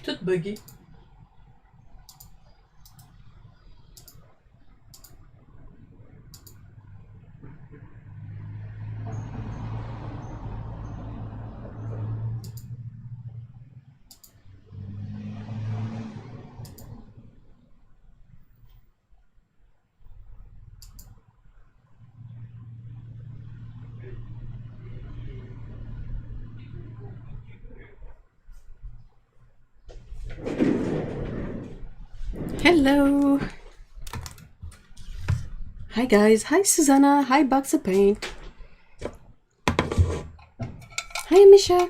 Tout buggy. Hello. Hi guys. Hi Susanna. Hi Box of Paint. Hi Misha.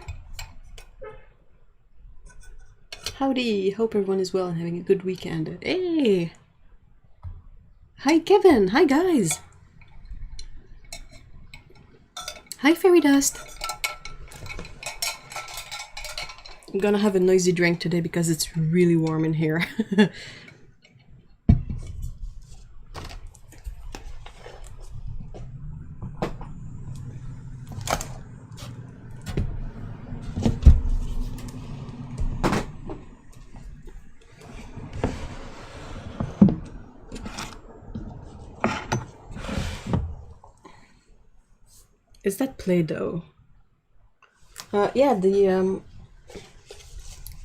Howdy. Hope everyone is well and having a good weekend. Hey. Hi Kevin. Hi guys. Hi Fairy Dust. I'm gonna have a noisy drink today because it's really warm in here. Is that Play-Doh? Yeah,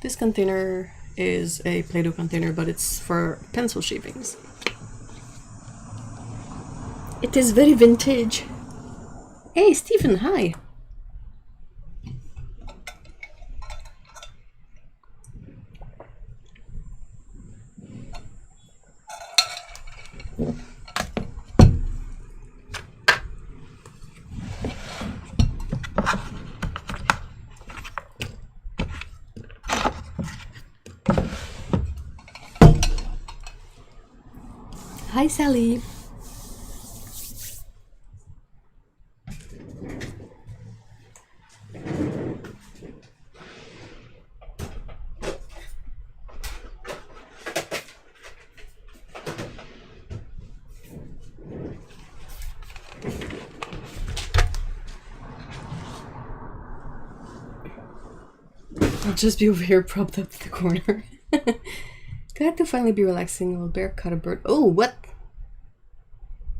this container is a Play-Doh container, but it's for pencil shavings. It is very vintage. Hey, Stephen, hi. Hi, Sally. I'll just be over here propped up to the corner. Glad to finally be relaxing. A little bear caught a bird. Oh, what?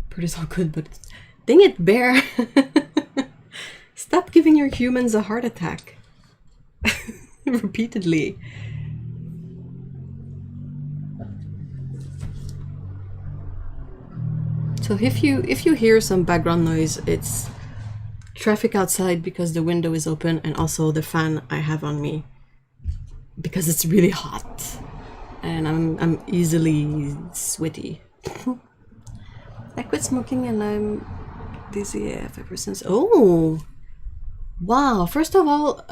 Bird is all good, but dang it, bear! Stop giving your humans a heart attack. Repeatedly. So if you hear some background noise, it's traffic outside because the window is open, and also the fan I have on me because it's really hot and I'm easily sweaty. I quit smoking and I'm dizzy AF ever since. Oh, wow! First of all,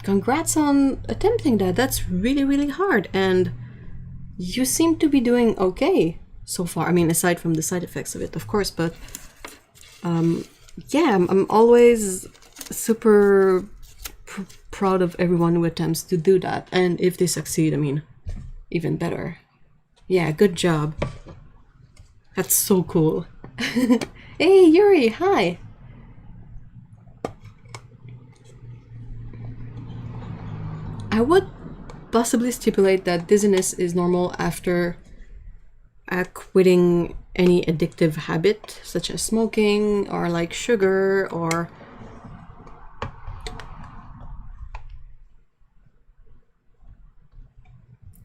congrats on attempting that. That's really, really hard, and you seem to be doing okay so far. I mean, aside from the side effects of it, of course, but yeah, I'm always super proud of everyone who attempts to do that, and if they succeed, I mean, even better. Yeah, good job. That's so cool. Hey, Yuri, hi! I would possibly stipulate that dizziness is normal after quitting any addictive habit, such as smoking, or like sugar, or...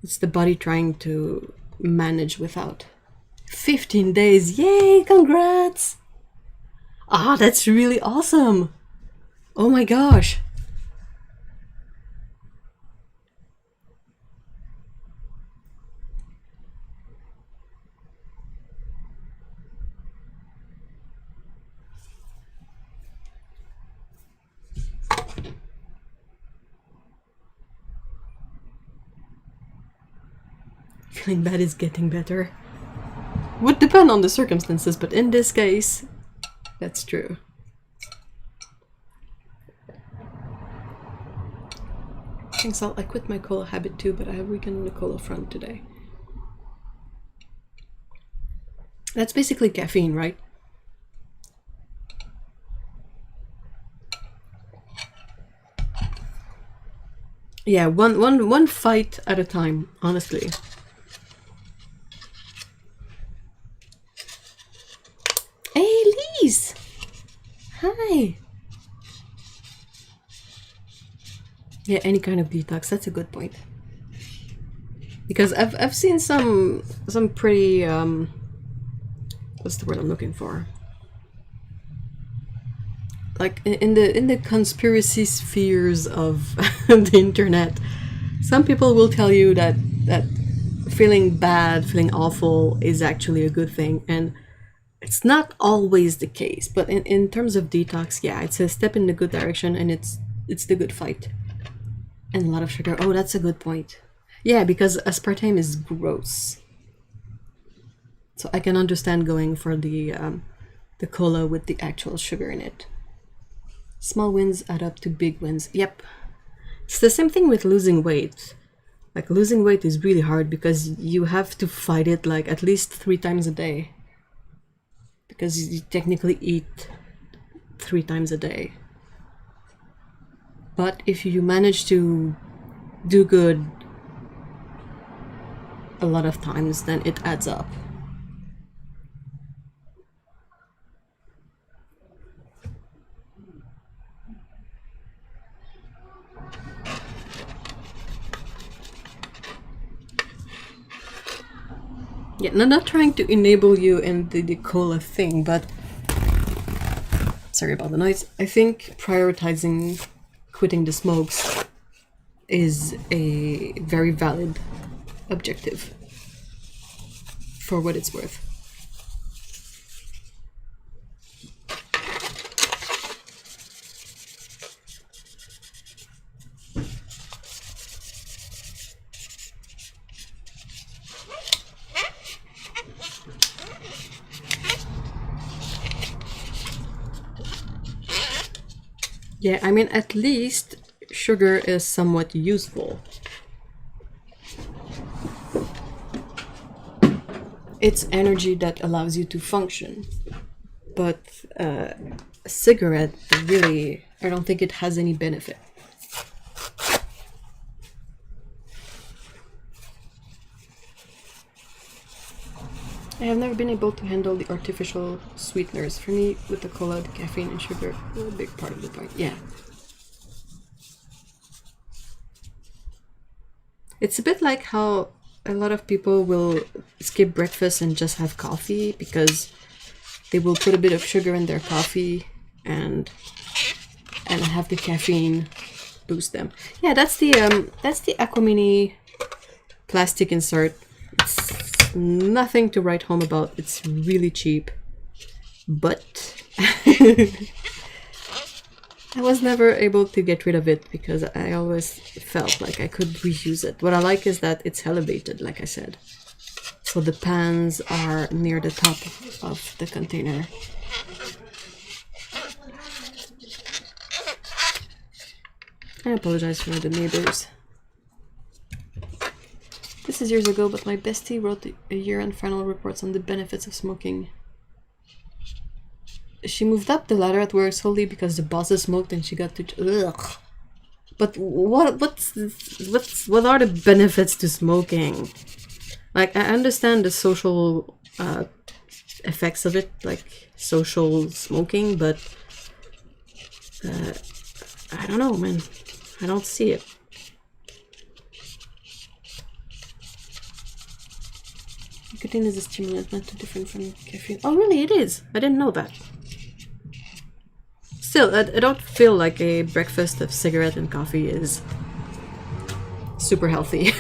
It's the body trying to manage without. 15 days, yay, congrats! Ah, that's really awesome! Oh my gosh! Feeling bad is getting better. Would depend on the circumstances, but in this case, that's true. Thanks, Salt. I quit my cola habit too, but I have weekend on the cola front today. That's basically caffeine, right? Yeah, one fight at a time, honestly. Hey, Lise! Hi! Yeah, any kind of detox, that's a good point. Because I've seen some pretty what's the word I'm looking for? Like in the conspiracy spheres of the internet, some people will tell you that feeling bad, feeling awful is actually a good thing, and it's not always the case. But in terms of detox, yeah, it's a step in the good direction, and it's the good fight. And a lot of sugar. Oh, that's a good point. Yeah, because aspartame is gross. So I can understand going for the cola with the actual sugar in it. Small wins add up to big wins. Yep. It's the same thing with losing weight. Like, losing weight is really hard because you have to fight it like at least 3 times a day. Because you technically eat 3 times a day. But if you manage to do good a lot of times, then it adds up. Yeah, not trying to enable you in the cola thing, but sorry about the noise. I think prioritizing quitting the smokes is a very valid objective for what it's worth. Yeah, I mean, at least sugar is somewhat useful. It's energy that allows you to function. But a cigarette, really, I don't think it has any benefit. I have never been able to handle the artificial sweeteners. For me, with the cola, the caffeine and sugar are a big part of the point. Yeah. It's a bit like how a lot of people will skip breakfast and just have coffee because they will put a bit of sugar in their coffee and have the caffeine boost them. Yeah, that's the Aquamini plastic insert. It's nothing to write home about. It's really cheap, but I was never able to get rid of it because I always felt like I could reuse it. What I like is that it's elevated, like I said. So the pans are near the top of the container. I apologize for the neighbors. This is years ago, but my bestie wrote a year-end final reports on the benefits of smoking. She moved up the ladder at work solely because the bosses smoked and she got to... Ugh. But what are the benefits to smoking? Like, I understand the social effects of it, like social smoking, but I don't know, man. I don't see it. Nicotine is a stimulant, not too different from caffeine. Oh, really? It is. I didn't know that. Still, I don't feel like a breakfast of cigarette and coffee is super healthy.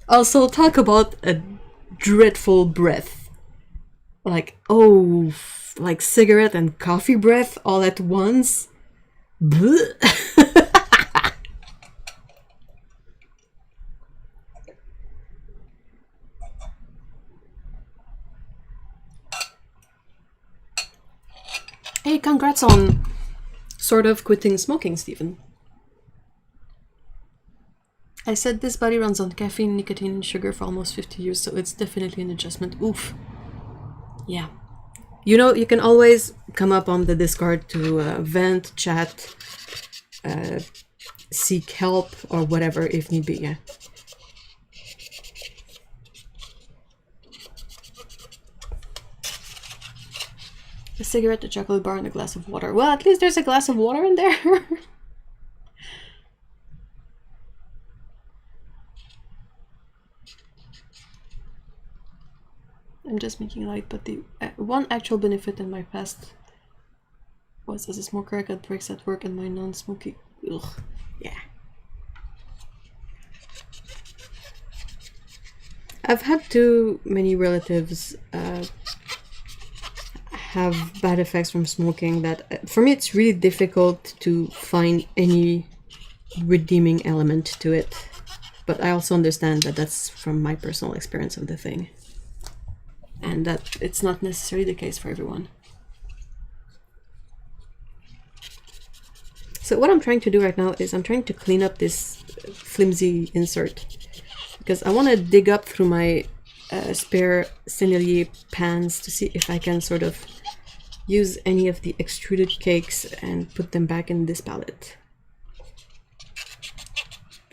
Also, talk about a dreadful breath. Like, oh, like cigarette and coffee breath all at once. Blech. Hey, congrats on sort of quitting smoking, Stephen. I said this body runs on caffeine, nicotine, and sugar for almost 50 years, so it's definitely an adjustment. Oof. Yeah. You know, you can always come up on the Discord to vent, chat, seek help, or whatever if need be. Yeah. A cigarette, a chocolate bar, and a glass of water. Well, at least there's a glass of water in there. I'm just making light, but the one actual benefit in my past was as a smoker I got breaks at work and my non-smoking. Ugh, yeah. I've had too many relatives have bad effects from smoking that for me it's really difficult to find any redeeming element to it, but I also understand that that's from my personal experience of the thing and that it's not necessarily the case for everyone. So what I'm trying to do right now is I'm trying to clean up this flimsy insert because I want to dig up through my spare sennelier pans to see if I can sort of use any of the extruded cakes and put them back in this palette.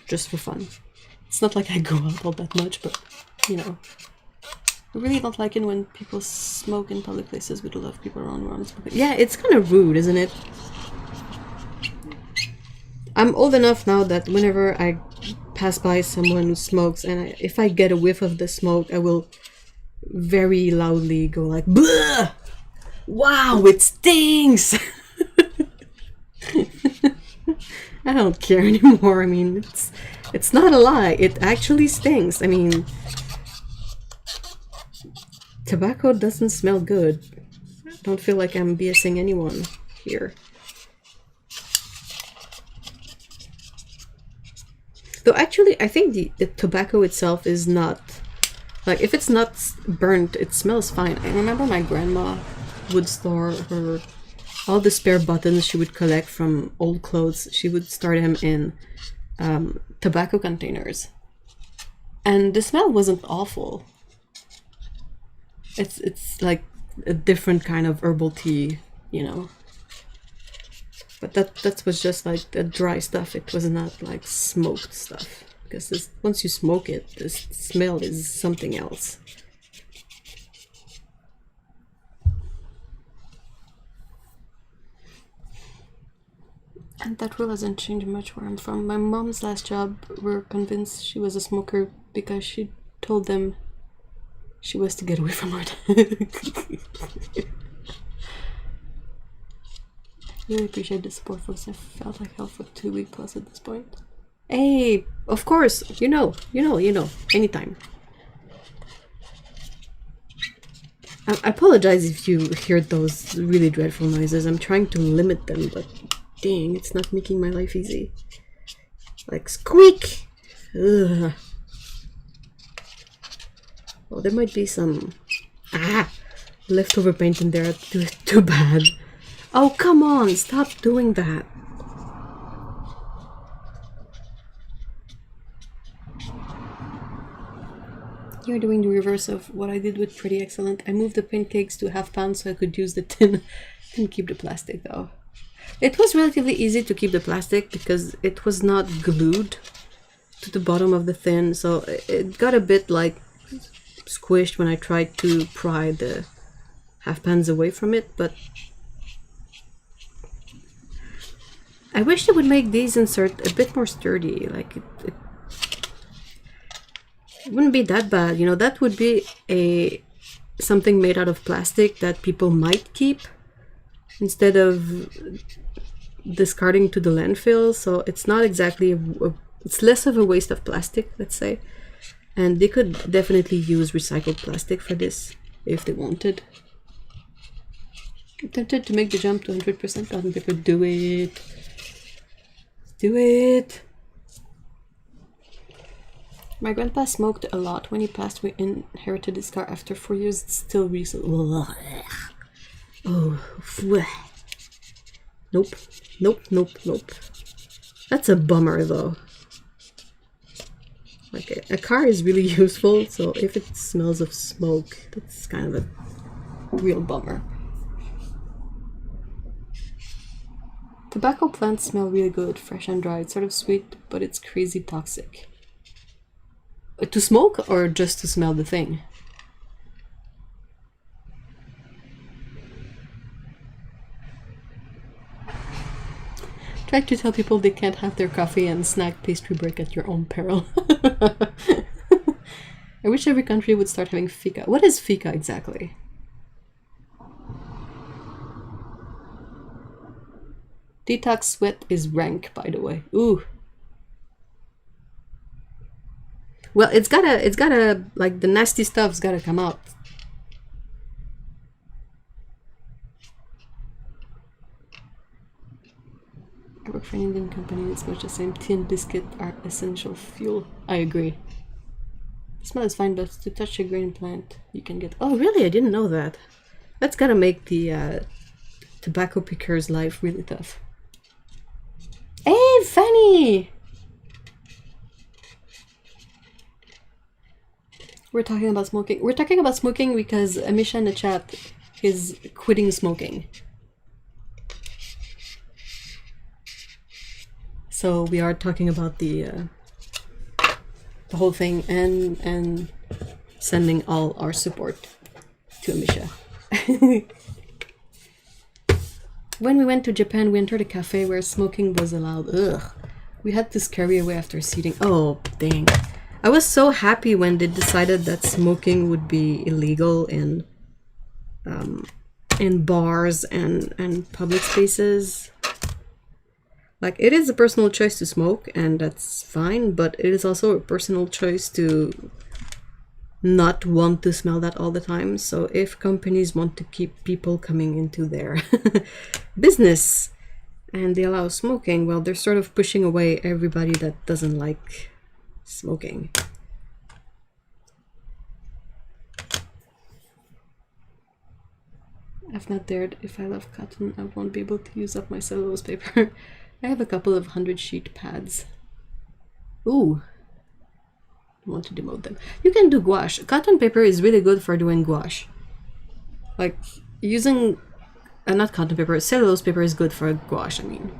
Just for fun. It's not like I go out all that much, but you know. I really don't like it when people smoke in public places with a lot of people around where I'm smoking. Yeah, it's kind of rude, isn't it? I'm old enough now that whenever I pass by someone who smokes and if I get a whiff of the smoke, I will very loudly go like, "Bleh! Wow, it stings!" I don't care anymore. I mean, it's not a lie. It actually stings. I mean, tobacco doesn't smell good. I don't feel like I'm BSing anyone here. Though actually, I think the tobacco itself is not... Like, if it's not burnt, it smells fine. I remember my grandma would store her... all the spare buttons she would collect from old clothes. She would store them in tobacco containers. And the smell wasn't awful. It's like a different kind of herbal tea, you know. But that was just like the dry stuff. It was not like smoked stuff. Because once you smoke it, the smell is something else. And that rule hasn't changed much where I'm from. My mom's last job, we're convinced she was a smoker because she told them she was to get away from her dad. Really appreciate the support, folks. I felt like hell for 2 weeks plus at this point. Hey, of course, you know, anytime. I apologize if you hear those really dreadful noises. I'm trying to limit them, but dang, it's not making my life easy. Like squeak! Ugh. Oh, there might be some leftover paint in there. Too bad. Oh, come on, stop doing that. You're doing the reverse of what I did with Pretty Excellent. I moved the pancakes to half pound so I could use the tin and keep the plastic though. It was relatively easy to keep the plastic because it was not glued to the bottom of the tin, so it got a bit like squished when I tried to pry the half pans away from it, but I wish they would make these inserts a bit more sturdy. Like it wouldn't be that bad, you know. That would be something made out of plastic that people might keep instead of discarding to the landfill. So it's not exactly it's less of a waste of plastic, let's say. And they could definitely use recycled plastic for this if they wanted. I'm tempted to make the jump to 100% cotton paper. Do it. Do it. My grandpa smoked a lot. When he passed, we inherited his car. After 4 years, it's still recent. Oh, nope. Nope. That's a bummer, though. Like, a car is really useful, so if it smells of smoke, that's kind of a real bummer. Tobacco plants smell really good, fresh and dry. It's sort of sweet, but it's crazy toxic. To smoke or just to smell the thing? Try to tell people they can't have their coffee and snack pastry break at your own peril. I wish every country would start having fika. What is fika exactly? Detox sweat is rank, by the way. Ooh. Well, it's gotta, like, the nasty stuff's gotta come out. I work for an Indian company. It's much the same. Tea and biscuit are essential fuel. I agree. The smell is fine, but to touch a grain plant, you can get... Oh, really? I didn't know that. That's gotta make the tobacco picker's life really tough. Hey, Fanny! We're talking about smoking. We're talking about smoking because Amisha in the chat is quitting smoking. So we are talking about the whole thing and sending all our support to Amisha. When we went to Japan, we entered a cafe where smoking was allowed. Ugh. We had to scurry away after seating. Oh, dang. I was so happy when they decided that smoking would be illegal in bars and public spaces. Like, it is a personal choice to smoke, and that's fine, but it is also a personal choice to not want to smell that all the time. So if companies want to keep people coming into their business and they allow smoking, well, they're sort of pushing away everybody that doesn't like smoking. I've not dared. If I love cotton, I won't be able to use up my cellulose paper. I have a couple of 100-sheet pads. Ooh. I want to demote them. You can do gouache. Cotton paper is really good for doing gouache. Like, using... not cotton paper, cellulose paper is good for gouache, I mean.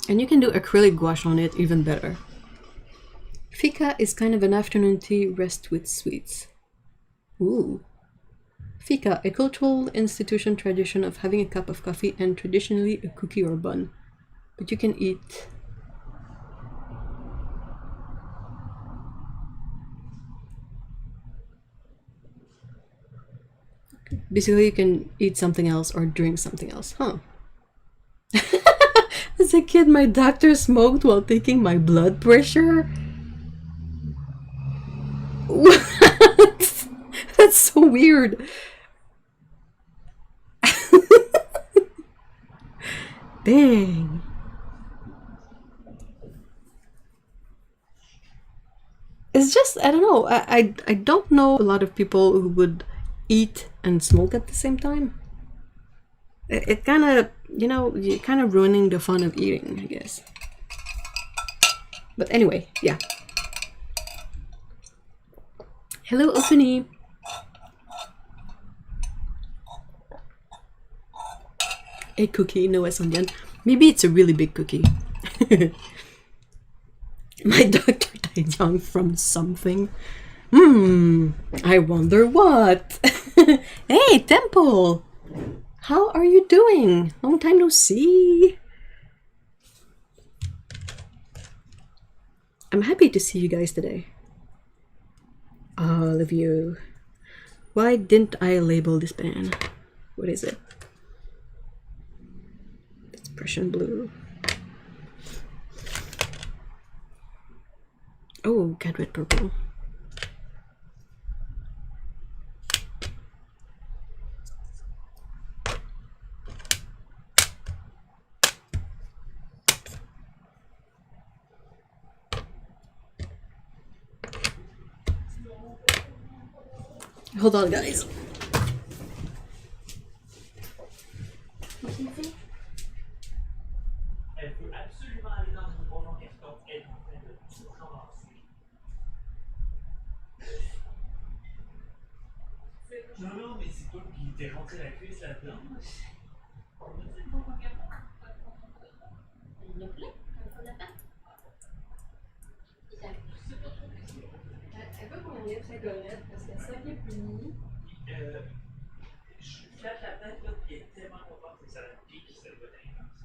And you can do acrylic gouache on it even better. Fika is kind of an afternoon tea rest with sweets. Ooh. Fika, a cultural institution tradition of having a cup of coffee and traditionally a cookie or bun. But you can eat... Basically, you can eat something else or drink something else, huh? As a kid, my doctor smoked while taking my blood pressure. What? That's so weird. Dang. It's just, I don't know. I don't know a lot of people who would eat and smoke at the same time. It kind of, you know, you're kind of ruining the fun of eating, I guess. But anyway, yeah. Hello, Opini. A cookie, no Esondian. Maybe it's a really big cookie. My doctor died young from something. I wonder what. Hey, Temple! How are you doing? Long time no see. I'm happy to see you guys today. All of you. Why didn't I label this pen? What is it? It's Prussian blue. Oh, cat red purple. Hold on, guys. Non, non, mais c'est toi qui t'es rentré la cuisse là-dedans. Il me plaît, on n'a pas. Elle veut qu'on enlève sa gorette parce qu'elle sent qu'il est puni. Je flatte la tête, là, puis elle est tellement contente que ça la pique, ça doit être intense.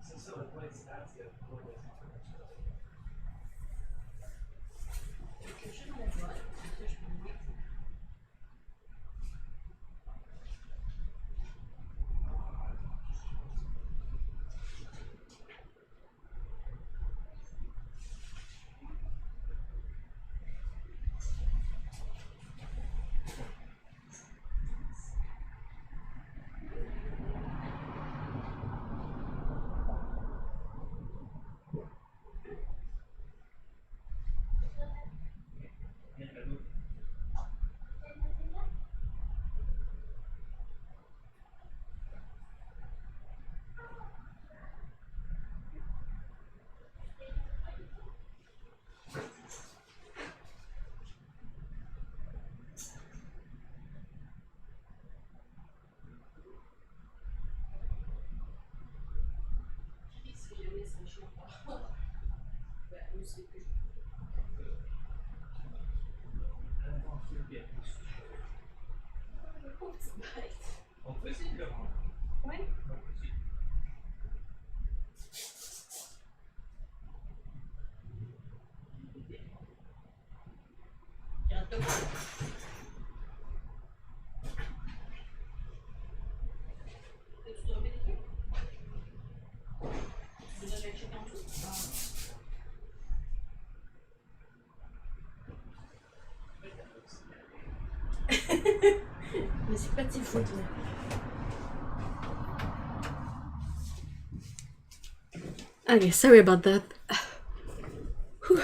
C'est ça, le point externe, c'est le point On peut essayer de le rendre. Oui. Mais c'est pas de ses fautes là. Okay, sorry about that. Whew.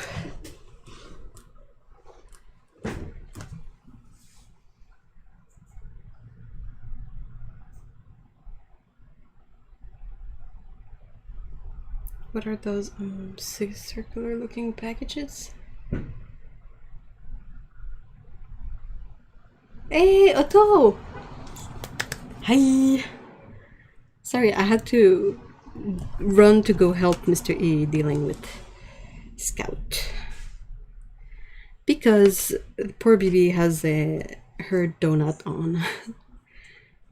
What are those six circular looking packages? Hey, Otto! Hi! Sorry, I had to run to go help Mr. E dealing with Scout. Because poor BB has her donut on.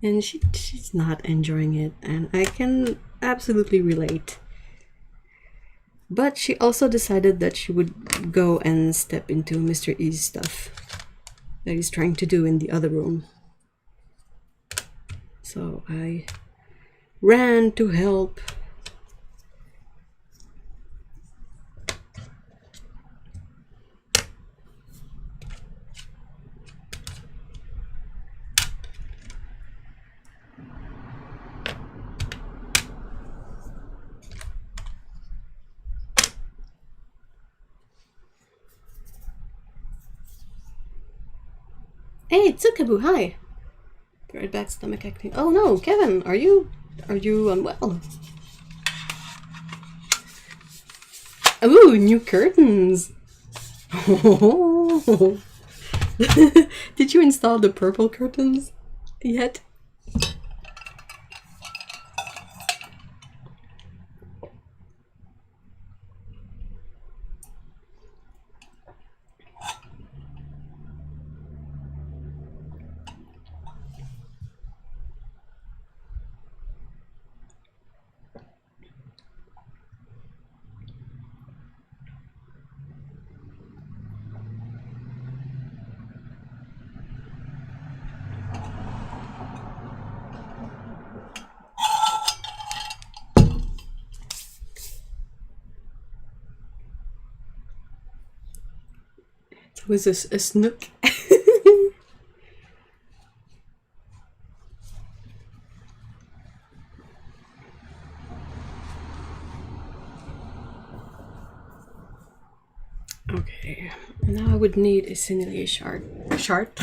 And she's not enjoying it, and I can absolutely relate. But she also decided that she would go and step into Mr. E's stuff that he's trying to do in the other room. So I ran to help. Hey, Tsukaboo, hi! Right back, stomach acting. Oh no, Kevin, are you unwell? Ooh, new curtains! Oh. Did you install the purple curtains yet? Was this a snook? Okay, now I would need a scenery chart. Chart.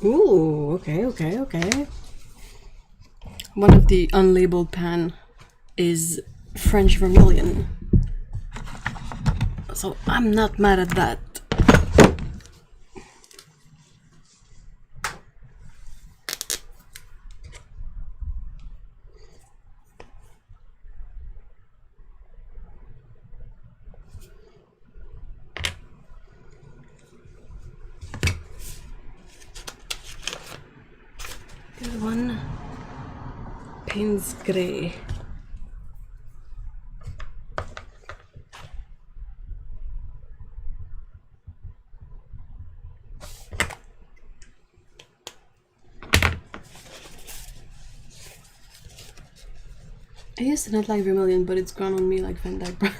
Ooh, okay. One of the unlabeled pan is French vermilion. So I'm not mad at that. Good one. Pins Grey. I used to not like vermilion, but it's gone on me like Van Dyke brown.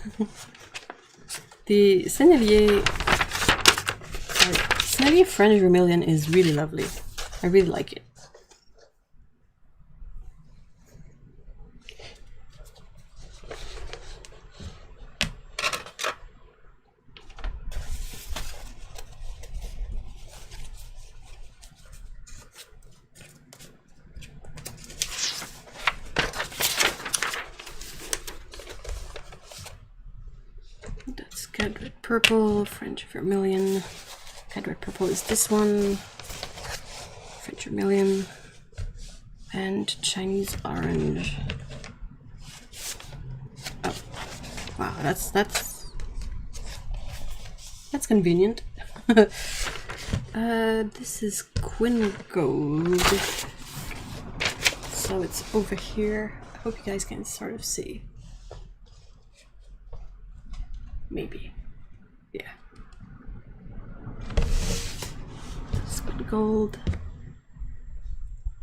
The Sennelier French vermilion is really lovely. I really like it. That's Caturday purple, French vermilion. Caturday purple is this one. French vermilion. And Chinese orange. Oh, wow, that's convenient. This is Quinn Gold. So it's over here. I hope you guys can sort of see. Maybe. Yeah. Squid gold.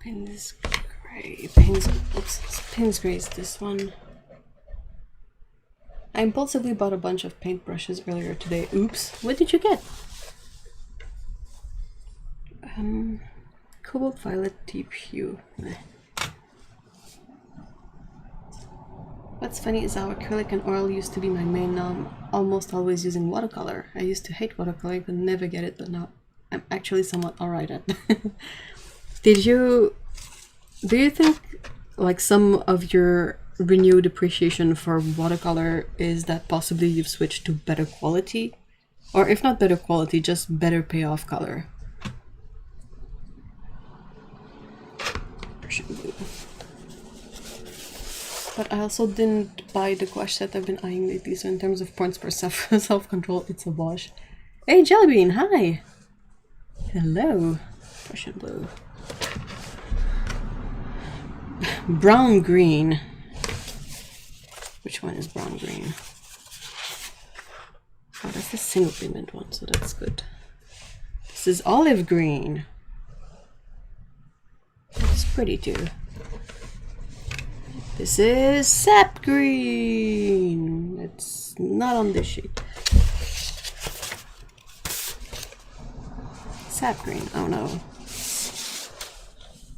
Pins gray. Pins gray is this one. I impulsively bought a bunch of paintbrushes earlier today. Oops. What did you get? Cobalt violet deep hue. What's funny is how acrylic and oil used to be my main. Now I'm almost always using watercolor. I used to hate watercolor, I could never get it, but now I'm actually somewhat alright at it. Do you think like some of your renewed appreciation for watercolor is that possibly you've switched to better quality? Or if not better quality, just better payoff color? Prussian blue. But I also didn't buy the gouache set I've been eyeing lately, so in terms of points per self-control, it's a wash. Hey Jellybean, hi! Hello. Prussian blue. Brown green. Which one is brown green? Oh, that's the single pigment one, so that's good. This is olive green. It's pretty too. This is sap green. It's not on this sheet. Sap green. Oh no.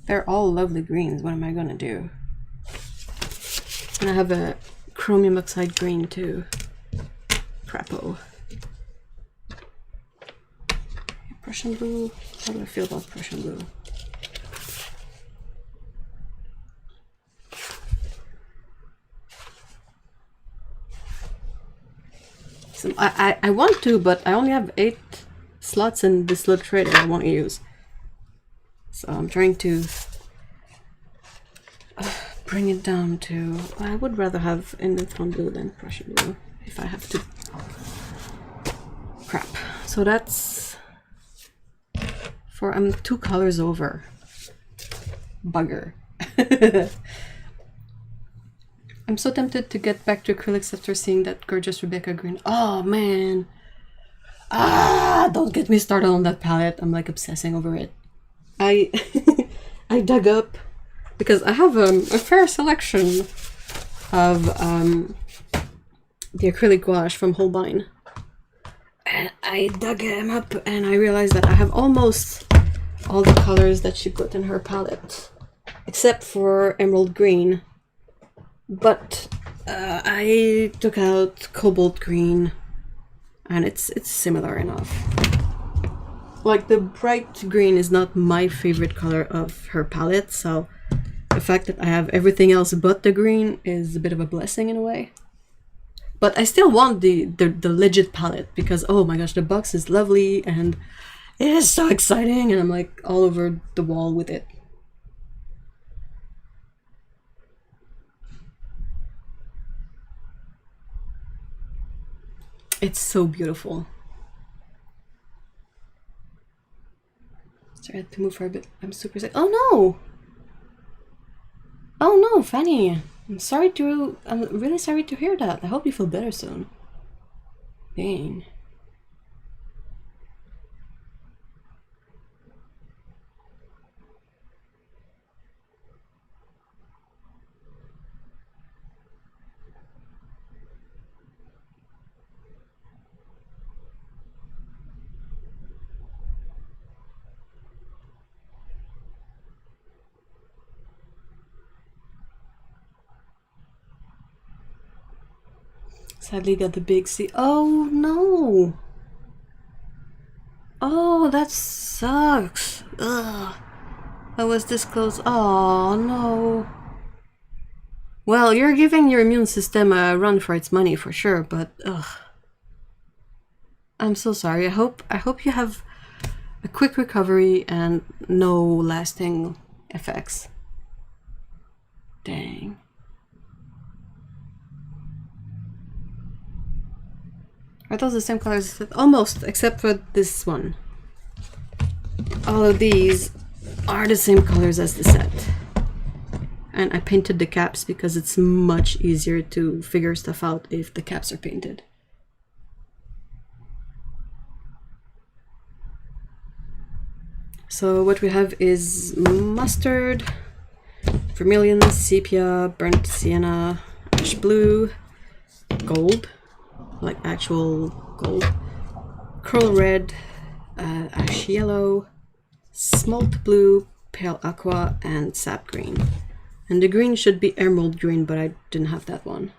They're all lovely greens. What am I gonna do? And I have a chromium oxide green too. Crapo. Prussian blue. How do I feel about Prussian blue? So I want to, but I only have 8 slots in this little tray that I want to use. So I'm trying to bring it down to... I would rather have indent blue than Prussian blue if I have to. Crap. So that's for... I'm 2 colors over. Bugger. I'm so tempted to get back to acrylics after seeing that gorgeous Rebecca green. Oh man. Don't get me started on that palette. I'm like obsessing over it. I I dug up because I have a fair selection of the acrylic gouache from Holbein. And I dug them up and I realized that I have almost all the colors that she put in her palette, except for emerald green. But I took out cobalt green, and it's similar enough. Like, the bright green is not my favorite color of her palette, so the fact that I have everything else but the green is a bit of a blessing in a way. But I still want the legit palette, because oh my gosh, the box is lovely and it is so exciting, and I'm like all over the wall with it. It's so beautiful. Sorry, I had to move her a bit. I'm super sick. Oh no! Oh no, Fanny! I'm really sorry to hear that. I hope you feel better soon. Dang. Sadly got the big C. Oh no! Oh, that sucks. Ugh. I was this close. Oh no. Well, you're giving your immune system a run for its money for sure, but ugh. I'm so sorry. I hope you have a quick recovery and no lasting effects. Dang. Are those the same colors? Almost, except for this one. All of these are the same colors as the set. And I painted the caps because it's much easier to figure stuff out if the caps are painted. So what we have is mustard, vermilion, sepia, burnt sienna, ash blue, gold, like actual gold, coral red, ash yellow, smalt blue, pale aqua, and sap green. And the green should be emerald green, but I didn't have that one.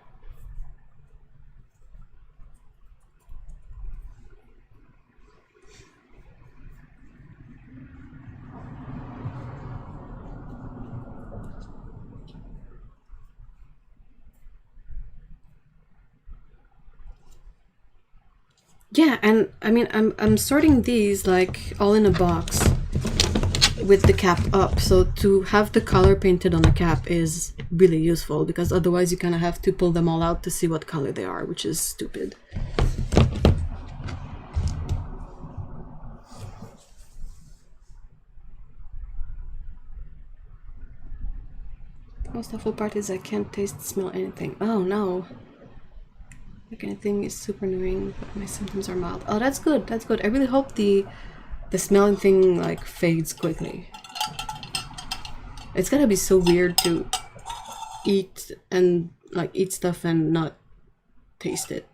Yeah, and I mean, I'm sorting these like all in a box with the cap up, so to have the color painted on the cap is really useful, because otherwise you kind of have to pull them all out to see what color they are, which is stupid. The most awful part is I can't taste, smell anything. Oh no. Like anything is super annoying, but my symptoms are mild. Oh, that's good. That's good. I really hope the smelling thing like fades quickly. It's gotta be so weird to eat and like eat stuff and not taste it.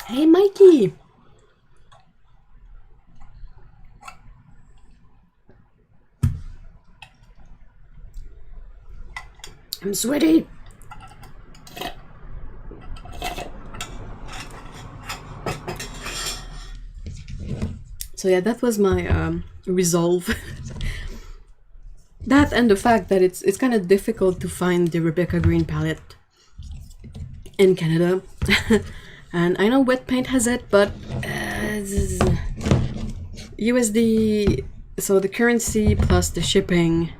Hey, Mikey. I'm sweaty. So yeah, that was my resolve. That and the fact that it's kind of difficult to find the Rebecca Green palette in Canada. And I know wet paint has it, but USD, so the currency plus the shipping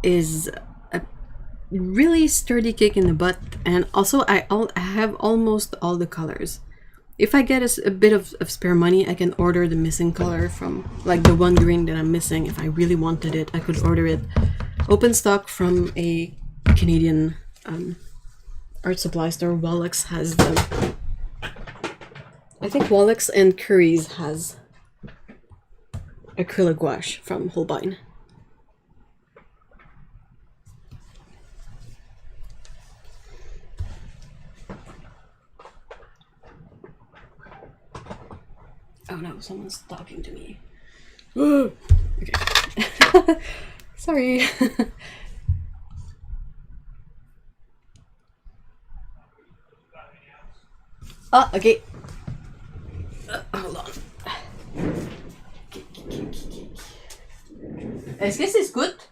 is a really sturdy kick in the butt. And also I have almost all the colors. If I get a bit of spare money, I can order the missing color from, like the one green that I'm missing. If I really wanted it, I could order it open stock from a Canadian art supply store. Wallach's has them. I think Wallach's and Curry's has acrylic gouache from Holbein. Oh no, someone's talking to me. Okay. Sorry. Ah, okay. Hold on. Est-ce que c'est scout?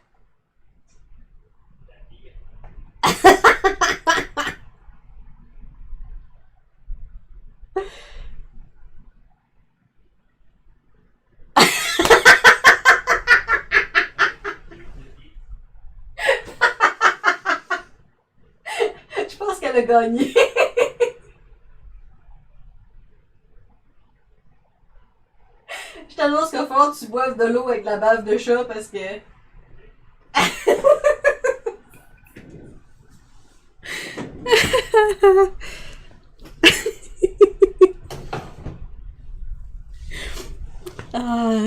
Je pense qu'elle a gagné. Je t'annonce qu'il va falloir que tu boives de l'eau avec la bave de chat parce que...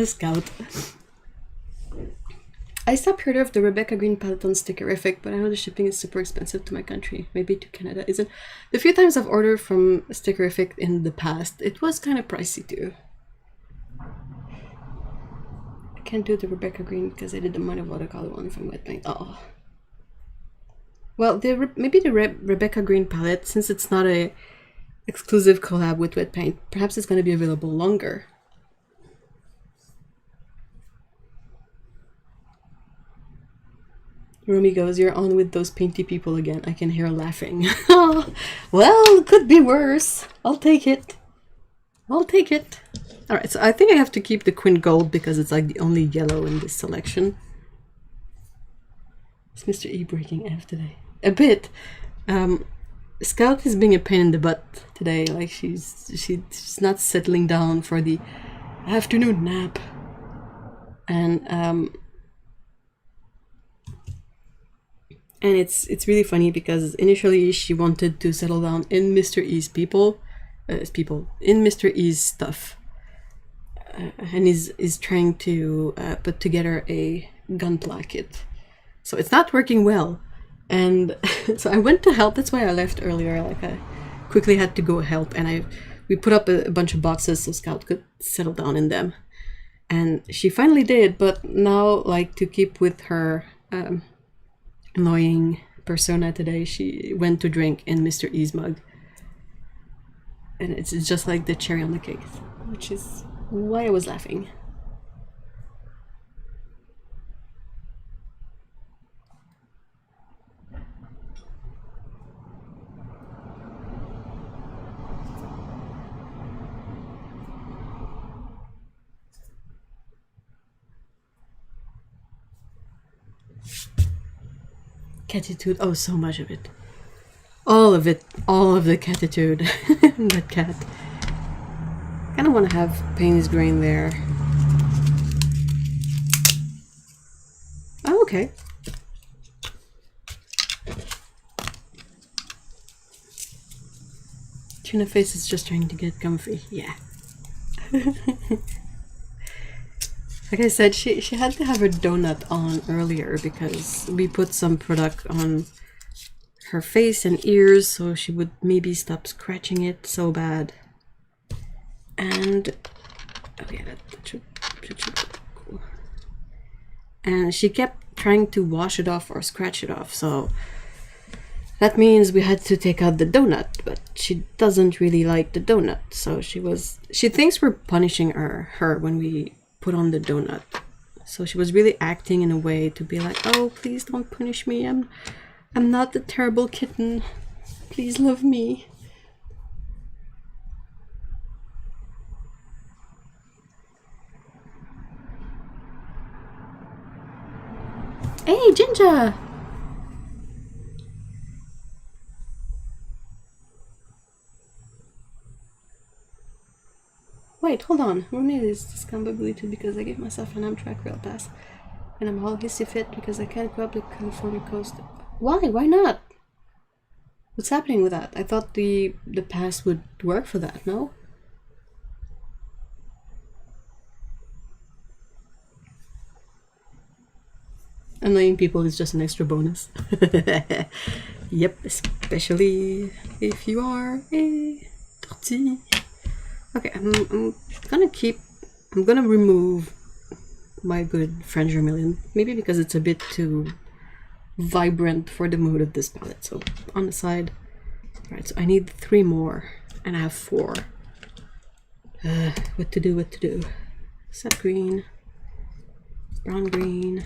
Scout. I stopped heard of the Rebecca Green palette on Stickerific, but I know the shipping is super expensive to my country. Maybe to Canada, isn't? The few times I've ordered from Stickerific in the past, it was kind of pricey too. I can't do the Rebecca Green because I did the Mine of Watercolor one from Wet Paint. Oh. Well, maybe the Rebecca Green palette, since it's not a exclusive collab with Wet Paint, perhaps it's going to be available longer. Rumi goes, "You're on with those painty people again. I can hear laughing." Well, it could be worse. I'll take it. I'll take it. Alright, so I think I have to keep the Quinn Gold because it's like the only yellow in this selection. Is Mr. E breaking F today? A bit. Scout is being a pain in the butt today. Like she's not settling down for the afternoon nap. And it's really funny because initially she wanted to settle down in Mr. E's in Mr. E's stuff, and is trying to put together a gunpla kit. So it's not working well, and so I went to help. That's why I left earlier. Like I quickly had to go help, and we put up a bunch of boxes so Scout could settle down in them, and she finally did. But now, like to keep with her annoying persona today, she went to drink in Mr. E's mug, and it's just like the cherry on the cake, which is why I was laughing. Catitude, oh, so much of it. All of it, all of the catitude. That cat. Kind of want to have Payne's grain there. Oh, okay. Tuna Face is just trying to get comfy. Yeah. Like I said, she had to have her donut on earlier because we put some product on her face and ears so she would maybe stop scratching it so bad. And okay, that should be cool. And she kept trying to wash it off or scratch it off, so that means we had to take out the donut, but she doesn't really like the donut, so she thinks we're punishing her when we put on the donut. So she was really acting in a way to be like, "Oh, please don't punish me. I'm not the terrible kitten. Please love me." Hey, Ginger! Wait, hold on. Roommate is discombobulated because I gave myself an Amtrak rail pass. And I'm all hissy fit because I can't go up the California coast. Why? Why not? What's happening with that? I thought the pass would work for that, no? Annoying people is just an extra bonus. Yep, especially if you are a dirty. Okay, I'm gonna remove my good French vermilion. Maybe because it's a bit too vibrant for the mood of this palette. So on the side. Alright, so I need 3 more. And I have 4. What to do? Sap green, brown green,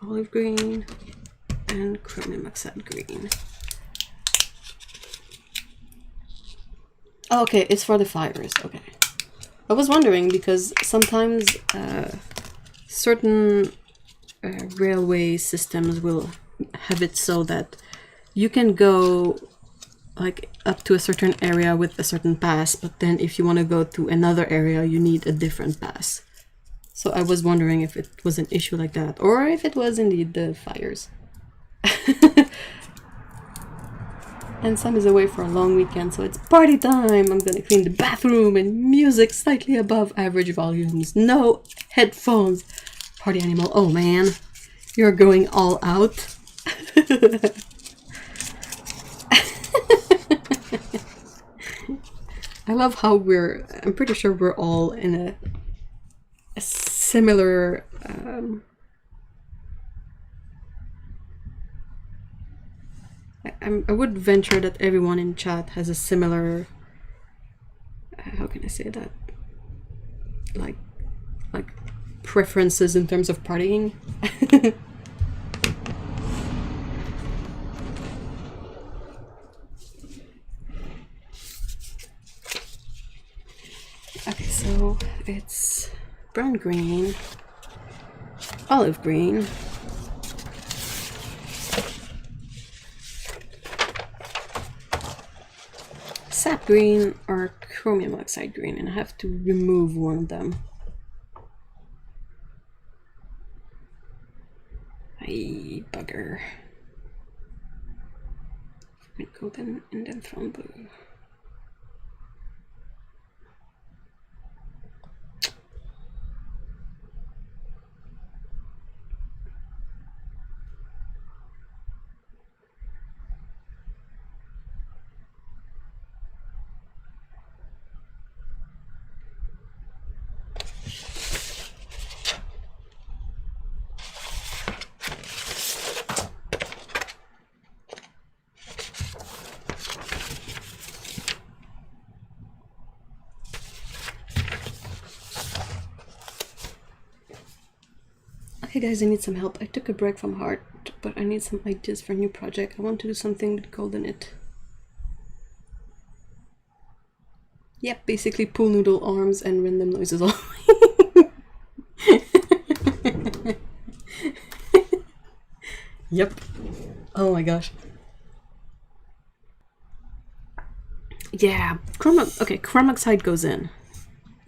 olive green, and chromium oxide green. Oh, okay, it's for the fires. Okay. I was wondering because sometimes certain railway systems will have it so that you can go like up to a certain area with a certain pass, but then if you want to go to another area, you need a different pass. So I was wondering if it was an issue like that, or if it was indeed the fires. And Sam is away for a long weekend, so it's party time! I'm gonna clean the bathroom and music slightly above average volumes. No headphones! Party animal. Oh man, you're going all out. I love how I'm pretty sure we're all in a similar I would venture that everyone in chat has a similar how can I say that, like preferences in terms of partying. Okay, so it's brown green, olive green, sap green, or chromium oxide green, and I have to remove one of them. Ay, bugger. Golden and then throne blue. Hey guys, I need some help. I took a break from art, but I need some ideas for a new project. I want to do something with gold in it. Yep, basically pool noodle arms and random noises all. Yep. Oh my gosh. Yeah, okay, chrome oxide goes in.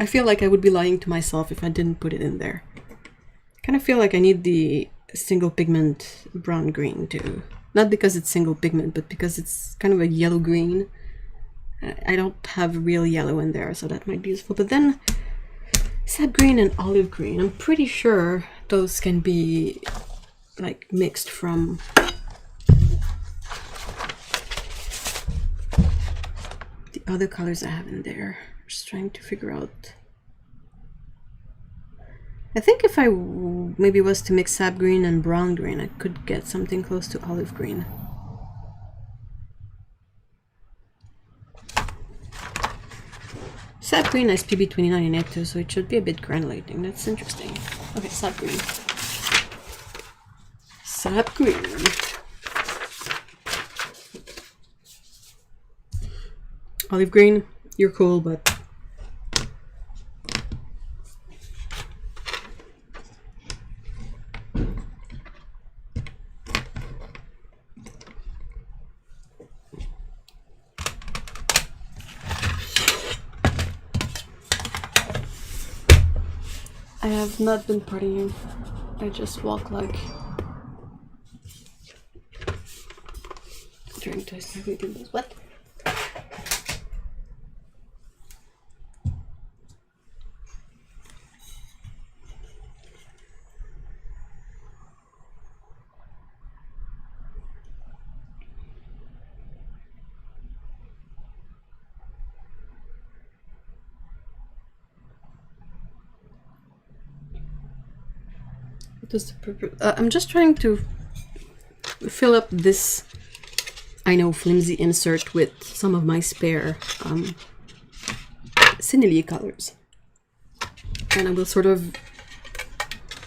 I feel like I would be lying to myself if I didn't put it in there. Kind of feel like I need the single pigment brown green too. Not because it's single pigment, but because it's kind of a yellow green. I don't have real yellow in there, so that might be useful. But then sap green and olive green, I'm pretty sure those can be like mixed from the other colors I have in there. Just trying to figure out. I think if I maybe was to mix sap green and brown green, I could get something close to olive green. Sap green has PB29 in it too, so it should be a bit granulating. That's interesting. Okay, sap green. Sap green. Olive green, you're cool, but I have not been partying. I just walk like drink twice every day. What? What is the purpose? I'm just trying to fill up this, I know, flimsy insert with some of my spare Cinelli colors. And I will sort of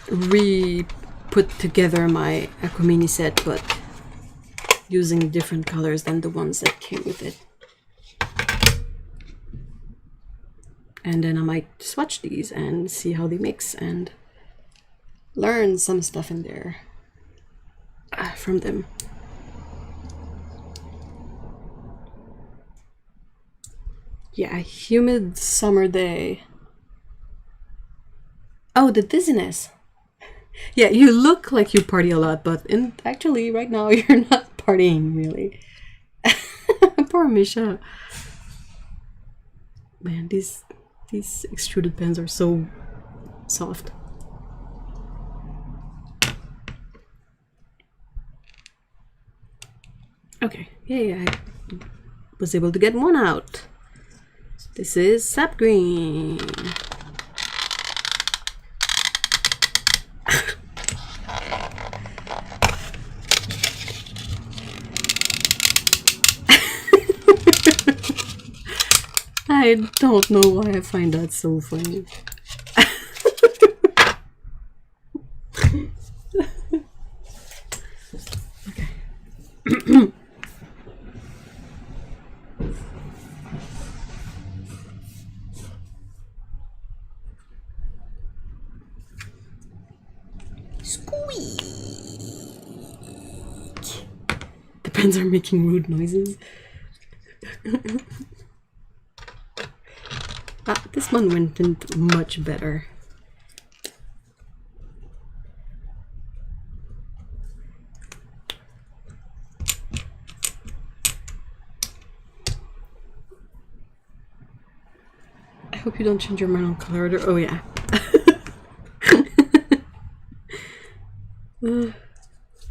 re-put together my Aquamini set, but using different colors than the ones that came with it. And then I might swatch these and see how they mix and learn some stuff in there from them. Yeah, a humid summer day. Oh, the dizziness. Yeah, you look like you party a lot, but actually right now you're not partying really. Poor Misha. Man, these extruded pens are so soft. Okay, yeah, I was able to get one out. This is sap green. I don't know why I find that so funny. Okay. Squeak! The pens are making rude noises. This one went in much better. I hope you don't change your mind on color order. Oh yeah.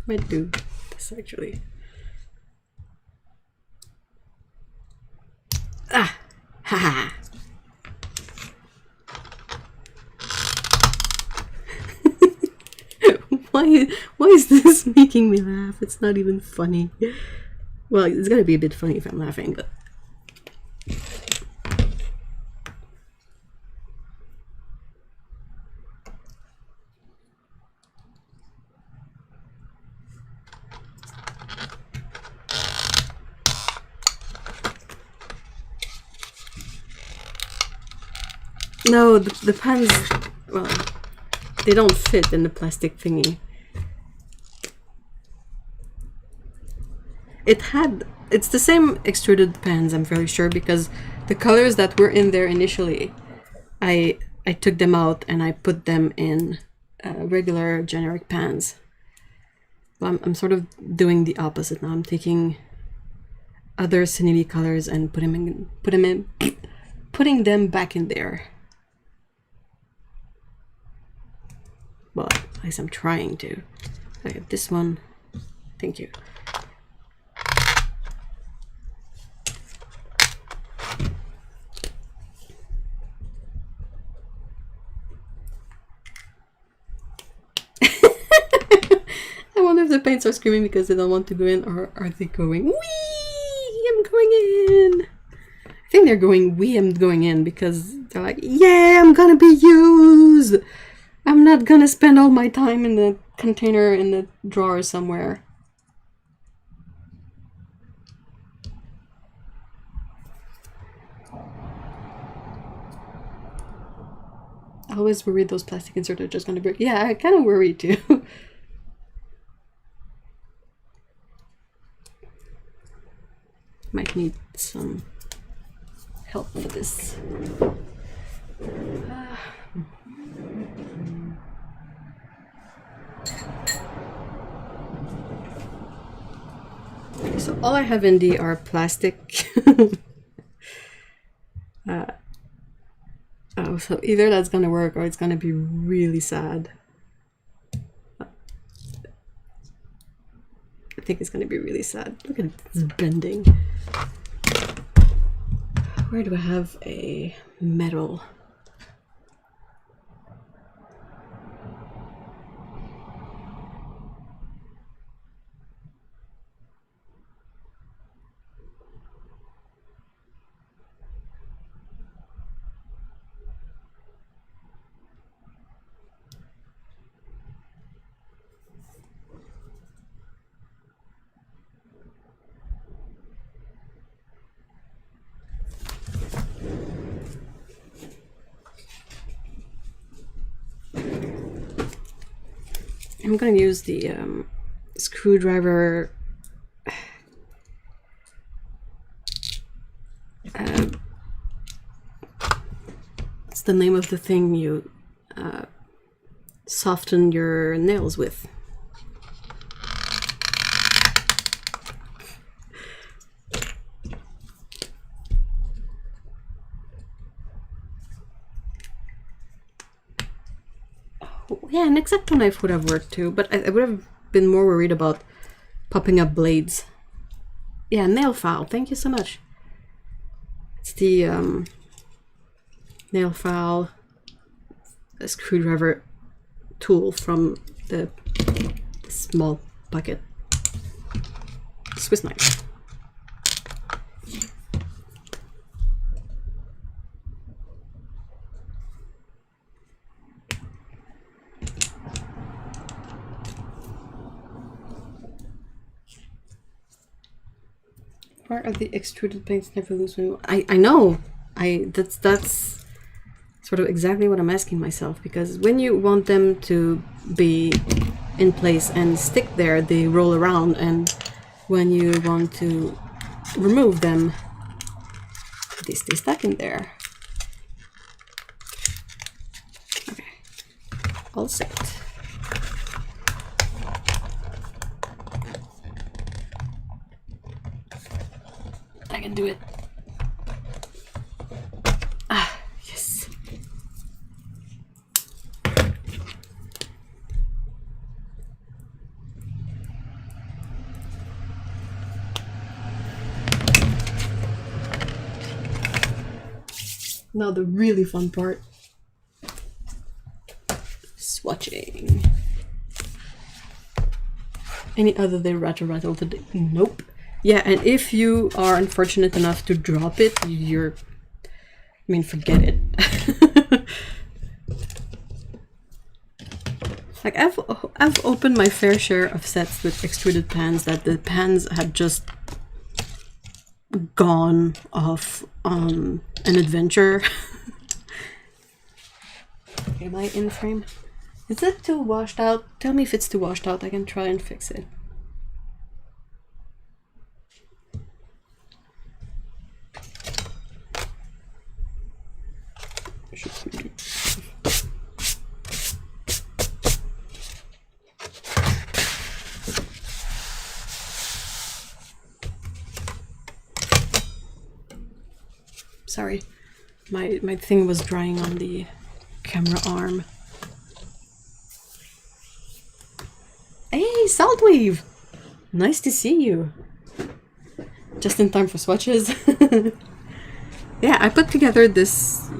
Might do this actually. Ah! Haha! Why is this making me laugh? It's not even funny. Well, it's gonna be a bit funny if I'm laughing, but... No, the pens, well, they don't fit in the plastic thingy. It's the same extruded pens, I'm fairly sure, because the colors that were in there initially, I took them out and I put them in regular generic pens. Well, I'm sort of doing the opposite now. I'm taking other Cinelli colors and putting them back in there. Well, at least I'm trying to. Okay, this one. Thank you. I wonder if the paints are screaming because they don't want to go in, or are they going, wee, I'm going in. I think they're going, wee, I'm going in, because they're like, yeah, I'm gonna be used. I'm not gonna spend all my time in the container in the drawer somewhere. I always worry those plastic inserts are just gonna break. Yeah, I kind of worry too. Might need some help for this. So all I have in D are plastic. Oh, so either that's gonna work or it's gonna be really sad. I think it's gonna be really sad. Look at this bending. Where do I have a metal? I'm gonna use the screwdriver. It's the name of the thing you soften your nails with. Yeah, an X-Acto knife would have worked too, but I would have been more worried about popping up blades. Yeah, nail file, thank you so much. It's the nail file, a screwdriver tool from the small bucket. Swiss knife. Part of the extruded paints never lose when I know. That's sort of exactly what I'm asking myself, because when you want them to be in place and stick there, they roll around, and when you want to remove them, they stay stuck in there. Okay, all set. I can do it. Ah, yes. Now the really fun part. Swatching. Any other day rattle today? Nope. Yeah, and if you are unfortunate enough to drop it, I mean, forget it. Like, I've opened my fair share of sets with extruded pans that the pans had just gone off on an adventure. Am I in frame? Is it too washed out? Tell me if it's too washed out. I can try and fix it. Sorry, my thing was drying on the camera arm. Hey, Saltweave! Nice to see you. Just in time for swatches. Yeah, I put together this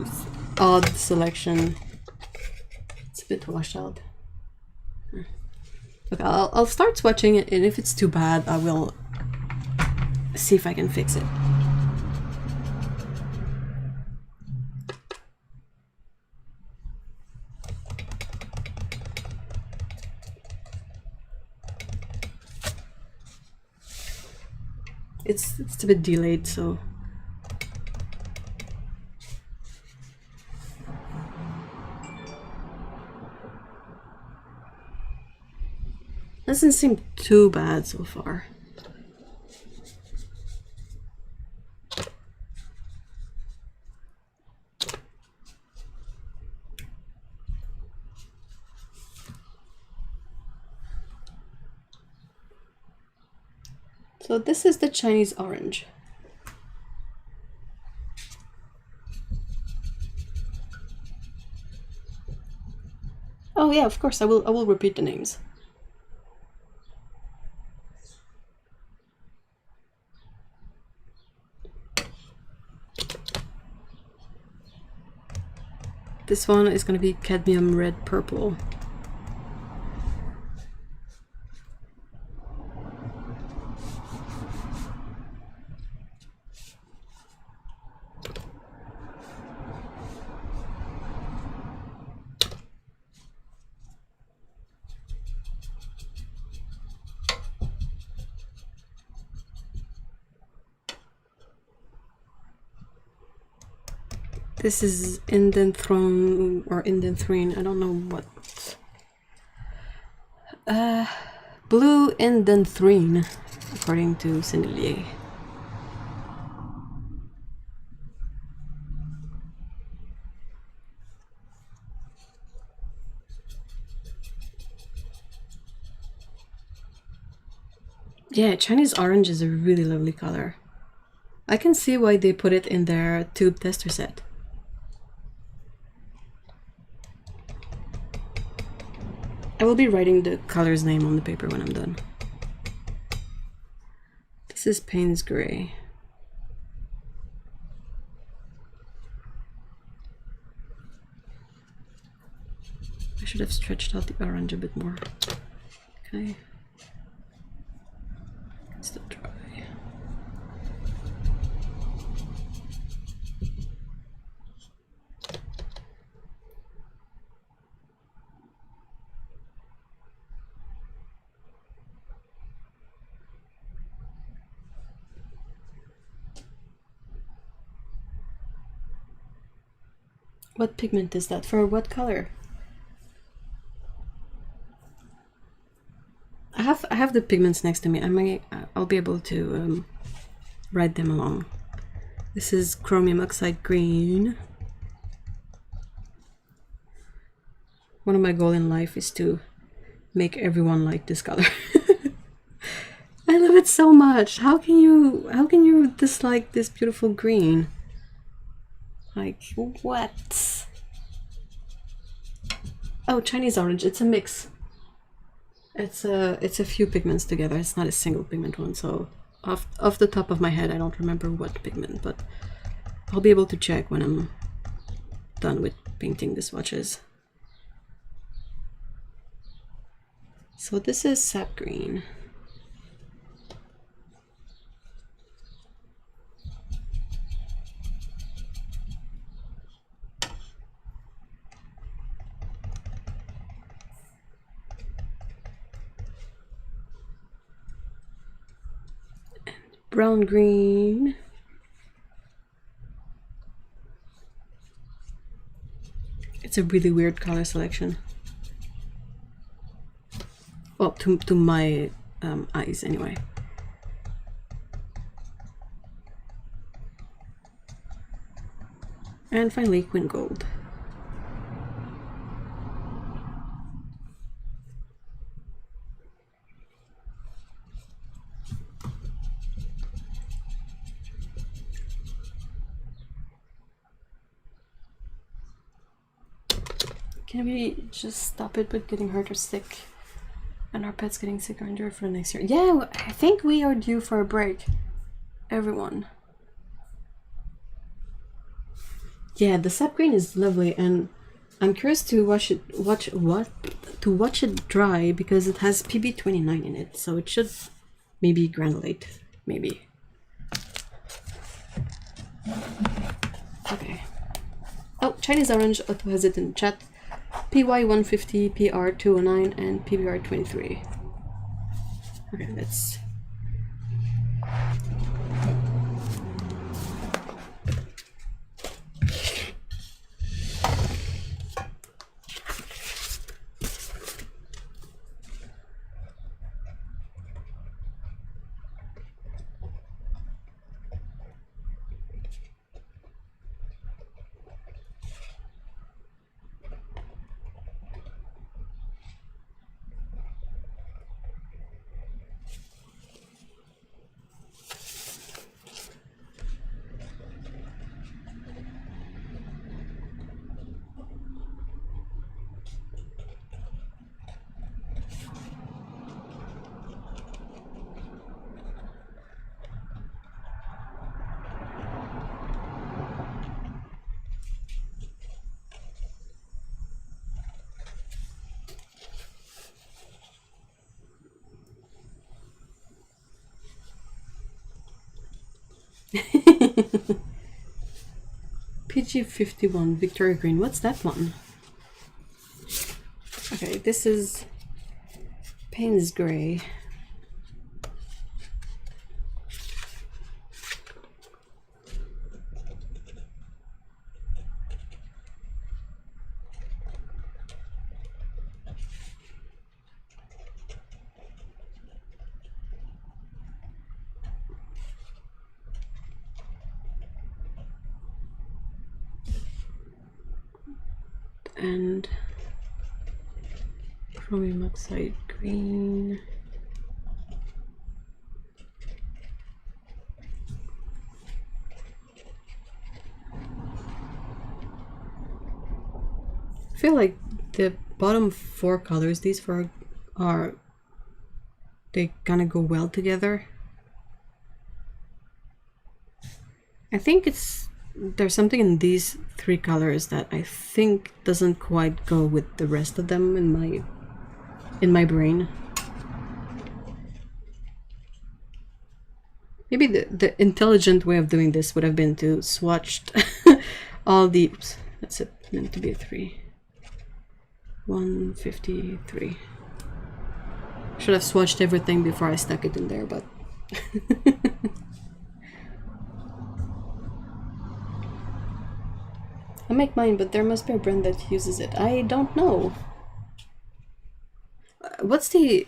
odd selection. It's a bit washed out. Okay, I'll start swatching it, and if it's too bad, I will see if I can fix it. It's a bit delayed, so doesn't seem too bad so far. So this is the Chinese orange. Oh yeah, of course, I will repeat the names. This one is going to be cadmium red purple. This is Indian Throne or Indian Throne, I don't know what. Blue Indian Throne, according to Sennelier. Yeah, Chinese orange is a really lovely color. I can see why they put it in their tube tester set. I will be writing the color's name on the paper when I'm done. This is Payne's Gray. I should have stretched out the orange a bit more. Okay. Still dry. What pigment is that? For what color? I have the pigments next to me. I'll be able to write them along. This is chromium oxide green. One of my goals in life is to make everyone like this color. I love it so much. How can you dislike this beautiful green? Like, what? Oh, Chinese orange, it's a mix. It's a few pigments together. It's not a single pigment one, so off the top of my head I don't remember what pigment, but I'll be able to check when I'm done with painting the swatches. So this is sap green. Brown green. It's a really weird color selection. Well, to my eyes anyway. And finally, Quin Gold. Can we just stop it with getting hurt or sick? And our pets getting sick or injured for the next year? Yeah, I think we are due for a break. Everyone. Yeah, the sap green is lovely, and I'm curious to watch it dry because it has PB29 in it, so it should maybe granulate, maybe. Okay. Oh, Chinese orange auto has it in chat. PY150, PR209, and PBR23. Okay, let's. PG51 Victoria Green. What's that one? Okay, this is Payne's Gray. And chromium oxide green. I feel like the bottom four colors, these four are, they kind of go well together. I think there's something in these three colors that I think doesn't quite go with the rest of them in my brain. Maybe the intelligent way of doing this would have been to swatch all the, oops, that's it, meant to be a 3. 153. Should have swatched everything before I stuck it in there, but I make mine, but there must be a brand that uses it. I don't know. What's the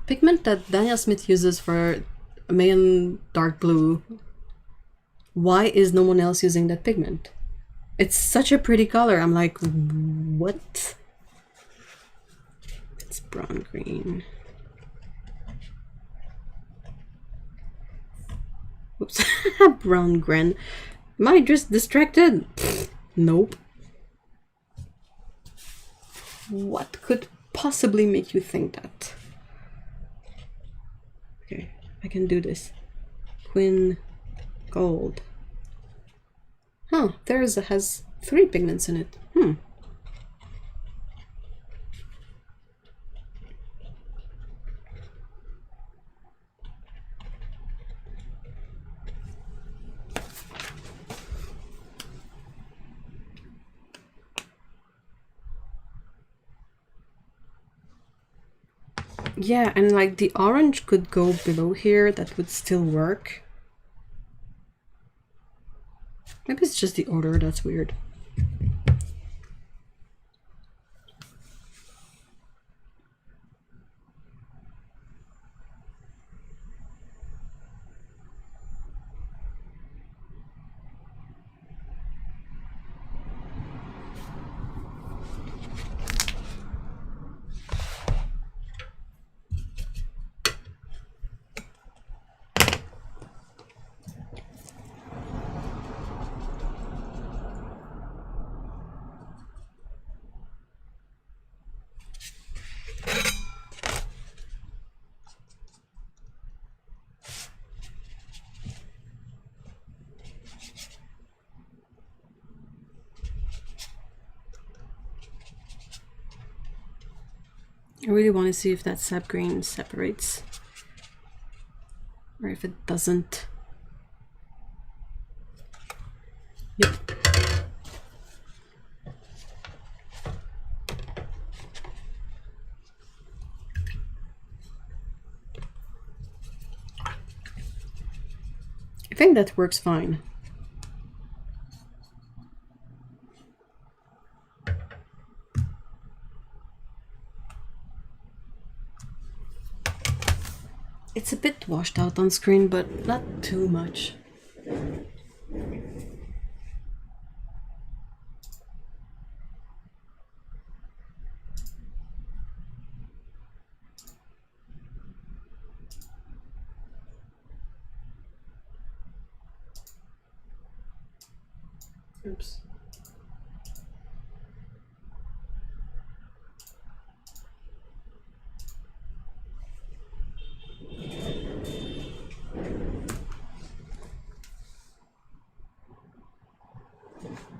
pigment that Daniel Smith uses for Mayan dark blue? Why is no one else using that pigment? It's such a pretty color. I'm like, what? It's brown green. Oops. Brown gran. Am I just distracted? Nope. What could possibly make you think that? Okay, I can do this. Quinn Gold. Huh, theirs has 3 pigments in it. Yeah, and like the orange could go below here, that would still work. Maybe it's just the order that's weird. I really want to see if that sap green separates, or if it doesn't. Yep. I think that works fine. It's a bit washed out on screen, but not too much. Oops.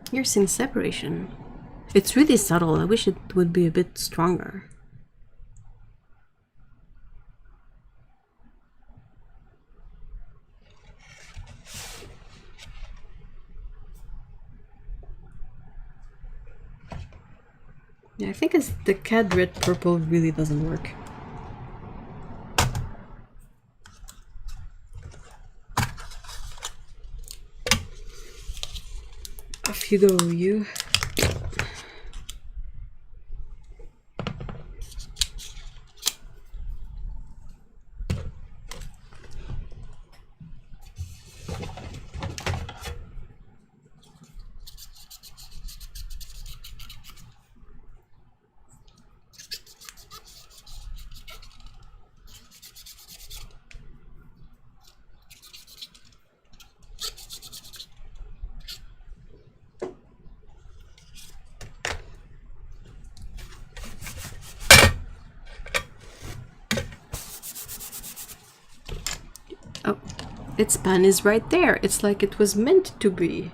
You're seeing separation. It's really subtle. I wish it would be a bit stronger. Yeah, I think it's the cad red purple really doesn't work. Off you go, you. Oh, its pan is right there. It's like it was meant to be.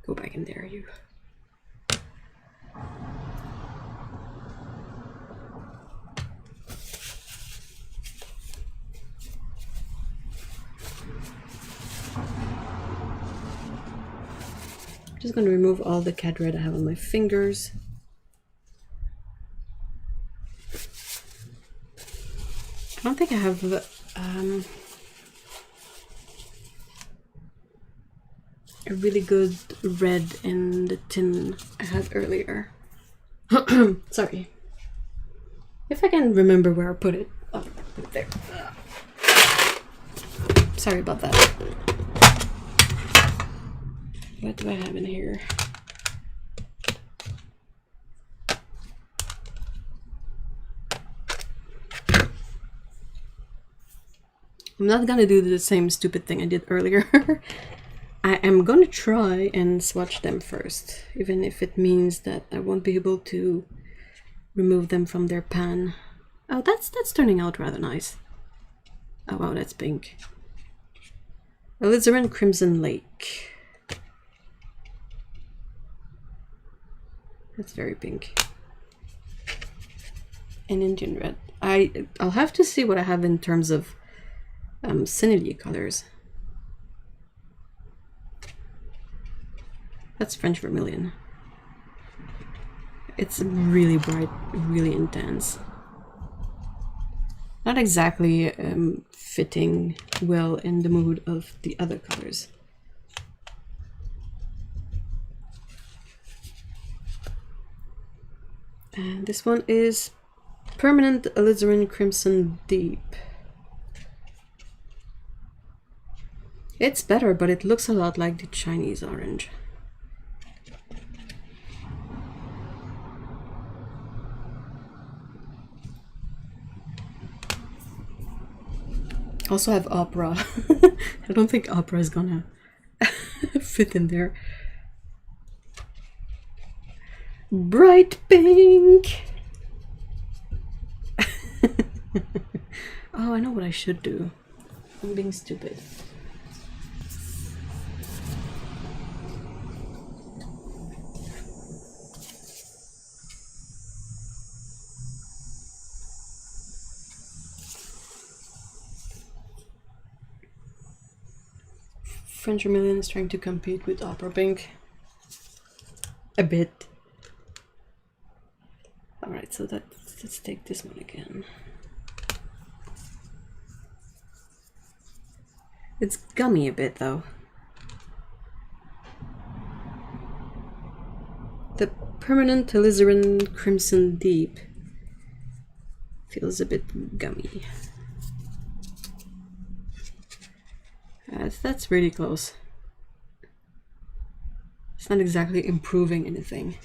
Go back in there, you. I'm just gonna remove all the cad red I have on my fingers. I don't think I have a really good red in the tin I had earlier. Sorry. If I can remember where I put it, I'll put it there. Sorry about that. What do I have in here? I'm not gonna do the same stupid thing I did earlier. I am gonna try and swatch them first, even if it means that I won't be able to remove them from their pan. Oh, that's turning out rather nice. Oh wow, that's pink. Alizarin Crimson Lake. That's very pink. And Indian Red. I'll have to see what I have in terms of Sinily colors. That's French Vermilion. It's really bright, really intense. Not exactly fitting well in the mood of the other colors. And this one is Permanent Alizarin Crimson Deep. It's better, but it looks a lot like the Chinese orange. Also have Opera. I don't think Opera is gonna fit in there. Bright pink! Oh, I know what I should do. I'm being stupid. French Vermilion is trying to compete with Opera Pink. A bit. Alright, so let's take this one again. It's gummy a bit though. The Permanent Alizarin Crimson Deep feels a bit gummy. That's really close. It's not exactly improving anything.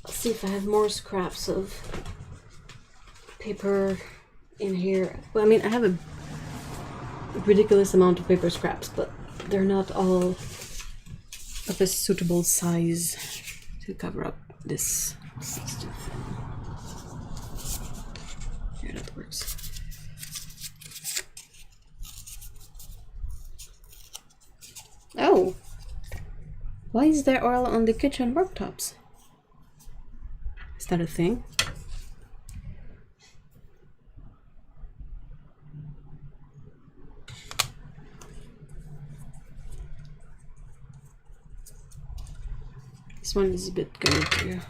Let's see if I have more scraps of paper in here. Well, I mean, I have a ridiculous amount of paper scraps, but they're not all of a suitable size to cover up this. Here, that works. Oh! Why is there oil on the kitchen worktops? Is that a thing? This one is a bit good too.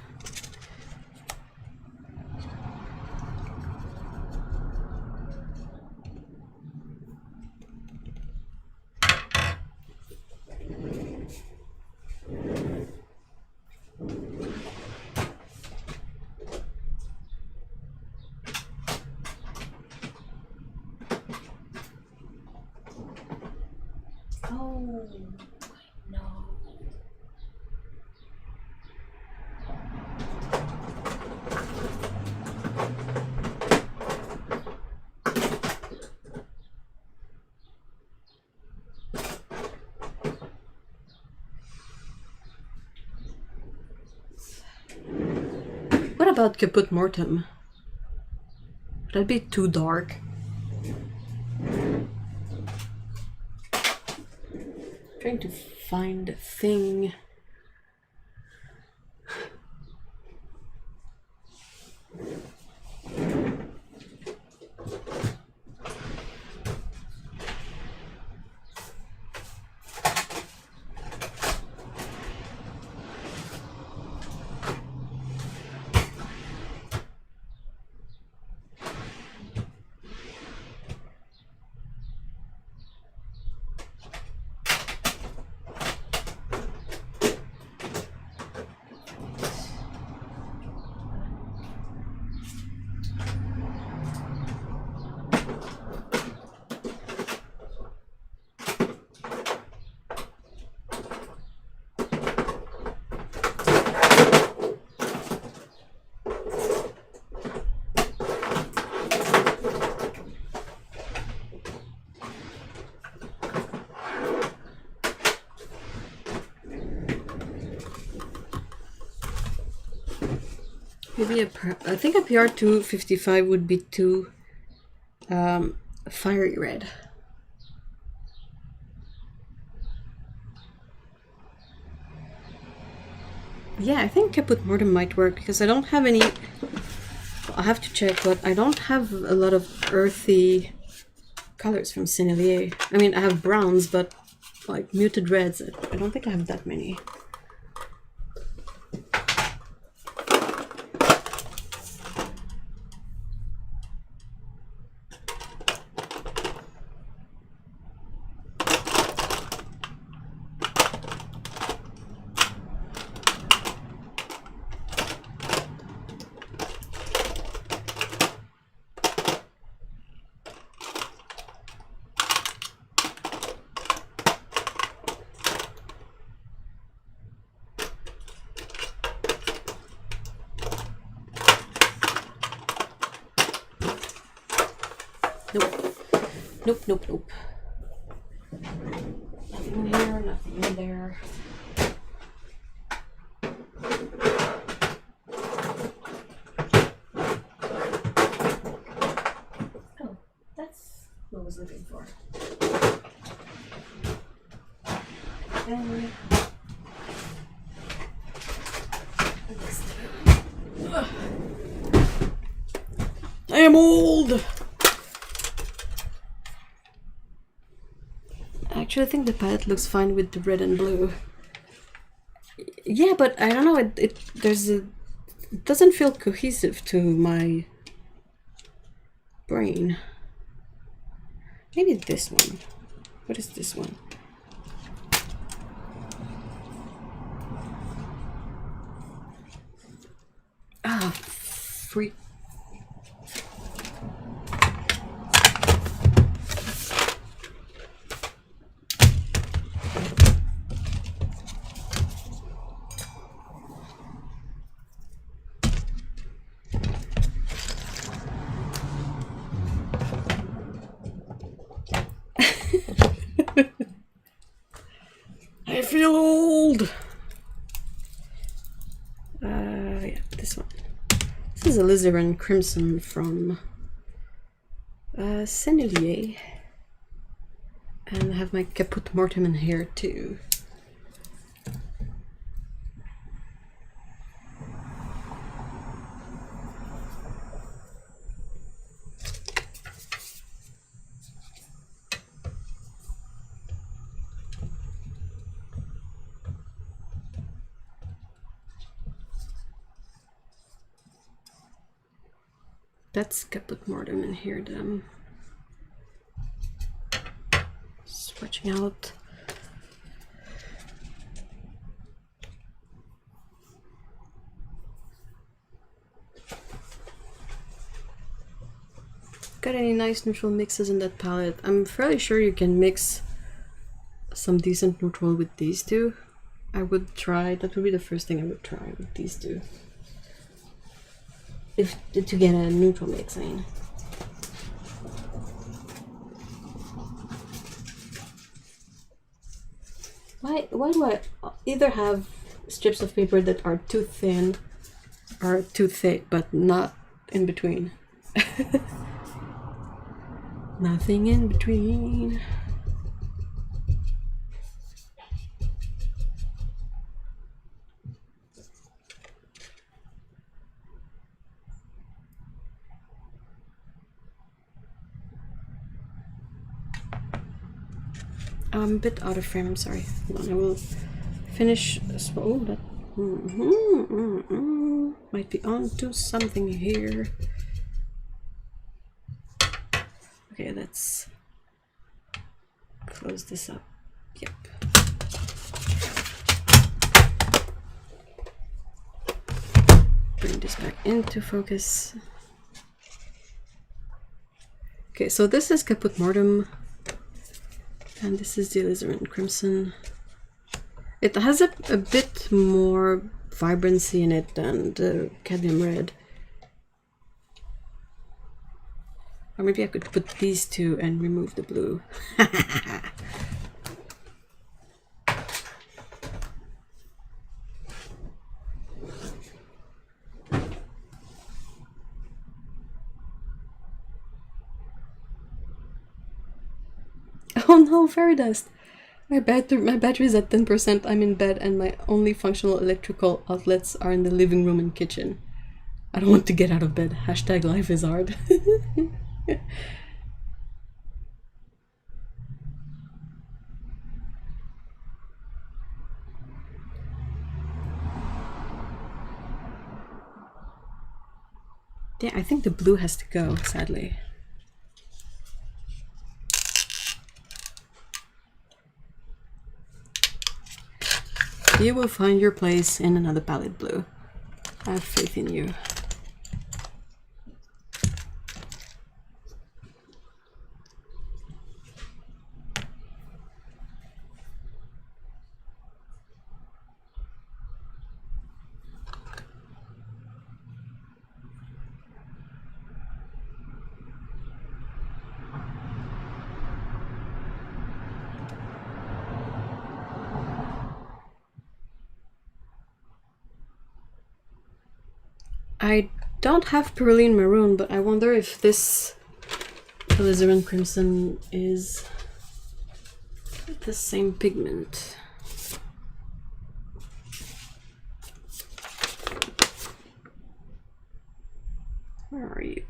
What about Caput Mortem? Would that be too dark? Trying to find a thing. Maybe I think a PR 255 would be too fiery red. Yeah, I think Caput Mortem might work because I don't have any. I'll have to check, but I don't have a lot of earthy colors from Sennelier. I mean, I have browns, but like muted reds, I don't think I have that many. Nope. Nothing here, nothing in there. Oh, that's what I was looking for. Then I am old! Actually, I think the palette looks fine with the red and blue. Yeah, but I don't know, it doesn't feel cohesive to my brain. Maybe this one. What is this one? Ah, freak. I feel old. Yeah, this one. This is alizarin crimson from Sennelier, and I have my Caput Mortem in here too. Let's put more of them in here then. Switching out. Got any nice neutral mixes in that palette? I'm fairly sure you can mix some decent neutral with these two. I would try, that would be the first thing I would try with these two. If to get a neutral mix, I mean. Why do I either have strips of paper that are too thin or too thick, but not in between? Nothing in between. I'm a bit out of frame, I'm sorry. Hold on, I will finish. Oh, that might be onto something here. Okay, let's close this up. Yep. Bring this back into focus. Okay, so this is Caput Mortem. And this is the alizarin crimson. It has a bit more vibrancy in it than the cadmium red. Or maybe I could put these two and remove the blue. Oh no, fairy dust! My battery is at 10%, I'm in bed, and my only functional electrical outlets are in the living room and kitchen. I don't want to get out of bed. Hashtag life is hard. Yeah, I think the blue has to go, sadly. You will find your place in another palette blue. I have faith in you. I don't have Perylene Maroon, but I wonder if this alizarin crimson is the same pigment. Where are you?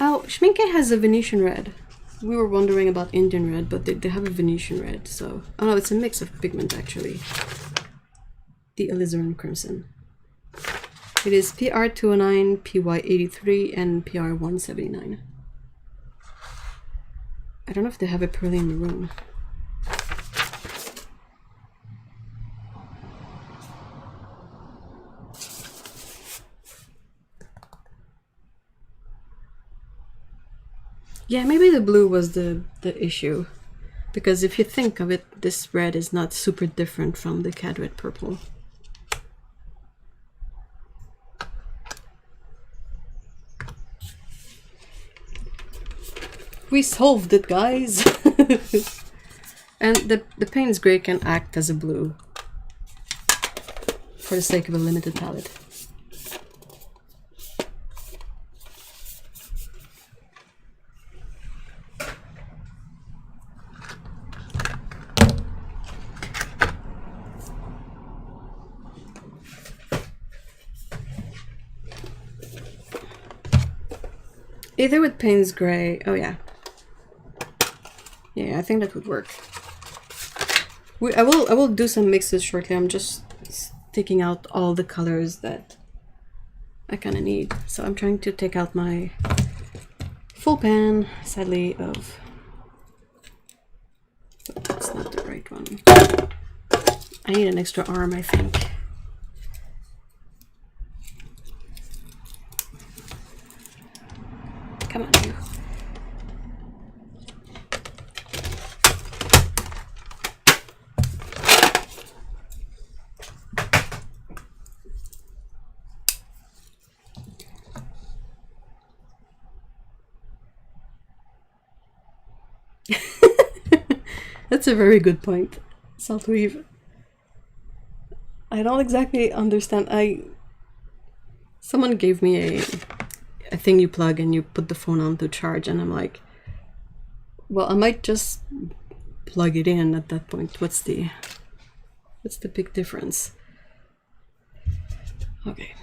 Oh, Schminke has a Venetian red. We were wondering about Indian red, but they have a Venetian red, so... Oh no, it's a mix of pigment actually. The alizarin crimson. It is PR209, PY83, and PR179. I don't know if they have a Perylene Maroon. Yeah, maybe the blue was the issue. Because if you think of it, this red is not super different from the Cad Red purple. We solved it, guys! And the Payne's Grey can act as a blue for the sake of a limited palette. Either with Payne's Grey, oh yeah. Yeah, I think that would work. I will do some mixes shortly. I'm just taking out all the colors that I kind of need. So I'm trying to take out my full pan, sadly, of... That's not the right one. I need an extra arm, I think. Come on, you. That's a very good point. Salt weave. I don't exactly understand. Someone gave me a thing you plug and you put the phone on to charge, and I'm like, well, I might just plug it in at that point. What's the big difference? Okay.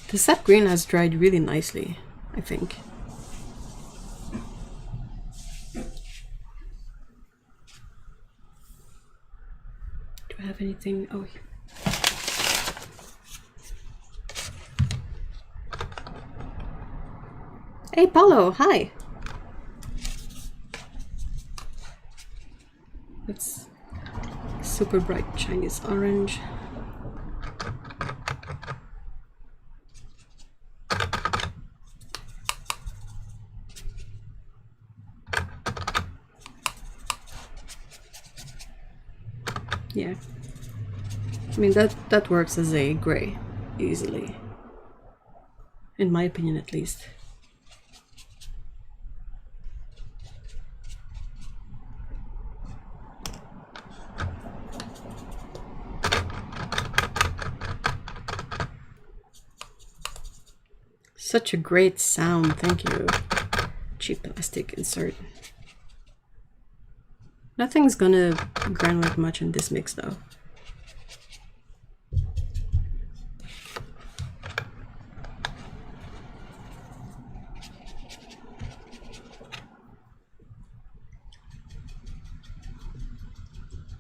The sap green has dried really nicely, I think. Do I have anything? Oh, hey, Paulo, hi. It's super bright Chinese orange. Yeah, I mean that works as a gray easily, in my opinion at least. Such a great sound, thank you. Cheap plastic insert. Nothing's gonna granulate much in this mix though.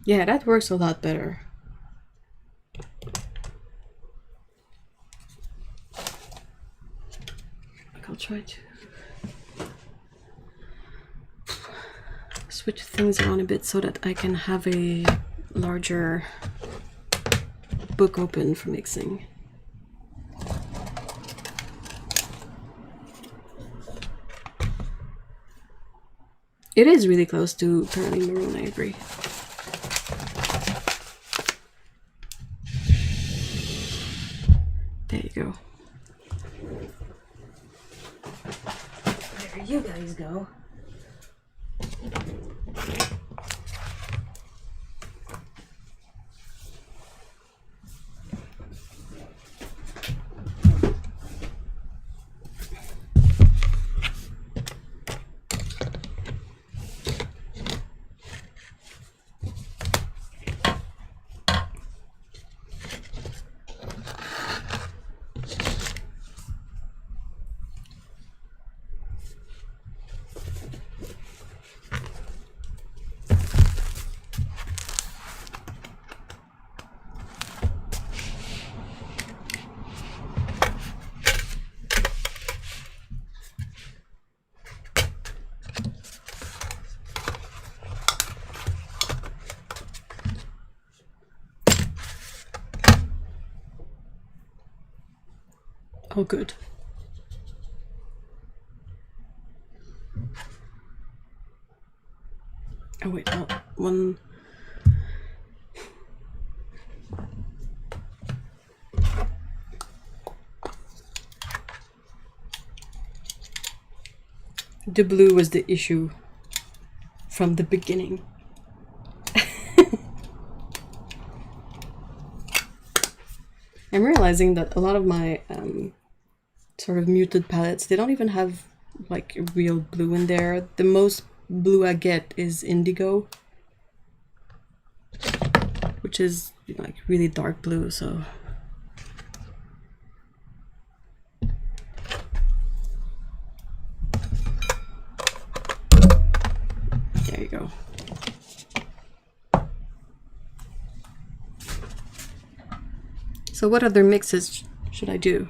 Yeah, that works a lot better. I'll try to switch things around a bit so that I can have a larger book open for mixing. It is really close to Pearly Maroon, I agree. There you go. There you guys go. Oh, good. Oh wait, no, one. The blue was the issue from the beginning. I'm realizing that a lot of my sort of muted palettes, they don't even have like real blue in there. The most blue I get is indigo, which is like really dark blue, so there you go. So what other mixes should I do?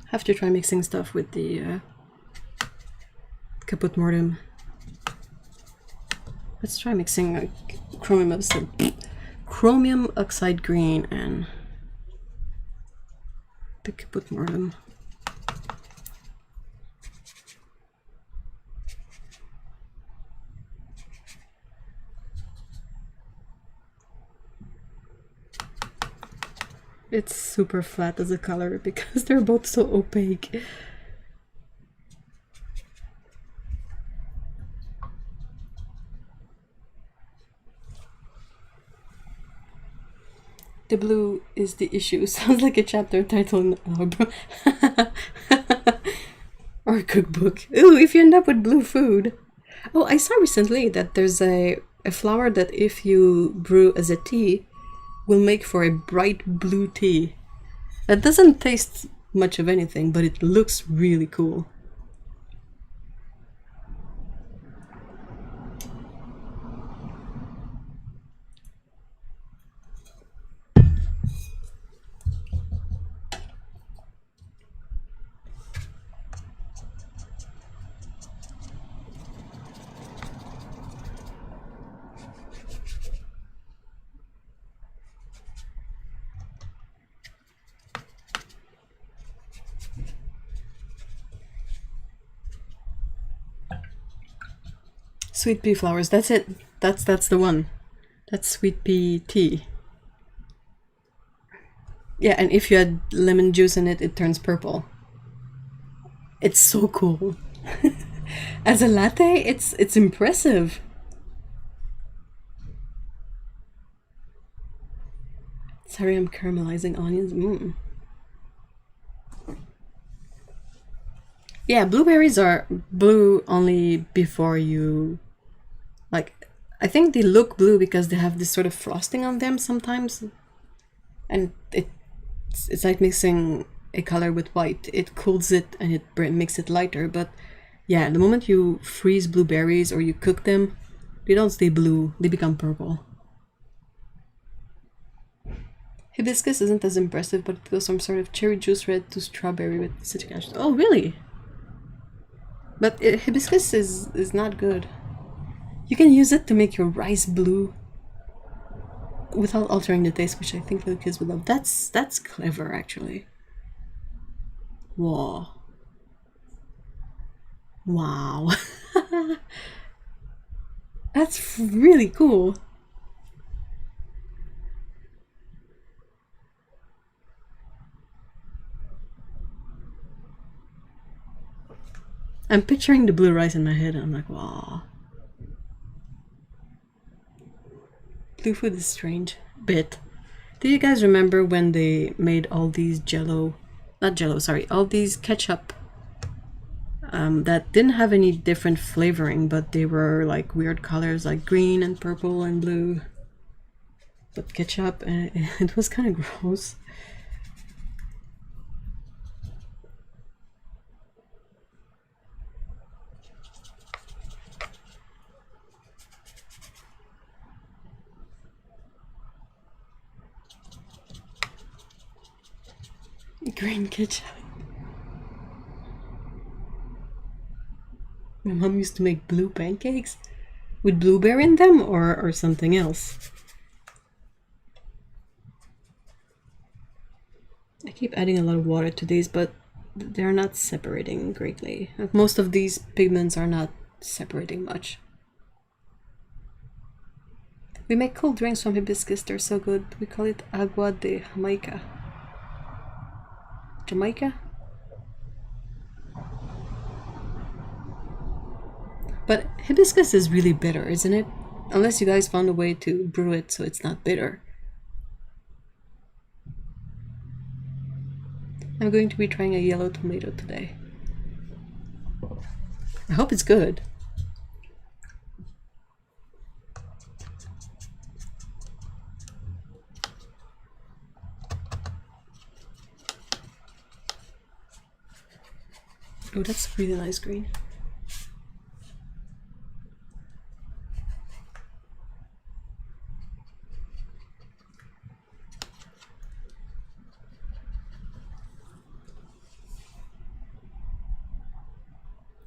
Have to try mixing stuff with the caput mortem. Let's try mixing chromium oxide green and the caput mortem. It's super flat as a color because they're both so opaque. The blue is the issue. Sounds like a chapter title in or a cookbook. Ooh, if you end up with blue food. Oh, I saw recently that there's a flower that if you brew as a tea will make for a bright blue tea. That doesn't taste much of anything, but it looks really cool. Sweet pea flowers, that's it. That's the one. That's sweet pea tea. Yeah, and if you add lemon juice in it, it turns purple. It's so cool. As a latte, it's impressive. Sorry, I'm caramelizing onions. Mm. Yeah, blueberries are blue only before you... Like, I think they look blue because they have this sort of frosting on them sometimes. And it's like mixing a color with white. It cools it and it makes it lighter. But yeah, the moment you freeze blueberries or you cook them, they don't stay blue. They become purple. Hibiscus isn't as impressive, but it goes from sort of cherry juice red to strawberry with citric acid. Oh, really? But hibiscus is not good. You can use it to make your rice blue without altering the taste, which I think little kids would love. That's clever, actually. Whoa. Wow. That's really cool. I'm picturing the blue rice in my head and I'm like, wow. Blue food is strange. Bit. Do you guys remember when they made all these all these ketchup that didn't have any different flavoring, but they were like weird colors like green and purple and blue. But ketchup, and it was kind of gross. Green ketchup. My mom used to make blue pancakes with blueberry in them or something else. I keep adding a lot of water to these, but they're not separating greatly. Most of these pigments are not separating much. We make cold drinks from hibiscus, they're so good. We call it agua de Jamaica. Jamaica? But hibiscus is really bitter, isn't it? Unless you guys found a way to brew it so it's not bitter. I'm going to be trying a yellow tomato today. I hope it's good. Oh, that's really nice green.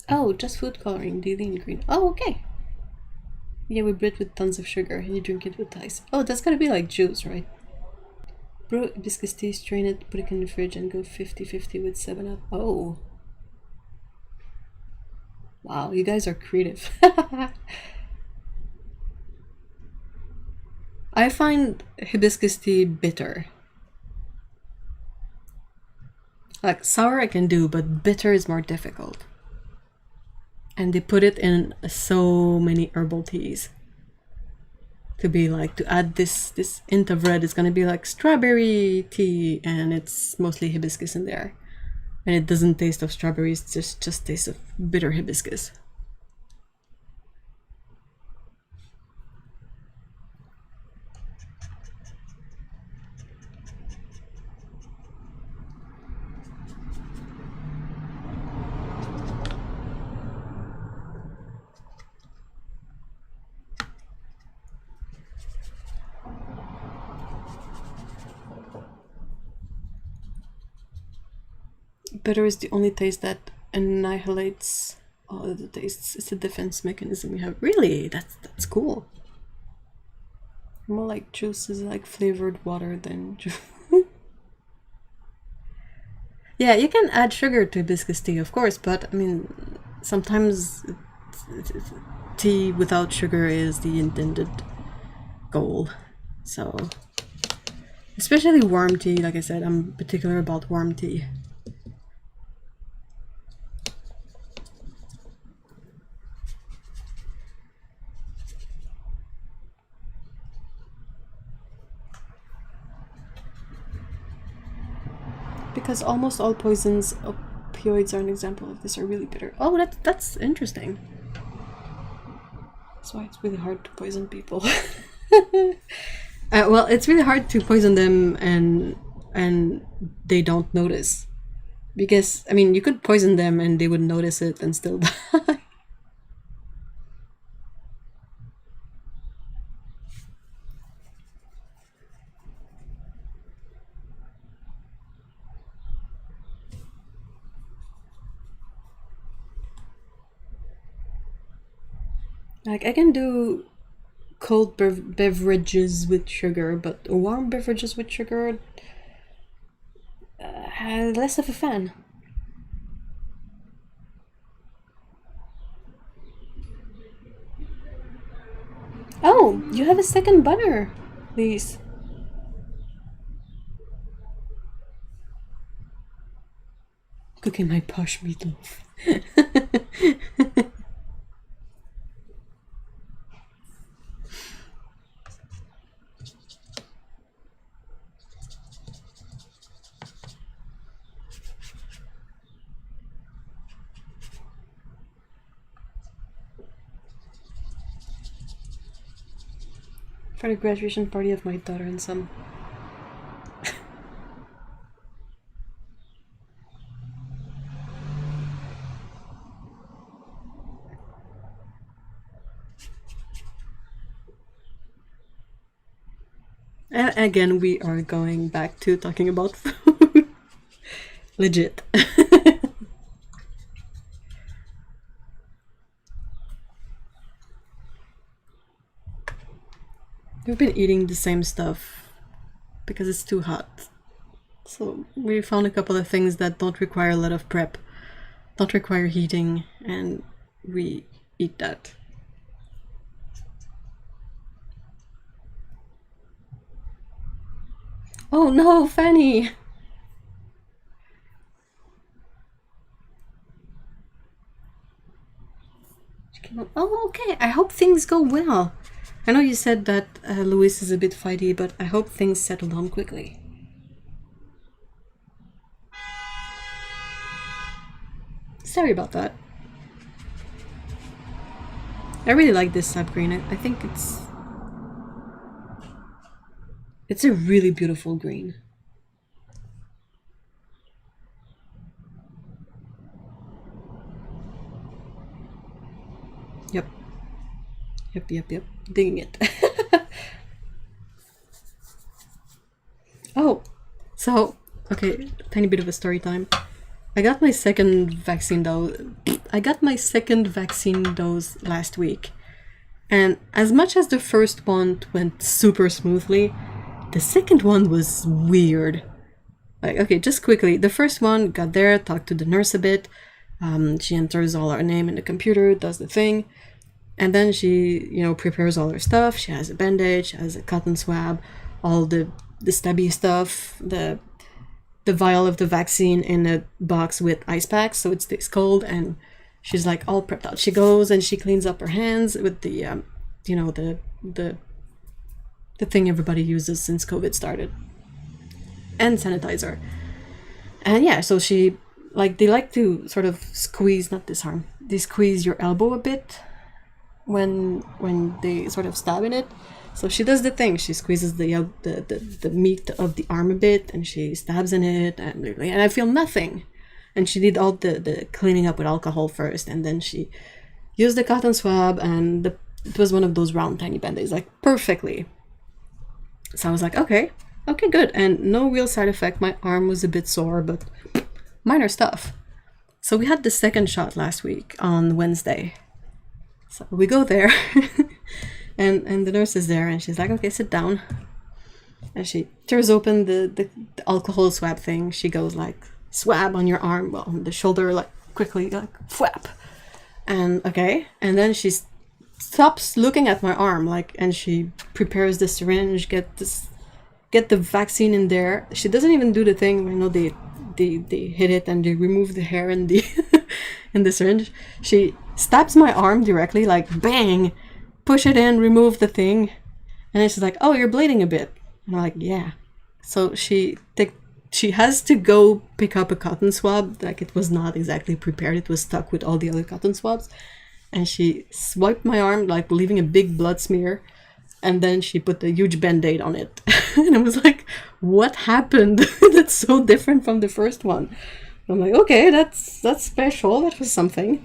Oh, just food coloring, daily in green. Oh, okay. Yeah, we brew it with tons of sugar and you drink it with ice. Oh, that's gotta be like juice, right? Brew hibiscus tea, strain it, put it in the fridge and go 50-50 with 7-Up. Oh. Wow, you guys are creative. I find hibiscus tea bitter. Like, sour I can do, but bitter is more difficult. And they put it in so many herbal teas. To be like, to add this hint of red, it's gonna be like strawberry tea, and it's mostly hibiscus in there. And it doesn't taste of strawberries, just tastes of bitter hibiscus. Bitter is the only taste that annihilates all of the tastes. It's a defense mechanism we have. Really? That's cool. More like juice is like flavored water than juice. Yeah, you can add sugar to hibiscus tea, of course, but I mean, sometimes tea without sugar is the intended goal. So, especially warm tea, like I said, I'm particular about warm tea. Because almost all poisons, opioids are an example of this, are really bitter. Oh, that's interesting. That's why it's really hard to poison people. Well, it's really hard to poison them and they don't notice. Because, I mean, you could poison them and they would notice it and still die. Like, I can do cold beverages with sugar, but warm beverages with sugar, less of a fan. Oh, you have a second banner, please. Cooking my posh meatloaf. For the graduation party of my daughter and son. And again, we are going back to talking about food. Legit. We've been eating the same stuff because it's too hot. So we found a couple of things that don't require a lot of prep, don't require heating, and we eat that. Oh no, Fanny! Oh, okay. I hope things go well. I know you said that Luis is a bit fighty, but I hope things settle down quickly. Sorry about that. I really like this sap green. I think it's a really beautiful green. Yep. Yep. Digging it. Oh, so, okay, tiny bit of a story time. I got my second vaccine dose. I got my second vaccine dose last week. And as much as the first one went super smoothly, the second one was weird. Like, okay, just quickly. The first one, got there, talked to the nurse a bit. She enters all our name in the computer, does the thing. And then she, prepares all her stuff. She has a bandage, she has a cotton swab, all the stabby stuff, the vial of the vaccine in a box with ice packs so it stays cold, and she's like all prepped out. She goes and she cleans up her hands with the the thing everybody uses since COVID started, and sanitizer. And yeah, so she they like to sort of squeeze, not disarm, they squeeze your elbow a bit when they sort of stab in it. So she does the thing. She squeezes the meat of the arm a bit, and she stabs in it, and I feel nothing. And she did all the cleaning up with alcohol first, and then she used the cotton swab, and it was one of those round tiny band-aids, like perfectly. So I was like, okay, good, and no real side effect. My arm was a bit sore, but minor stuff. So we had the second shot last week on Wednesday. So we go there. And the nurse is there, and she's like, okay, sit down. And she tears open the alcohol swab thing. She goes like, swab on your arm, well, on the shoulder, like quickly, like, flap. And okay. And then she stops looking at my arm, like, and she prepares the syringe, get the vaccine in there. She doesn't even do the thing, they hit it and they remove the hair in the in the syringe. She stabs my arm directly, like, bang, push it in, remove the thing, and then she's like, oh, you're bleeding a bit. And I'm like, yeah. So she has to go pick up a cotton swab, like it was not exactly prepared, it was stuck with all the other cotton swabs, and she swiped my arm, like leaving a big blood smear, and then she put a huge band-aid on it. And I was like, what happened? That's so different from the first one. I'm like, okay, that's special, that was something.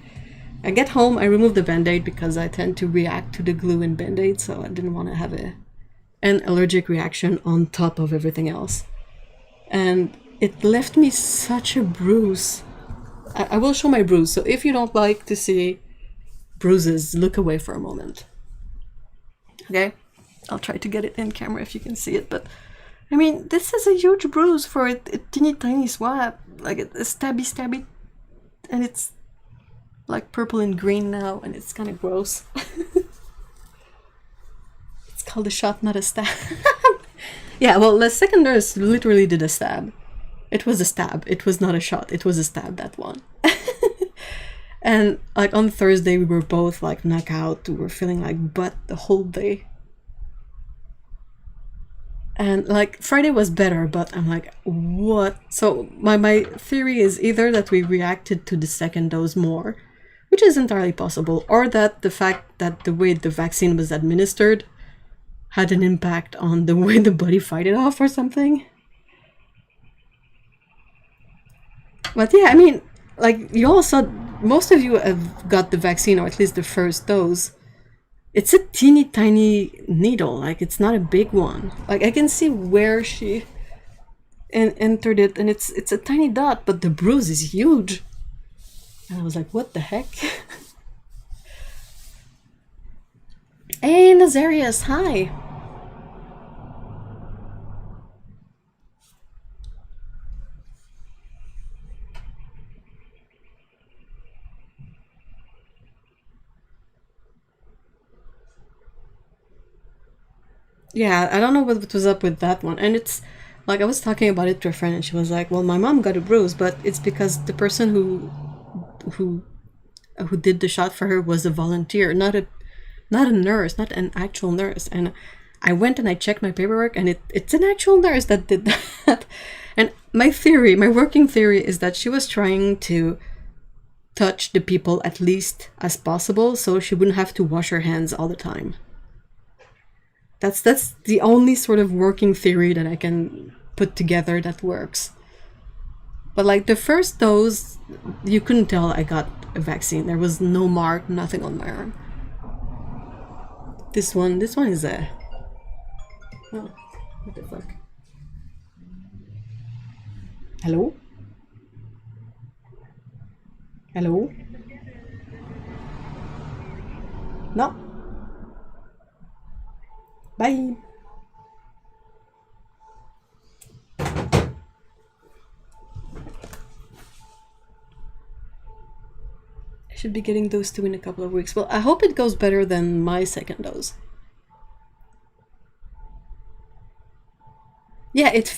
I get home, I remove the band-aid because I tend to react to the glue in band-aid, so I didn't want to have an allergic reaction on top of everything else. And it left me such a bruise. I will show my bruise, so if you don't like to see bruises, look away for a moment. Okay? I'll try to get it in camera if you can see it, but I mean, this is a huge bruise for a teeny tiny swab, like a stabby, and it's like purple and green now, and it's kind of gross. It's called a shot, not a stab. Yeah, well, the second nurse literally did a stab. It was a stab. It was not a shot. It was a stab, that one. And like on Thursday, we were both like knocked out. We were feeling like butt the whole day. And like Friday was better, but I'm like, what? So my theory is either that we reacted to the second dose more, which is entirely possible, or that the fact that the way the vaccine was administered had an impact on the way the body fight it off or something. But yeah, I mean, like you all saw, most of you have got the vaccine, or at least the first dose. It's a teeny tiny needle, like it's not a big one. Like I can see where she entered it, and it's a tiny dot, but the bruise is huge. And I was like, what the heck? Hey, Nazarius, hi. Yeah, I don't know what was up with that one. And it's like I was talking about it to a friend, and she was like, well, my mom got a bruise, but it's because the person who did the shot for her was a volunteer, not a nurse, not an actual nurse. And I went and I checked my paperwork, and it's an actual nurse that did that. And my working theory is that she was trying to touch the people at least as possible, so she wouldn't have to wash her hands all the time. That's the only sort of working theory that I can put together that works. But like the first dose, you couldn't tell I got a vaccine. There was no mark, nothing on my arm. This one is a... Oh, what the fuck? Hello? Hello? No. Bye. I should be getting those two in a couple of weeks. Well, I hope it goes better than my second dose. Yeah, it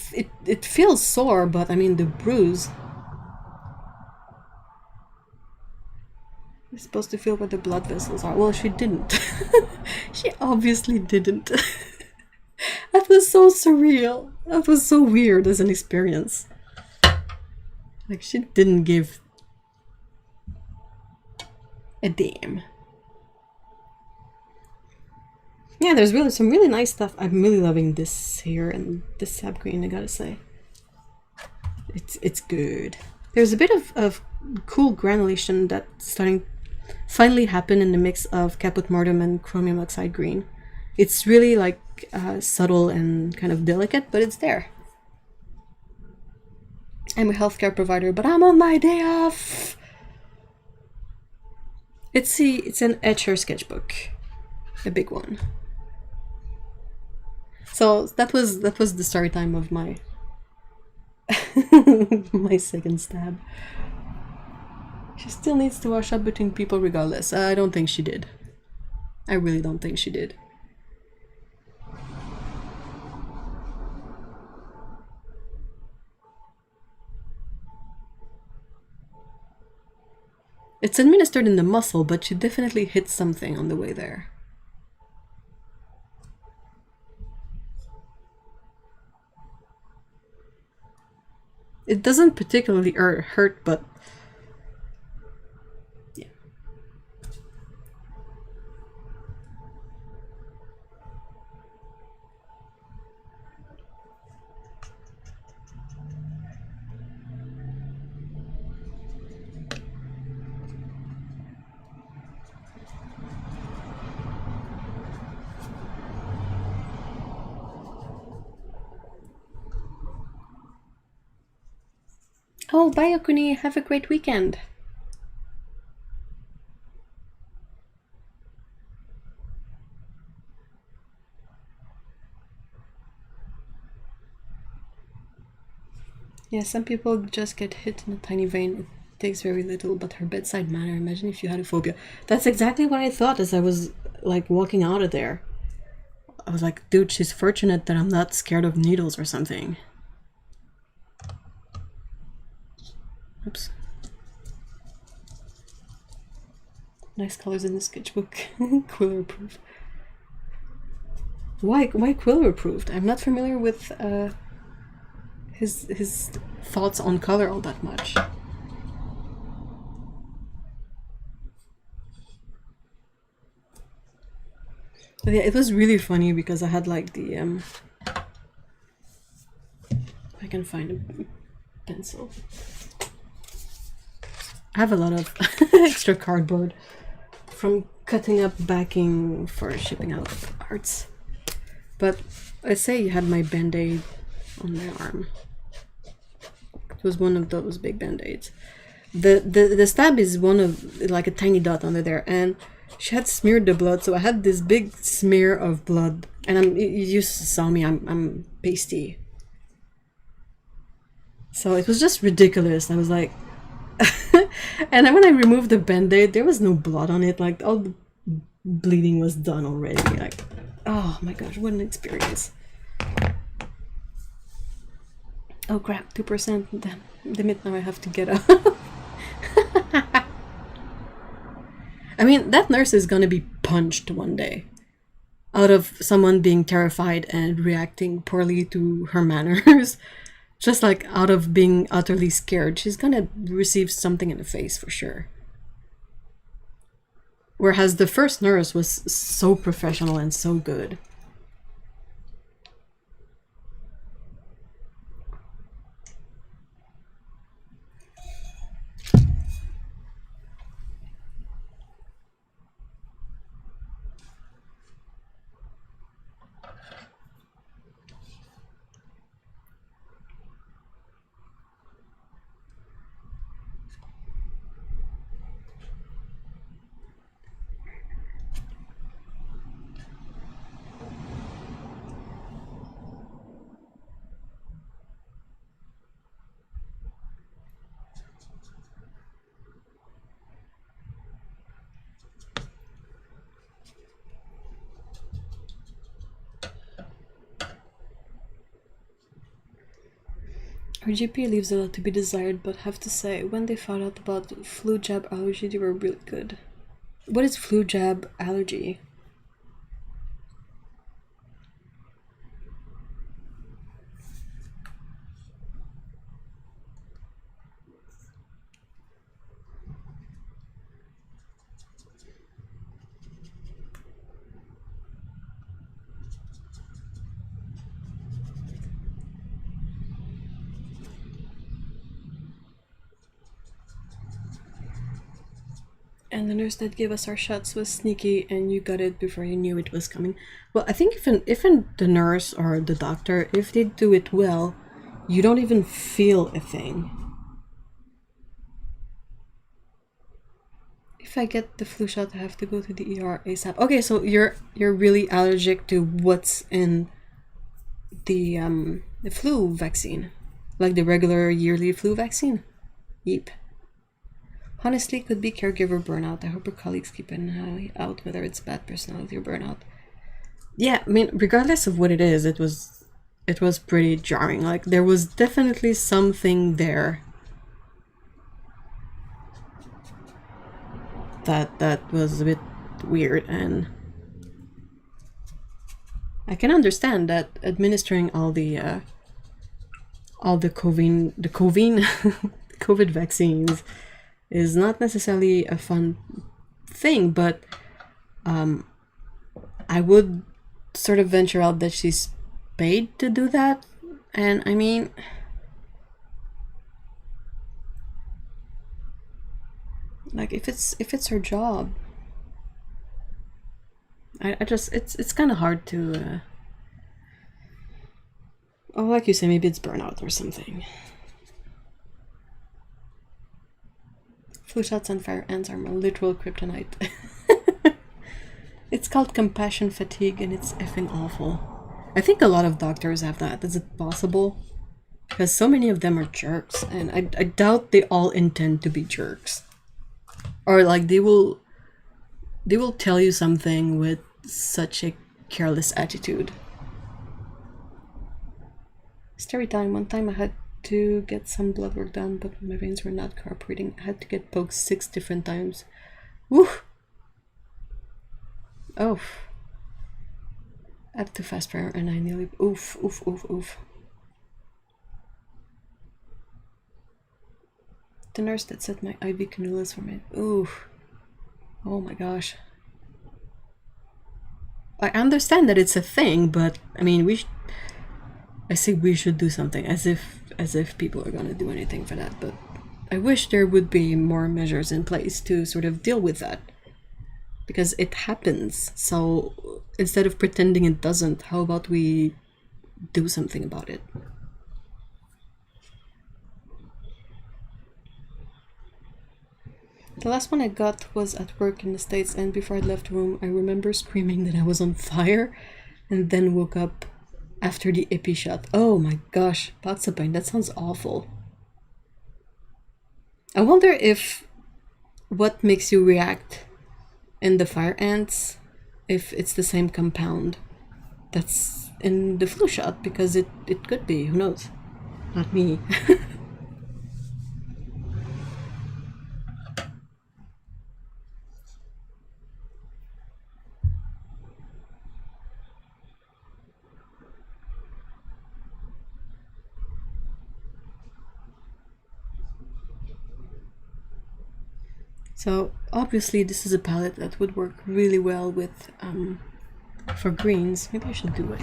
feels sore, but I mean the bruise. You're supposed to feel where the blood vessels are. Well, she didn't. She obviously didn't. That was so surreal. That was so weird as an experience. Like, she didn't give a damn. Yeah, there's really some really nice stuff. I'm really loving this here and this sap green, I gotta say. It's good. There's a bit of cool granulation that's starting finally happen in the mix of caput mortuum and chromium oxide green. It's really like subtle and kind of delicate, but it's there. I'm a healthcare provider, but I'm on my day off. It's an Etcher sketchbook, a big one. So that was the story time of my my second stab. She still needs to wash up between people regardless. I don't think she did. I really don't think she did. It's administered in the muscle, but she definitely hit something on the way there. It doesn't particularly hurt, but yeah. Oh, bye, Okuni. Have a great weekend. Yeah, some people just get hit in a tiny vein. It takes very little, but her bedside manner, imagine if you had a phobia. That's exactly what I thought as I was, like, walking out of there. I was like, dude, she's fortunate that I'm not scared of needles or something. Oops. Nice colors in the sketchbook. Quiller approved. Why Quiller approved? I'm not familiar with his thoughts on color all that much. But yeah, it was really funny because I had like the if I can find a pencil. I have a lot of extra cardboard from cutting up backing for shipping out arts. But I say you had my band-aid on my arm. It was one of those big band-aids. The stab is one of like a tiny dot under there, and she had smeared the blood, so I had this big smear of blood. And you saw me, I'm pasty. So it was just ridiculous. I was like, and then when I removed the band-aid, there was no blood on it. Like, all the bleeding was done already. Like, oh my gosh, what an experience. Oh crap, 2%. Damn it, now I have to get up. I mean, that nurse is gonna be punched one day. Out of someone being terrified and reacting poorly to her manners. Just like out of being utterly scared, she's gonna receive something in the face for sure. Whereas the first nurse was so professional and so good. Our GP leaves a lot to be desired, but have to say, when they found out about flu jab allergy, they were really good. What is flu jab allergy? And the nurse that gave us our shots was sneaky, and you got it before you knew it was coming. Well, I think if the nurse or the doctor, if they do it well, you don't even feel a thing. If I get the flu shot, I have to go to the ER ASAP. Okay, so you're really allergic to what's in the flu vaccine, like the regular yearly flu vaccine. Yep. Honestly, could be caregiver burnout. I hope your colleagues keep an eye out whether it's bad personality or burnout. Yeah, I mean, regardless of what it is, it was pretty jarring. Like, there was definitely something there that was a bit weird, and I can understand that administering all the COVID vaccines is not necessarily a fun thing, but I would sort of venture out that she's paid to do that, and I mean, like, if it's her job, I just it's kind of hard to oh, like you say, maybe it's burnout or something. Flu shots and fire ants are my literal kryptonite. It's called compassion fatigue, and it's effing awful. I think a lot of doctors have that. Is it possible? Because so many of them are jerks, and I doubt they all intend to be jerks. Or like they will tell you something with such a careless attitude. Story time. One time I had to get some blood work done, but my veins were not cooperating. I had to get poked 6 different times. Woo! Oh. Add to fast prayer, and I nearly oof. The nurse that set my IV cannulas for me. Oof. Oh my gosh. I understand that it's a thing, but I mean, I say we should do something, as if people are gonna do anything for that, but I wish there would be more measures in place to sort of deal with that. Because it happens, so instead of pretending it doesn't, how about we do something about it? The last one I got was at work in the States, and before I left room, I remember screaming that I was on fire, and then woke up after the epi shot. Oh my gosh, pain. That sounds awful. I wonder if what makes you react in the fire ants, if it's the same compound that's in the flu shot, because it could be, who knows? Not me. So obviously this is a palette that would work really well with for greens. Maybe I should do a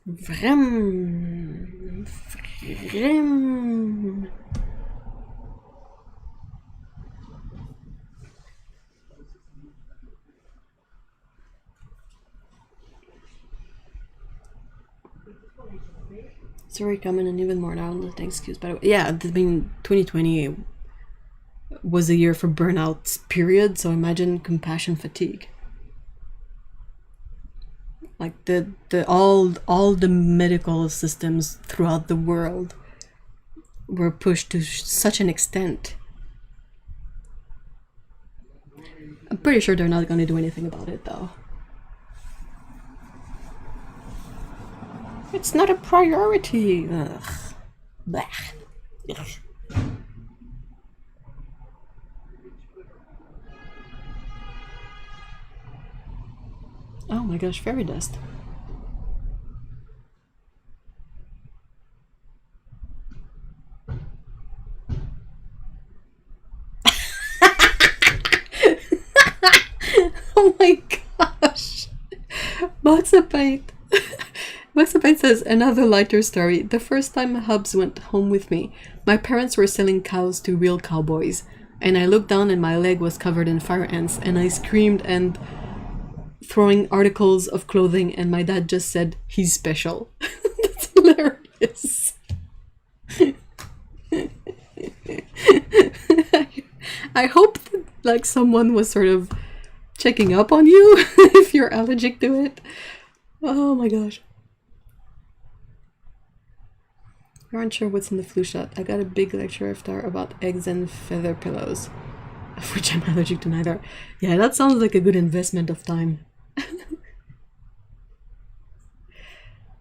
Vrem. Sorry, coming and even more now. Nothing excuse, by the way. Yeah, I mean, 2020 was a year for burnouts, period. So imagine compassion fatigue. Like all the medical systems throughout the world were pushed to such an extent. I'm pretty sure they're not going to do anything about it, though. It's not a priority. Ugh. Blech. Ugh. Oh my gosh, fairy dust. Oh my gosh. Moxapite. Moxapite says, another lighter story. The first time Hubs went home with me, my parents were selling cows to real cowboys. And I looked down and my leg was covered in fire ants. And I screamed and throwing articles of clothing. And my dad just said, he's special. That's hilarious. I hope that, like, someone was sort of checking up on you if you're allergic to it. Oh my gosh. You aren't sure what's in the flu shot. I got a big lecture after about eggs and feather pillows, of which I'm allergic to neither. Yeah, that sounds like a good investment of time.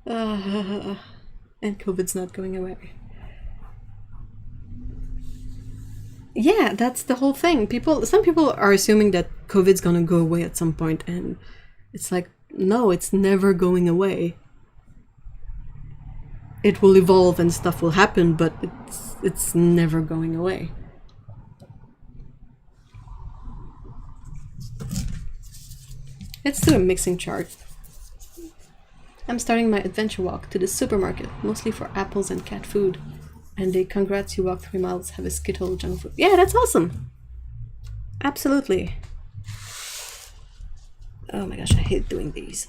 And COVID's not going away. Yeah, that's the whole thing. Some people are assuming that COVID's gonna go away at some point, and it's like, no, it's never going away. It will evolve and stuff will happen, but it's never going away. Let's do a mixing chart. I'm starting my adventure walk to the supermarket, mostly for apples and cat food. And a congrats you walked 3 miles, have a Skittle junk food. Yeah, that's awesome. Absolutely. Oh my gosh, I hate doing these.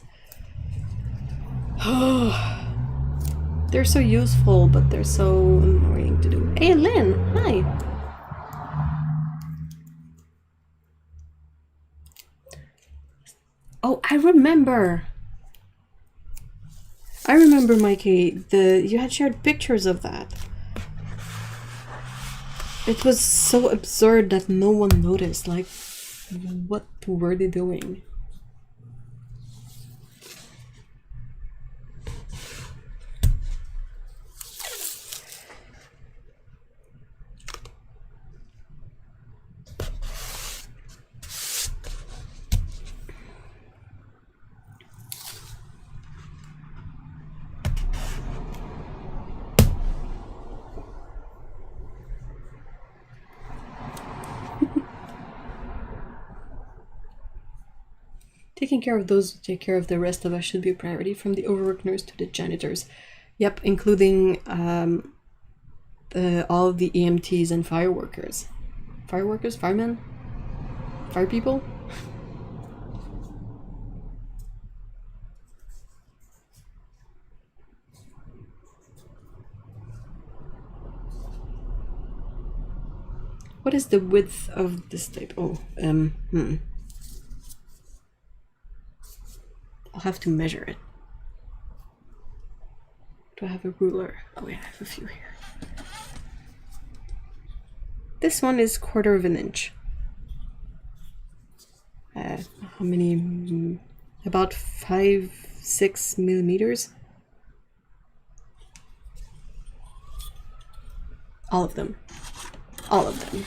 They're so useful, but they're so annoying to do. Hey, Lynn, hi. Oh, I remember. Mikey, you had shared pictures of that. It was so absurd that no one noticed. Like, what were they doing? Taking care of those who take care of the rest of us should be a priority, from the overworked nurse to the janitors. Yep, including all of the EMTs and fire workers. Fire workers? Firemen? Fire people? What is the width of this tape? Oh, I'll have to measure it. Do I have a ruler? Oh yeah, I have a few here. This one is 1/4 of an inch. How many? About 5-6 millimeters. All of them. All of them.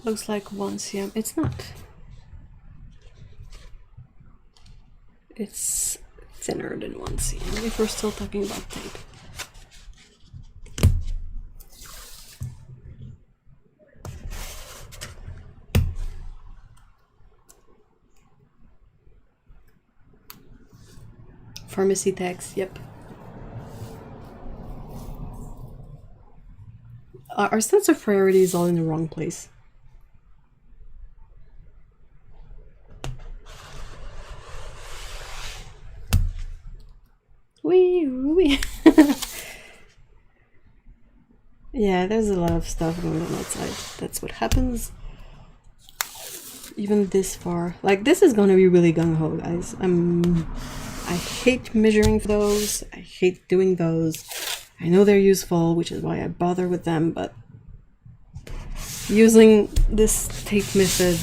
Looks like 1 cm. It's not. It's thinner than 1 cm if we're still talking about tape. Pharmacy tags, yep. Our sense of priority is all in the wrong place. Wee. Yeah, there's a lot of stuff going on outside. That's what happens. Even this far. Like, this is gonna be really gung-ho, guys. I hate measuring for those. I hate doing those. I know they're useful, which is why I bother with them, but using this tape method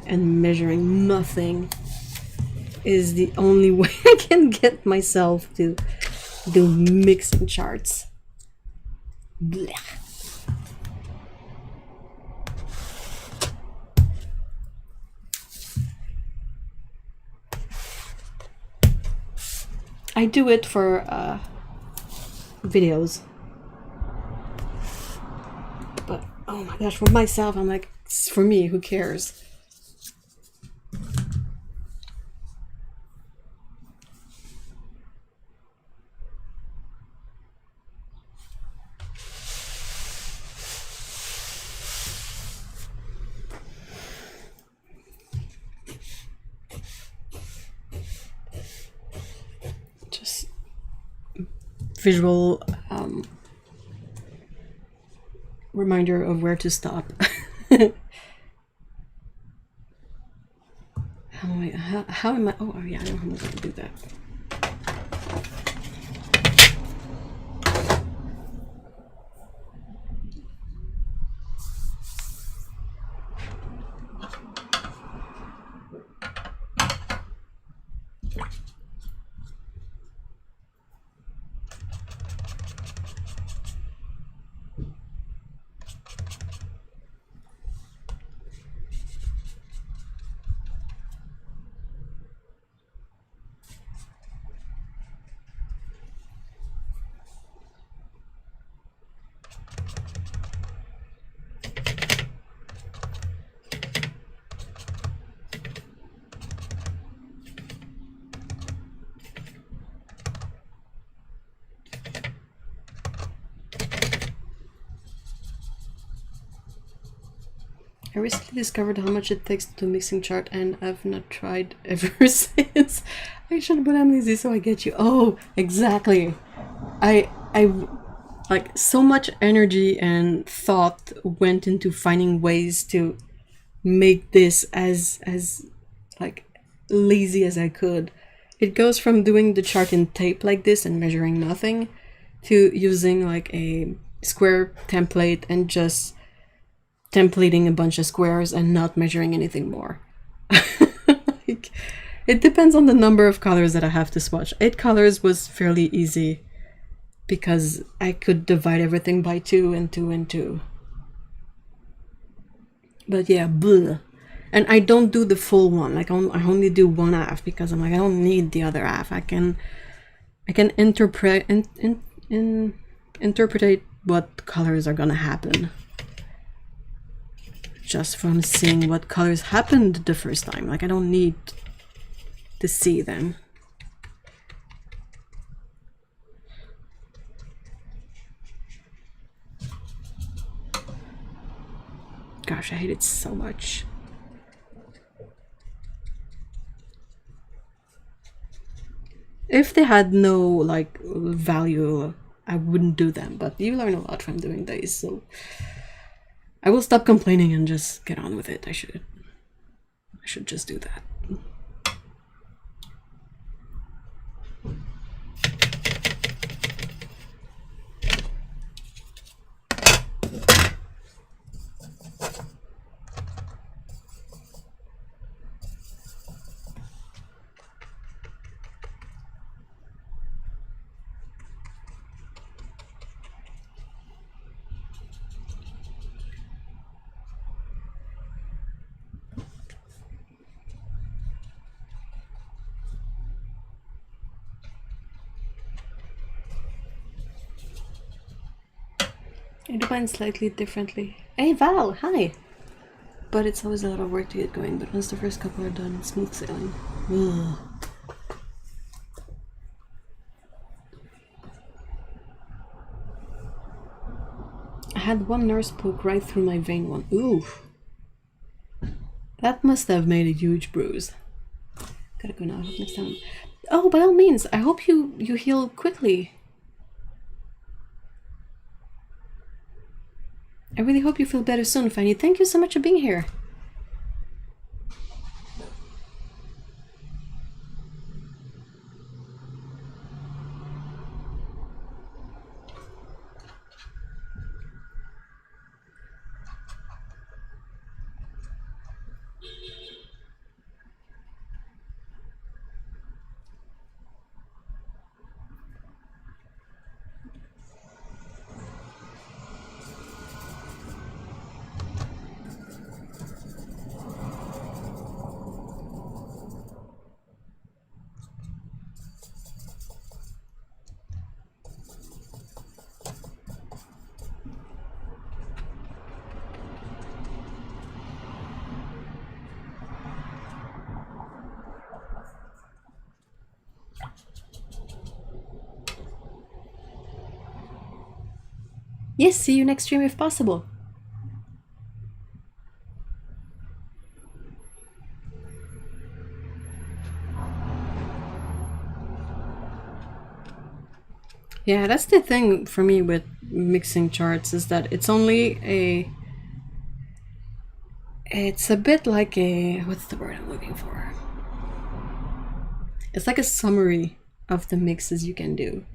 and measuring nothing is the only way I can get myself to do mixing charts. Blech. I do it for videos, but oh my gosh, for myself, I'm like, for me, who cares? Just visual reminder of where to stop. How am I? Oh yeah, I know how I'm going to do that. I recently discovered how much it takes to do a mixing chart, and I've not tried ever since. I shouldn't, but I'm lazy, so I get you. Oh, exactly. I like, so much energy and thought went into finding ways to make this as like lazy as I could. It goes from doing the chart in tape like this and measuring nothing to using like a square template and just templating a bunch of squares and not measuring anything more. Like, it depends on the number of colors that I have to swatch. 8 colors was fairly easy because I could divide everything by 2 and 2 and 2. But yeah, bleh. And I don't do the full one. Like, I only do one half because I'm like, I don't need the other half. I can interpret interpret what colors are gonna happen just from seeing what colors happened the first time. Like, I don't need to see them. Gosh, I hate it so much. If they had no like value, I wouldn't do them, but you learn a lot from doing these, so I will stop complaining and just get on with it. I should just do that. I do mine slightly differently. Hey Val, hi! But it's always a lot of work to get going, but once the first couple are done, it's smooth sailing. Ugh. I had one nurse poke right through my vein one. Ooh! That must have made a huge bruise. Gotta go now, I hope next time. Oh, by all means, I hope you heal quickly. I really hope you feel better soon, Fanny. Thank you so much for being here. Yes, see you next stream if possible. Yeah, that's the thing for me with mixing charts, is that it's only a... It's a bit like a... What's the word I'm looking for? It's like a summary of the mixes you can do.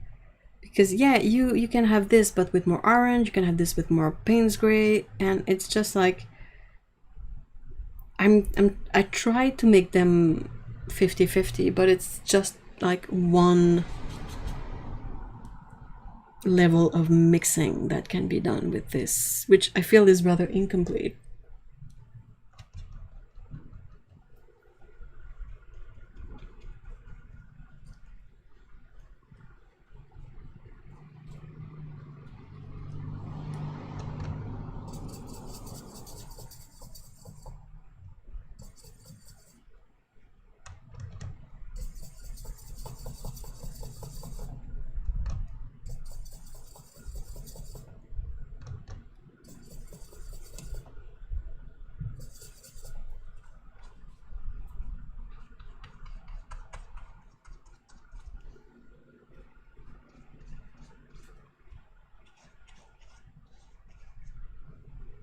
Because yeah, you can have this but with more orange, you can have this with more Payne's gray, and it's just like... I try to make them 50-50, but it's just like one level of mixing that can be done with this, which I feel is rather incomplete.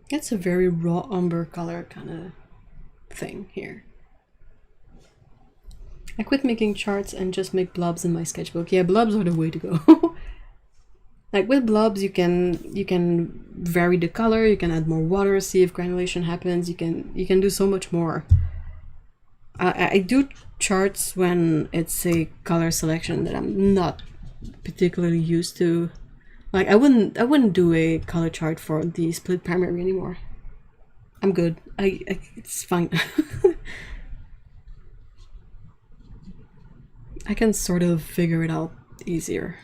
It's a very raw umber color kind of thing here. I quit making charts and just make blobs in my sketchbook. Yeah, blobs are the way to go. Like with blobs, you can vary the color, you can add more water, see if granulation happens. You can do so much more. I do charts when it's a color selection that I'm not particularly used to. Like I wouldn't do a color chart for the split primary anymore. I'm good. It's fine. I can sort of figure it out easier.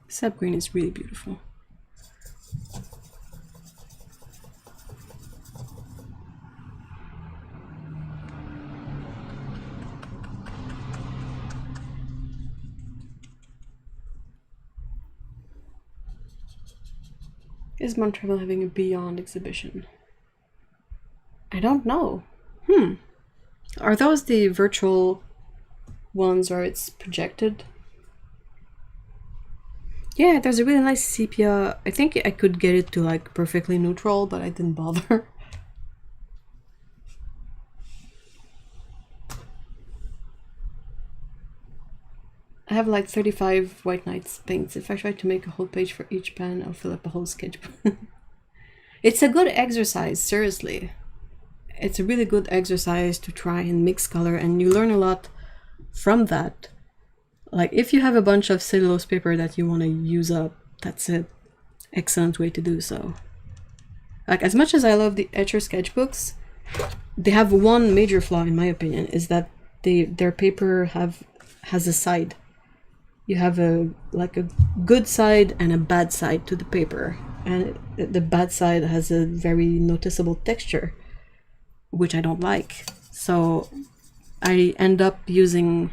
Sap green is really beautiful. Is Montreal having a Beyond exhibition? I don't know. Are those the virtual ones where it's projected? Yeah, there's a really nice sepia. I think I could get it to like perfectly neutral, but I didn't bother. I have like 35 White Knights paints. If I try to make a whole page for each pen, I'll fill up a whole sketchbook. It's a good exercise, seriously. It's a really good exercise to try and mix color, and you learn a lot from that. Like if you have a bunch of cellulose paper that you want to use up, that's an excellent way to do so. Like as much as I love the Etcher sketchbooks, they have one major flaw in my opinion, is that their paper has a side. You have a good side and a bad side to the paper, and the bad side has a very noticeable texture, which I don't like. So I end up using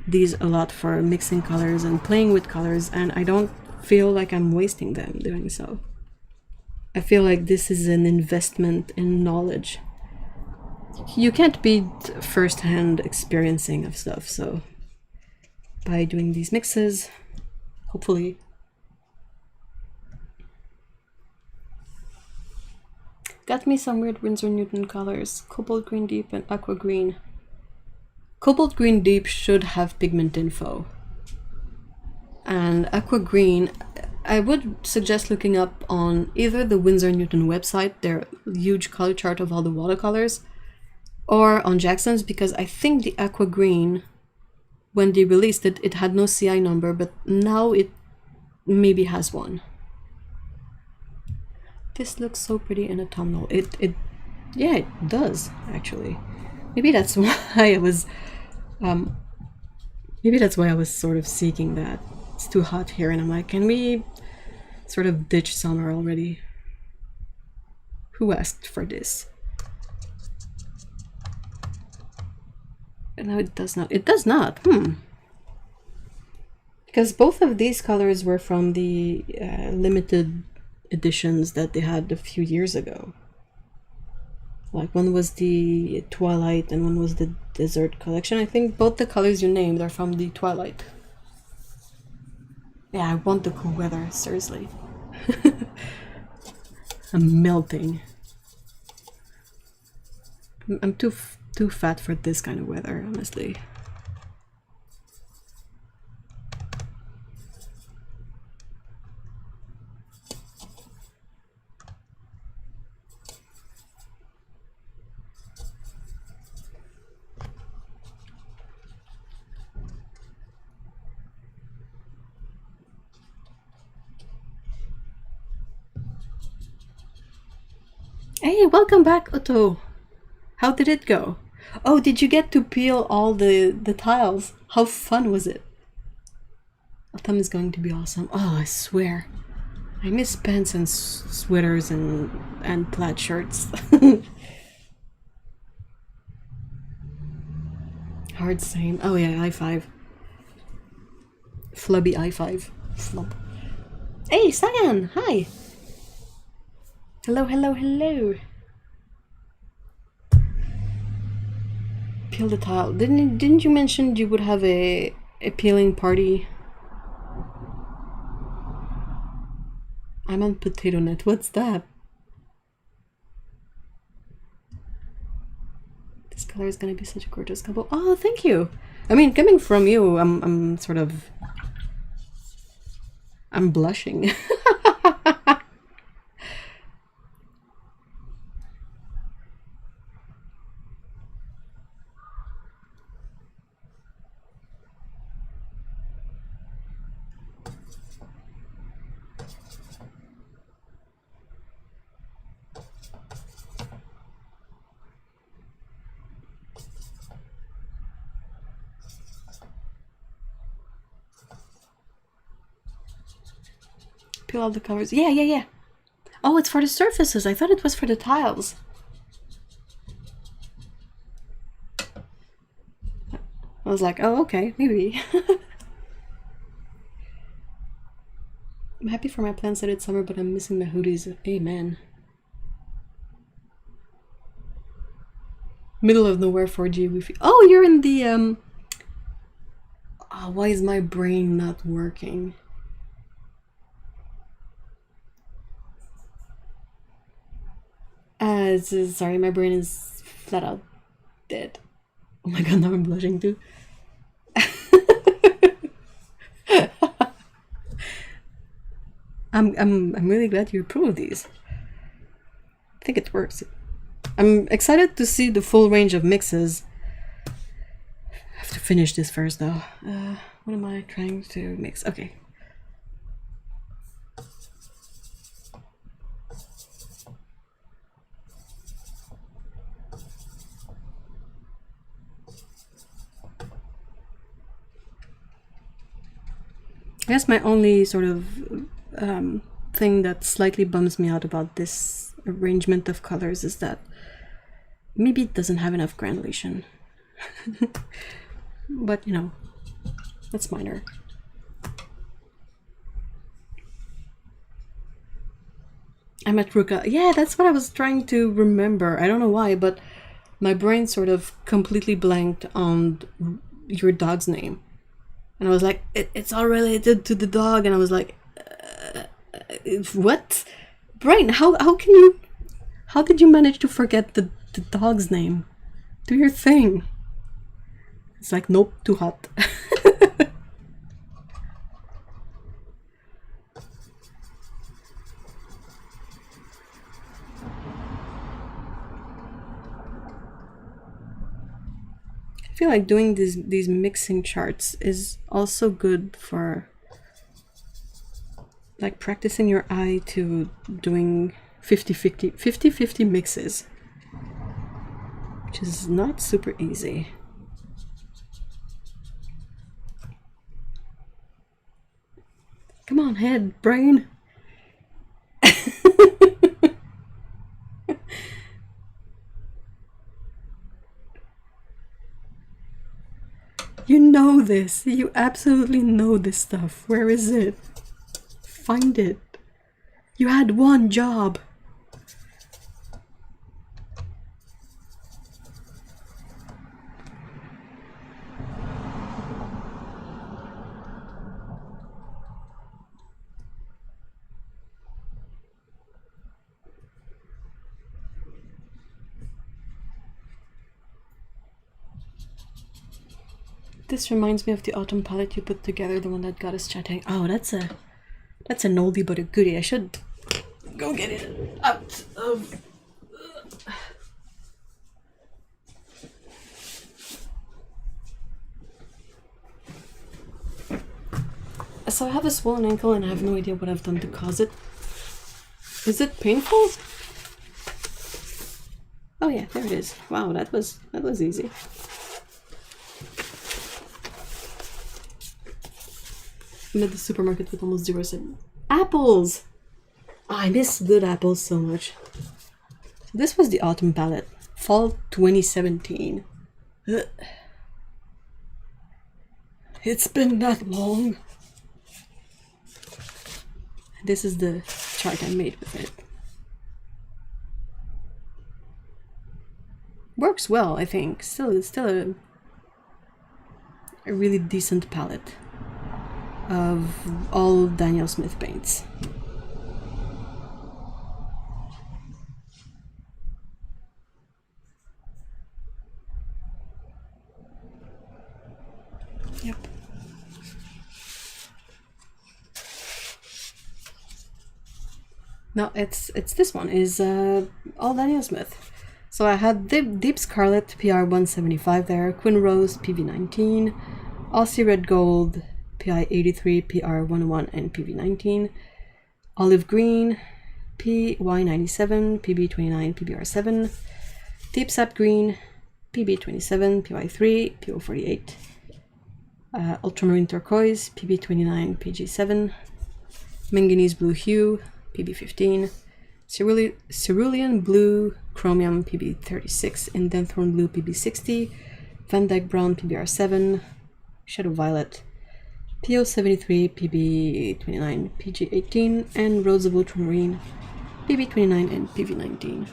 these a lot for mixing colors and playing with colors, and I don't feel like I'm wasting them doing so. I feel like this is an investment in knowledge. you can't beat first-hand experiencing of stuff, so by doing these mixes, hopefully. Got me some weird Winsor Newton colors, Cobalt Green Deep and Aqua Green. Cobalt Green Deep should have pigment info. And Aqua Green, I would suggest looking up on either the Winsor Newton website, their huge color chart of all the watercolors, or on Jackson's, because I think the Aqua Green, when they released it, it had no CI number, but now it maybe has one. This looks so pretty in autumnal. Yeah, it does, actually. Maybe that's why I was, maybe that's why I was sort of seeking that. It's too hot here, and I'm like, can we sort of ditch summer already? Who asked for this? No, it does not. It does not. Because both of these colors were from the limited editions that they had a few years ago. Like one was the Twilight and one was the Desert collection. I think both the colors you named are from the Twilight. Yeah, I want the cool weather, seriously. I'm melting. I'm too fat for this kind of weather, honestly. Hey, welcome back, Otto. How did it go? Oh, did you get to peel all the tiles? How fun was it? Autumn is going to be awesome. Oh, I swear. I miss pants and sweaters and plaid shirts. Hard same. Oh yeah, I5. Flubby I5. Flub. Hey, Sagan! Hi! Hello, hello, hello! Peel the tile. Didn't you mention you would have a peeling party? I'm on Potato Net. What's that? This color is gonna be such a gorgeous couple. Oh, thank you. I mean, coming from you, I'm sort of, I'm blushing. Peel all the colors. Yeah. Oh, it's for the surfaces. I thought it was for the tiles. I was like, oh, okay, maybe. I'm happy for my plans that it's summer, but I'm missing my hoodies. Amen. Middle of nowhere 4G Wi-Fi. Oh, you're in the oh, why is my brain not working? Sorry, my brain is flat out dead. Oh my god, now I'm blushing too. I'm really glad you approve of these. I think it works. I'm excited to see the full range of mixes. I have to finish this first though. What am I trying to mix? Okay. I guess my only sort of thing that slightly bums me out about this arrangement of colors is that maybe it doesn't have enough granulation. But, you know, that's minor. I'm at Ruka. Yeah, that's what I was trying to remember. I don't know why, but my brain sort of completely blanked on your dog's name. And I was like, it's all related to the dog. And I was like, what? Brain, how did you manage to forget the dog's name? Do your thing. It's like, nope, too hot. I feel like doing these mixing charts is also good for like practicing your eye to doing 50-50 mixes, which is not super easy. Come on, head, brain. You know this. You absolutely know this stuff. Where is it? Find it. You had one job. This reminds me of the autumn palette you put together, the one that got us chatting. Oh, that's an oldie but a goodie. I should go get it out of... So I have a swollen ankle and I have no idea what I've done to cause it. Is it painful? Oh yeah, there it is. Wow, that was easy. I'm at the supermarket with almost 0 cents. Apples! Oh, I miss good apples so much. So this was the autumn palette. Fall 2017. Ugh. It's been that long. This is the chart I made with it. Works well, I think. Still a really decent palette of all Daniel Smith paints. Yep. No, it's this one is all Daniel Smith. So I had Deep Scarlet PR 175 there, Quinn Rose PV 19, Aussie Red Gold PI 83 PR 101 and PV 19, Olive Green PY 97 PB 29 PBR 7, Deep Sap Green PB 27 PY 3 PO 48, Ultramarine Turquoise PB 29 PG 7, Manganese Blue Hue PB 15, Cerulean Blue Chromium PB 36, Indenthorn Blue PB 60, Van Dyke Brown PBR 7, Shadow Violet PO 73 PB 29 PG 18, and Rose of Ultramarine PB 29 and PV 19.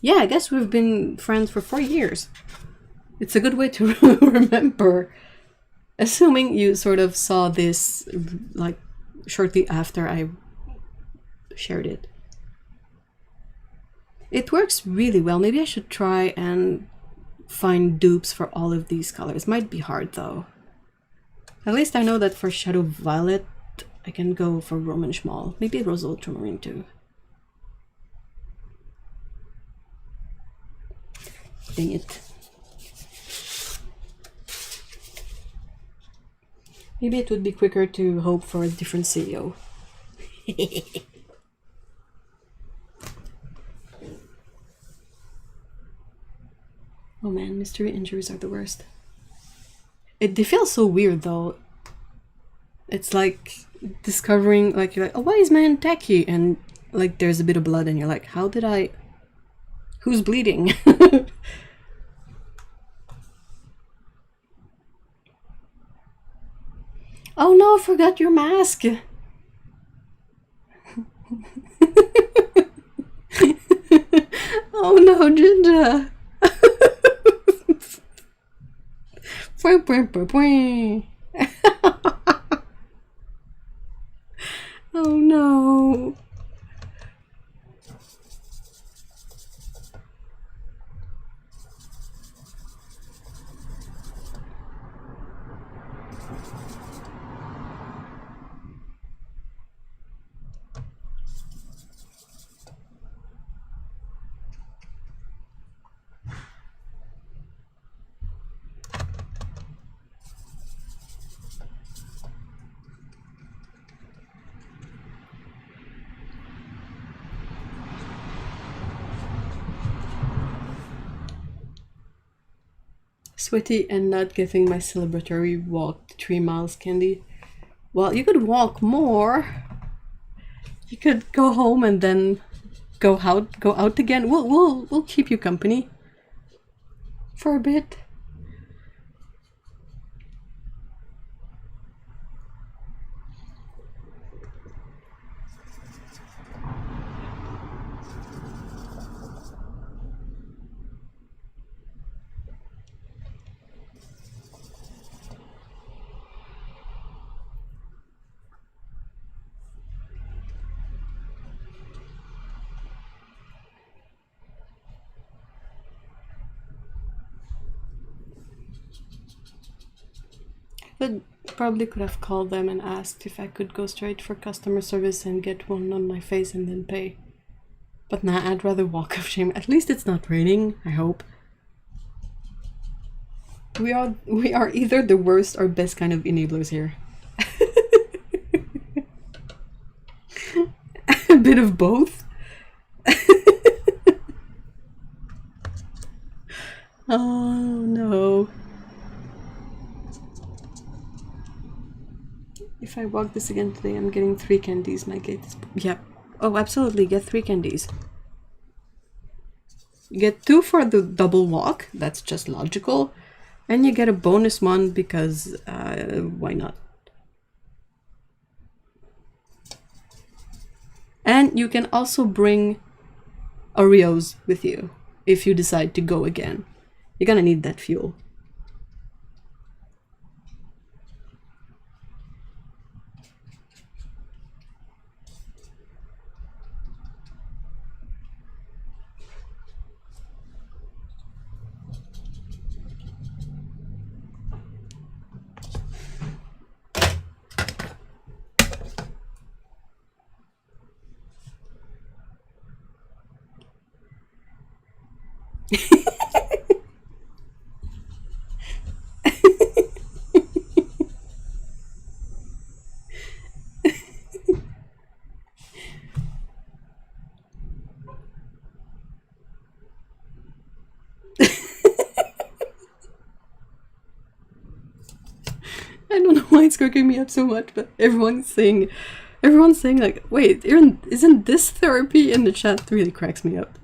Yeah, I guess we've been friends for 4 years. It's a good way to remember. Assuming you sort of saw this like shortly after I shared it. It works really well. Maybe I should try and find dupes for all of these colors. Might be hard though. At least I know that for Shadow Violet, I can go for Roman Schmal. Maybe Rose Ultramarine too. Dang it. Maybe it would be quicker to hope for a different CEO. Oh man, mystery injuries are the worst. They feel so weird though. It's like discovering, like, you're like, oh, why is man tacky? And like there's a bit of blood and you're like, how did I... Who's bleeding? Oh no, I forgot your mask! Oh no, Ginger! Oh no! Sweaty and not getting my celebratory walk 3 miles candy. Well, you could walk more. You could go home and then go out again. We'll keep you company for a bit. But probably could have called them and asked if I could go straight for customer service and get one on my face and then pay. But nah, I'd rather walk of shame. At least it's not raining, I hope. We are either the worst or best kind of enablers here. A bit of both. Oh no. If I walk this again today, I'm getting 3 candies. My gate is... Yep. Oh, absolutely. Get 3 candies. You get 2 for the double walk. That's just logical. And you get a bonus one because why not? And you can also bring Oreos with you if you decide to go again. You're gonna need that fuel. I don't know why it's cracking me up so much, but everyone's saying like, wait, isn't this therapy? In the chat really cracks me up.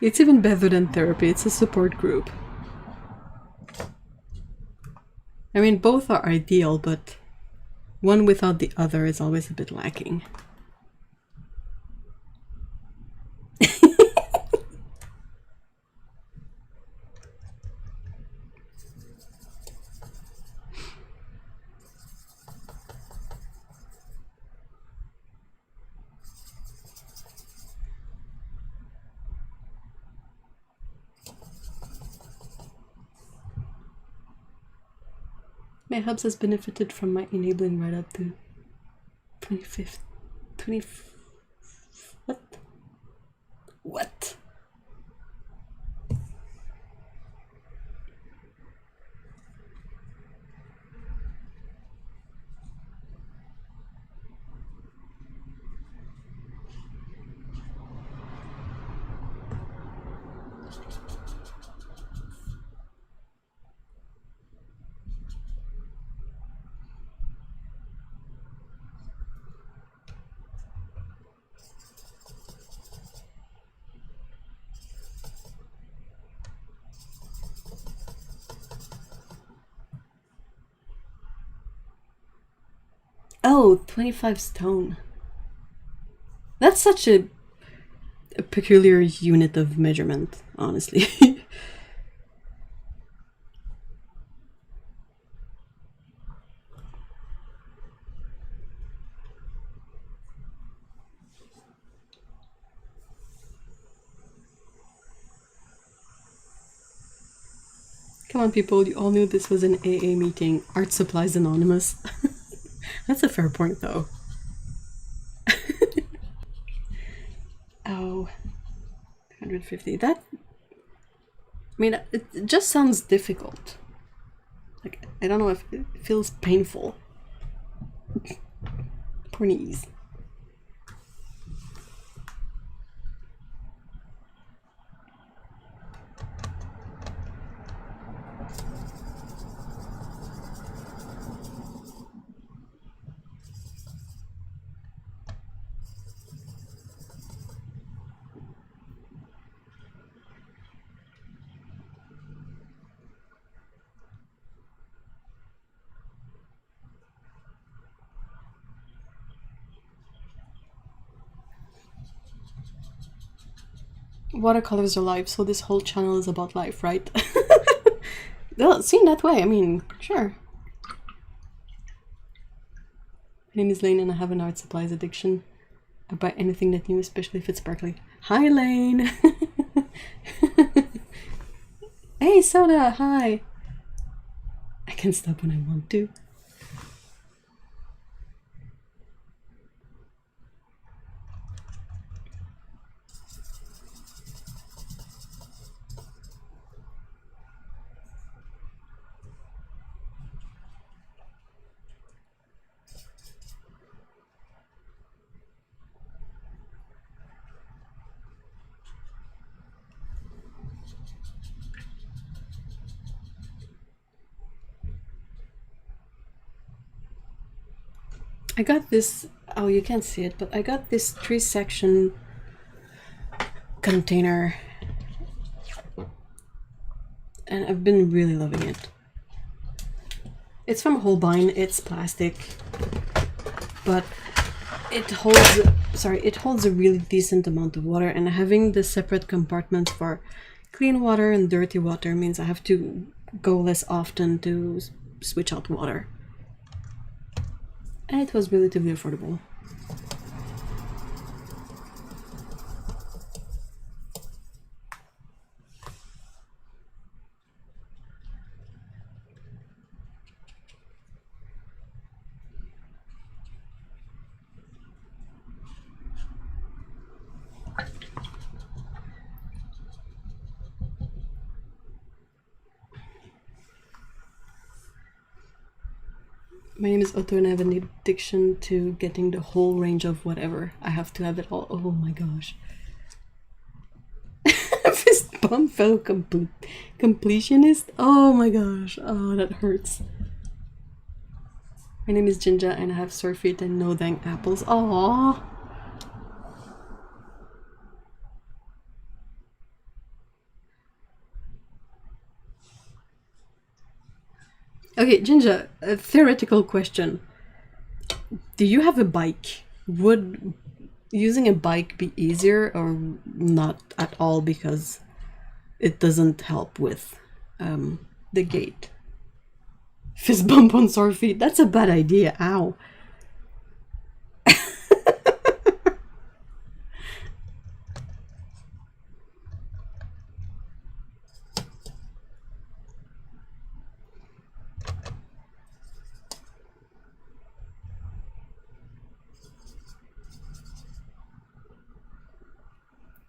It's even better than therapy, it's a support group. I mean, both are ideal, but one without the other is always a bit lacking. My hubs has benefited from my enabling right up to 25th. What? What? Oh, 25 stone. That's such a peculiar unit of measurement, honestly. Come on, people, you all knew this was an AA meeting. Art Supplies Anonymous. That's a fair point, though. Oh, 150. That, I mean, it just sounds difficult. Like, I don't know if it feels painful. Poor knees. Watercolors are life, so this whole channel is about life, right? Well, seen that way, I mean, sure. My name is Lane and I have an art supplies addiction. I buy anything that new, especially if it's sparkly. Hi, Lane! Hey, Soda, hi! I can stop when I want to. I got this, oh, you can't see it, but I got this 3-section container and I've been really loving it. It's from Holbein, it's plastic, but it holds a really decent amount of water, and having the separate compartments for clean water and dirty water means I have to go less often to switch out water. And it was relatively affordable. My name is Otto and I have an addiction to getting the whole range of whatever. I have to have it all. Oh my gosh. Fist bump fellow completionist? Oh my gosh. Oh, that hurts. My name is Jinja and I have sore feet and no dang apples. Aww. Okay, Jinja, a theoretical question. Do you have a bike? Would using a bike be easier or not at all because it doesn't help with the gait? Fist bump on sore feet. That's a bad idea. Ow.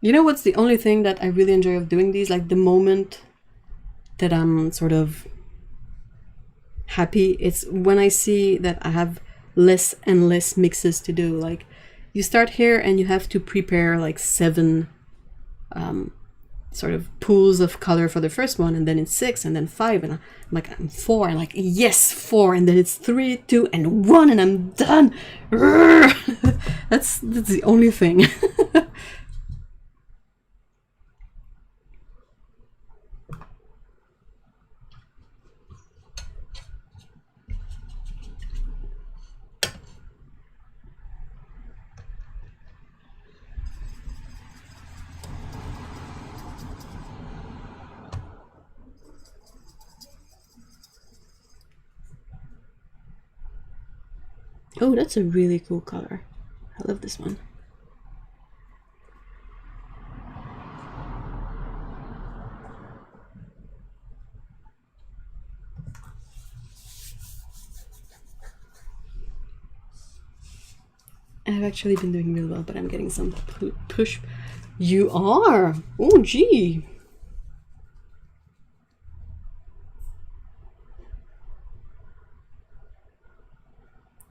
You know what's the only thing that I really enjoy of doing these? Like the moment that I'm sort of happy, it's when I see that I have less and less mixes to do. Like you start here and you have to prepare like 7 sort of pools of color for the first one, and then it's 6 and then 5 and I'm 4 and like yes 4 and then it's 3, 2 and 1 and I'm done. That's the only thing. Oh, that's a really cool color. I love this one. I've actually been doing really well, but I'm getting some push. You are? Oh, gee.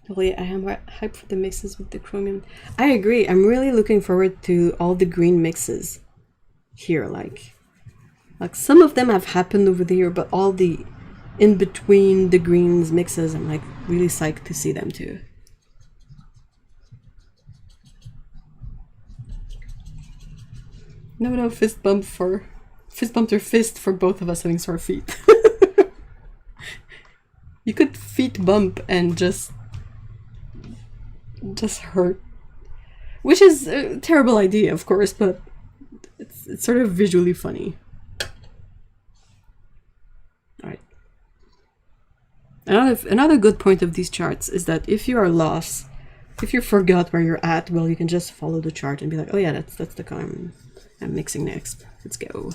Really, I am hyped for the mixes with the chromium. I agree. I'm really looking forward to all the green mixes here. Like some of them have happened over the year, but all the in between the greens mixes, I'm like really psyched to see them too. No, fist bump or fist for both of us having sore feet. You could feet bump and just hurt, which is a terrible idea, of course, but it's sort of visually funny. All right. Another good point of these charts is that if you are lost, if you forgot where you're at, well, you can just follow the chart and be like, oh yeah, that's the color I'm mixing next. Let's go.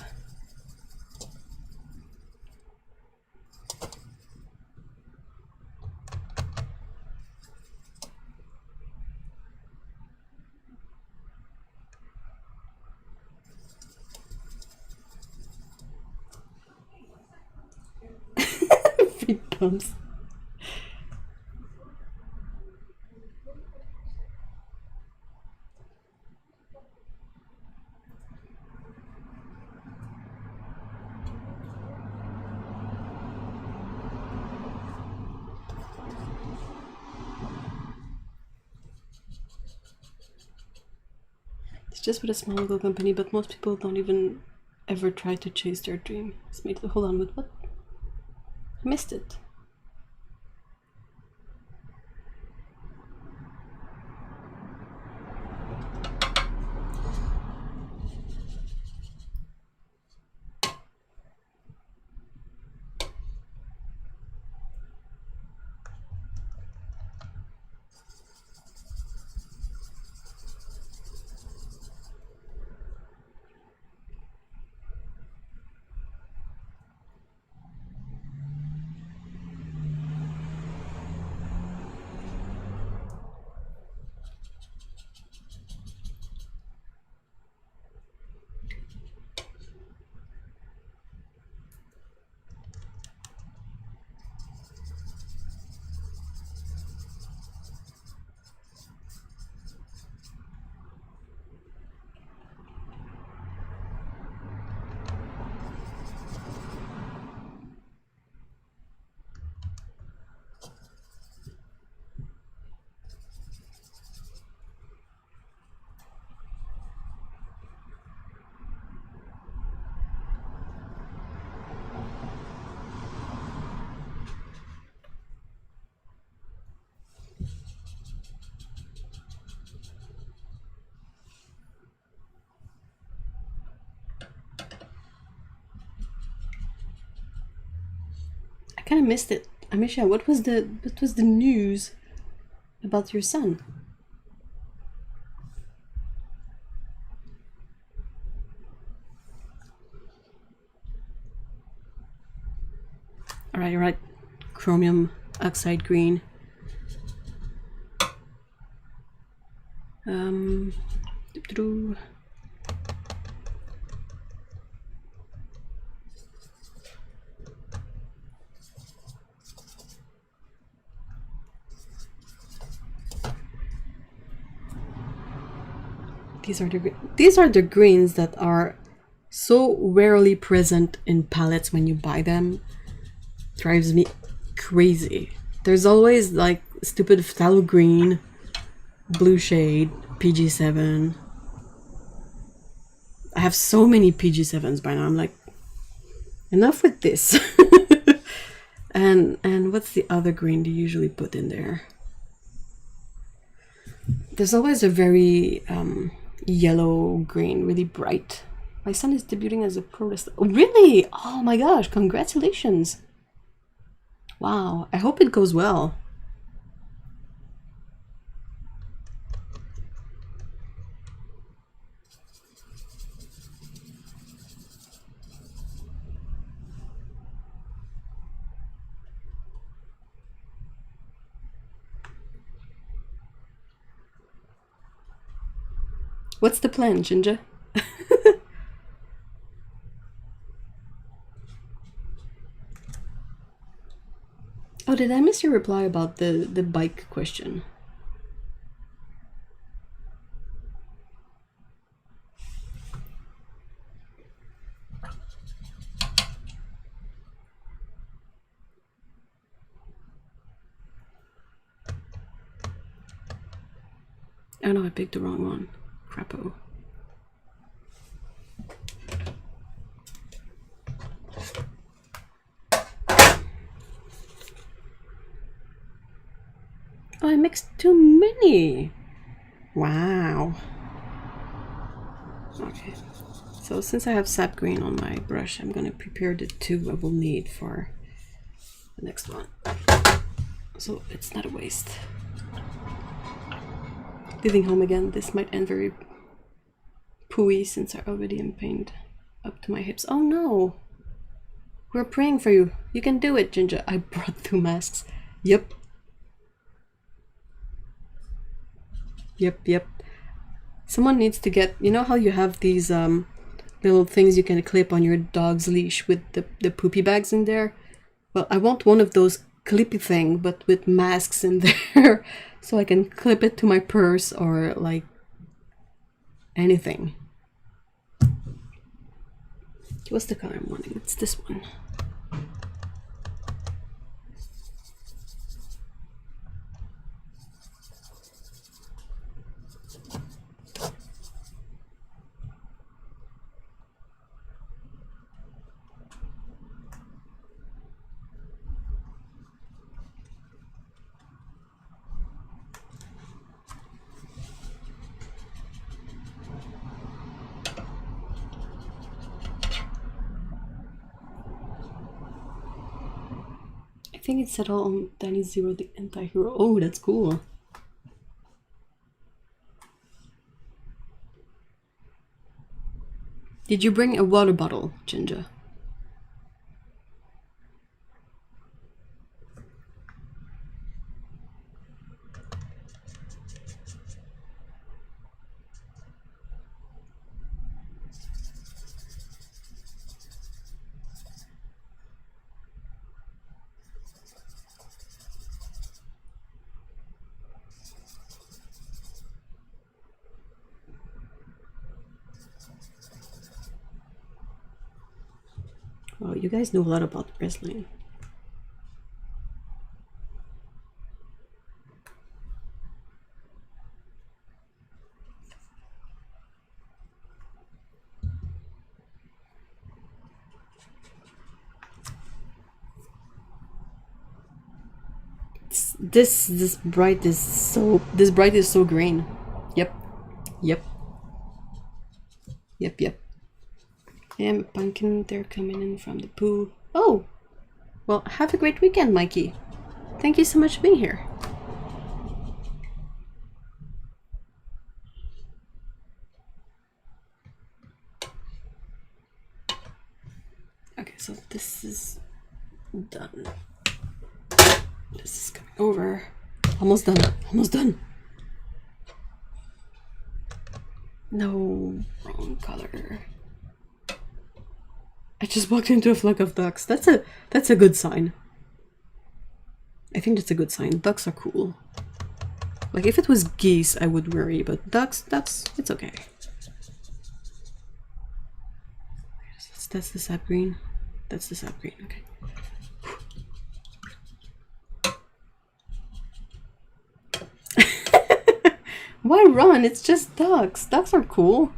Feet bumps. Just with a small local company, but most people don't even ever try to chase their dream. Hold on, with what? I missed it. I kind of missed it. Amisha, what was the news about your son? All right. Chromium oxide green. These are the greens that are so rarely present in palettes when you buy them. Drives me crazy. There's always like stupid phthalo green, blue shade, PG7. I have so many PG7s by now. I'm like, enough with this. and what's the other green they usually put in there? There's always a very yellow green, really bright. My son is debuting as a pro wrestler. Oh, really? Oh my gosh, congratulations. Wow, I hope it goes well. What's the plan, Ginger? Oh, did I miss your reply about the bike question? Oh no, I picked the wrong one. Crapo. Oh, I mixed too many. Wow. Okay. So since I have sap green on my brush, I'm gonna prepare the two I will need for the next one. So it's not a waste. Leaving home again, this might end very pooey since I already am pained up to my hips. Oh no! We're praying for you. You can do it, Ginger. I brought 2 masks. Yep. Yep. Someone needs to get, you know how you have these little things you can clip on your dog's leash with the poopy bags in there? Well, I want one of those clippy thing, but with masks in there, so I can clip it to my purse or like anything. What's the color I'm wanting? It's this one. I think it's settled on Danny Zero, the anti-hero. Oh, that's cool. Did you bring a water bottle, Ginger? Oh, you guys know a lot about wrestling. This bright is so green. Yep. And pumpkin, they're coming in from the pool. Oh, well, have a great weekend, Mikey. Thank you so much for being here. Okay, so this is done. This is coming over. Almost done. No, wrong color. I just walked into a flock of ducks. That's a good sign. I think that's a good sign. Ducks are cool. Like if it was geese, I would worry, but ducks, it's okay. That's the sap green. That's the sap green. Okay. Why run? It's just ducks. Ducks are cool.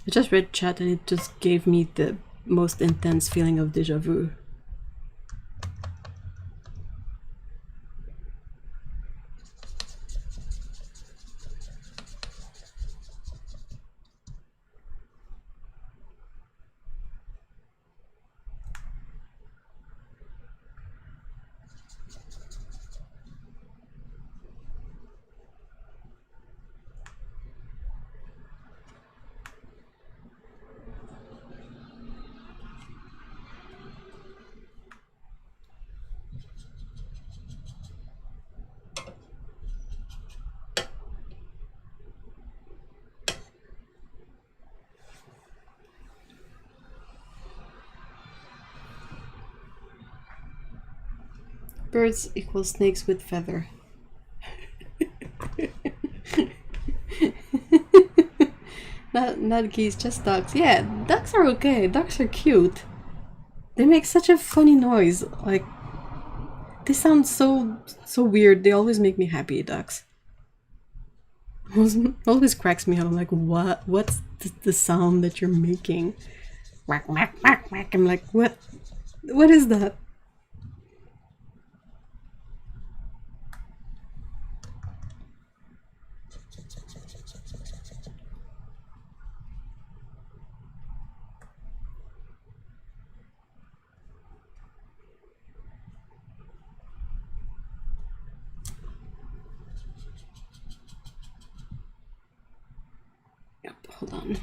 I just read chat and it just gave me the most intense feeling of déjà vu. Birds equals snakes with feather. Not geese, just ducks. Yeah, ducks are okay. Ducks are cute. They make such a funny noise. Like, they sound so weird. They always make me happy, ducks. Always cracks me up. I'm like, what's the sound that you're making? Whack, whack, whack, whack. I'm like, what is that? Yep, hold on.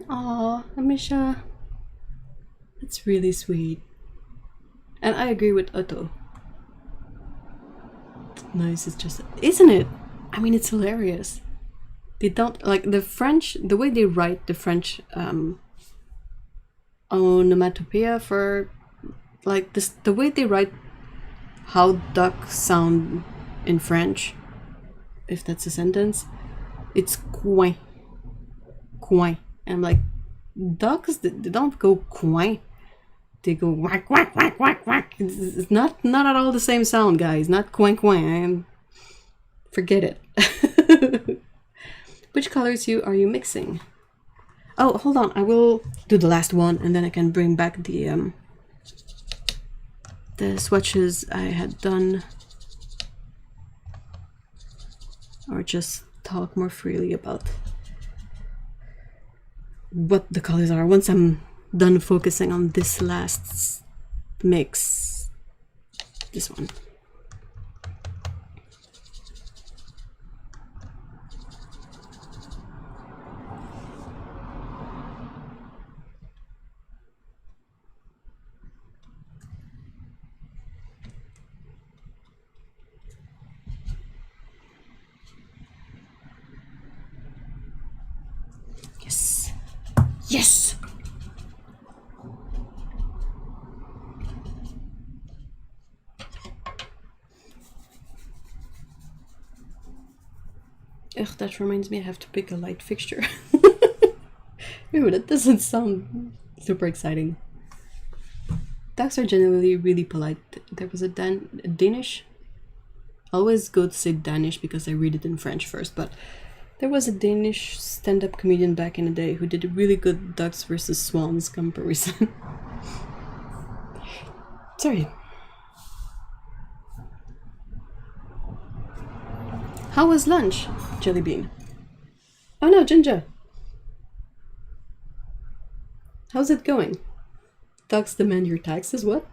Aw, Amisha. That's really sweet. And I agree with Otto. Nice, it's just... Isn't it? I mean, it's hilarious. They don't... Like, the French... The way they write the French... onomatopoeia for... Like, this, the way they write how ducks sound in French, if that's a sentence, it's coin. Coin. And I'm like, ducks, they don't go coin. They go whack, whack, whack, whack, whack. It's not at all the same sound, guys. Not coin, coin. Forget it. Which colors are you mixing? Oh, hold on. I will do the last one, and then I can bring back the swatches I had done, or just talk more freely about what the colors are once I'm done focusing on this last mix. This one. Yes! Ugh, that reminds me I have to pick a light fixture. Ew, that doesn't sound super exciting. Ducks are generally really polite. There was a Danish. I always go to say Danish because I read it in French first, but there was a Danish stand-up comedian back in the day who did a really good ducks versus swans comparison. Sorry. How was lunch, Jellybean? Oh no, Ginger. How's it going? Ducks demand your taxes, what?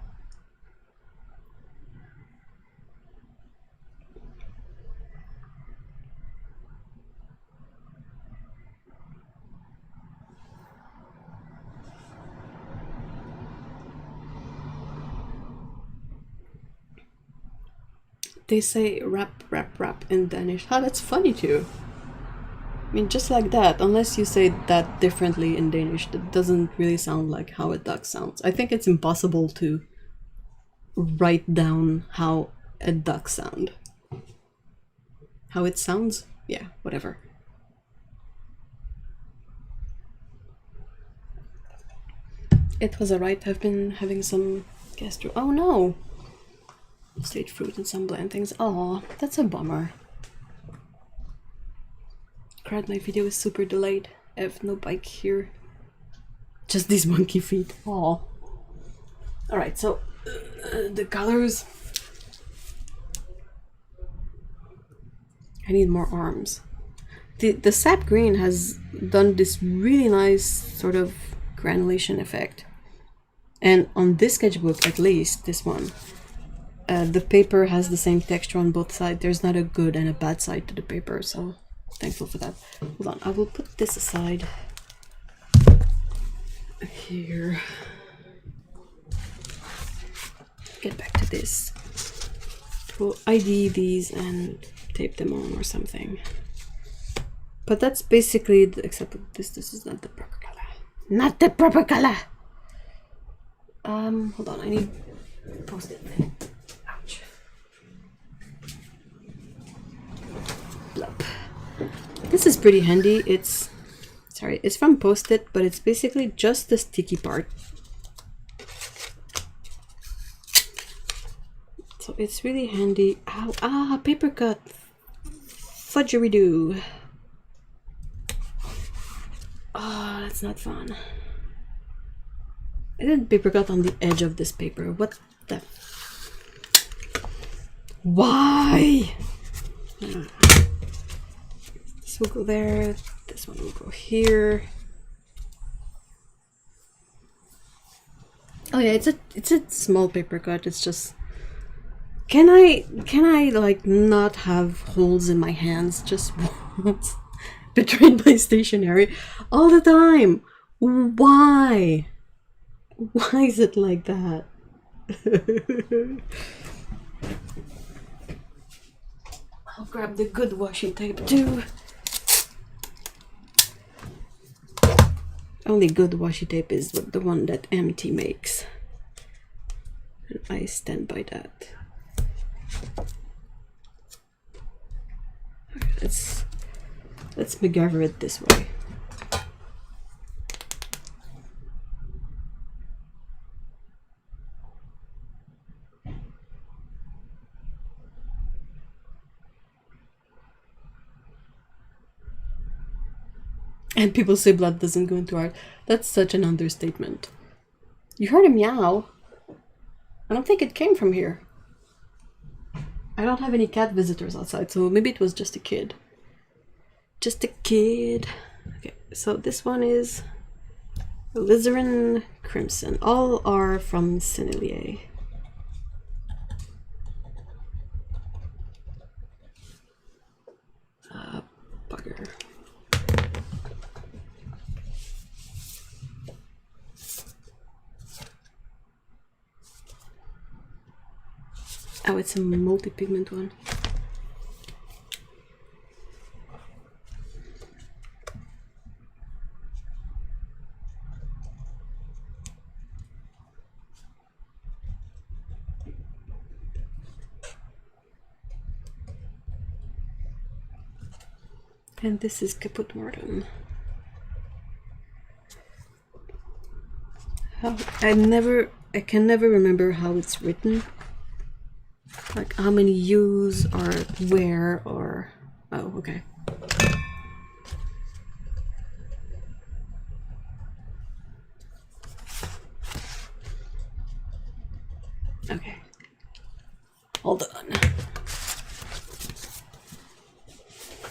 They say rap, rap, rap in Danish. Oh, that's funny too. I mean, just like that, unless you say that differently in Danish, that doesn't really sound like how a duck sounds. I think it's impossible to write down how a duck sound. How it sounds? Yeah, whatever. It was alright. I've been having some gastro... Oh no! Sweet fruit and some bland things. Aw, that's a bummer. Crap, my video is super delayed. I have no bike here. Just these monkey feet. Aw. Alright, so the colors. I need more arms. The sap green has done this really nice sort of granulation effect. And on this sketchbook, at least, this one, the paper has the same texture on both sides. There's not a good and a bad side to the paper, so thankful for that. Hold on, I will put this aside here. Get back to this. We'll ID these and tape them on or something. But that's basically the, except this is not the proper color. Not the proper color. Hold on, I need post-it. Ouch. Blup. This is pretty handy. It's from Post-it, but it's basically just the sticky part. So it's really handy. Ow, paper cut. Fudgeridoo. Oh, that's not fun. I did paper cut on the edge of this paper. What the? Why? This will go there. This one will go here. Oh yeah, it's a small paper cut. It's just. Can I like not have holes in my hands just once between my stationery all the time? Why? Why is it like that? I'll grab the good washi tape too. Only good washi tape is the one that MT makes. And I stand by that. Okay, let's McGarver it this way. And people say blood doesn't go into art. That's such an understatement. You heard a meow. I don't think it came from here. I don't have any cat visitors outside, so maybe it was just a kid. Just a kid. Okay, so this one is Alizarin Crimson. All are from Sennelier. Bugger. Oh, it's a multi-pigment one. And this is Caput Mortem. I can never remember how it's written. Like how many U's or where or... Oh, okay. Okay. Hold on.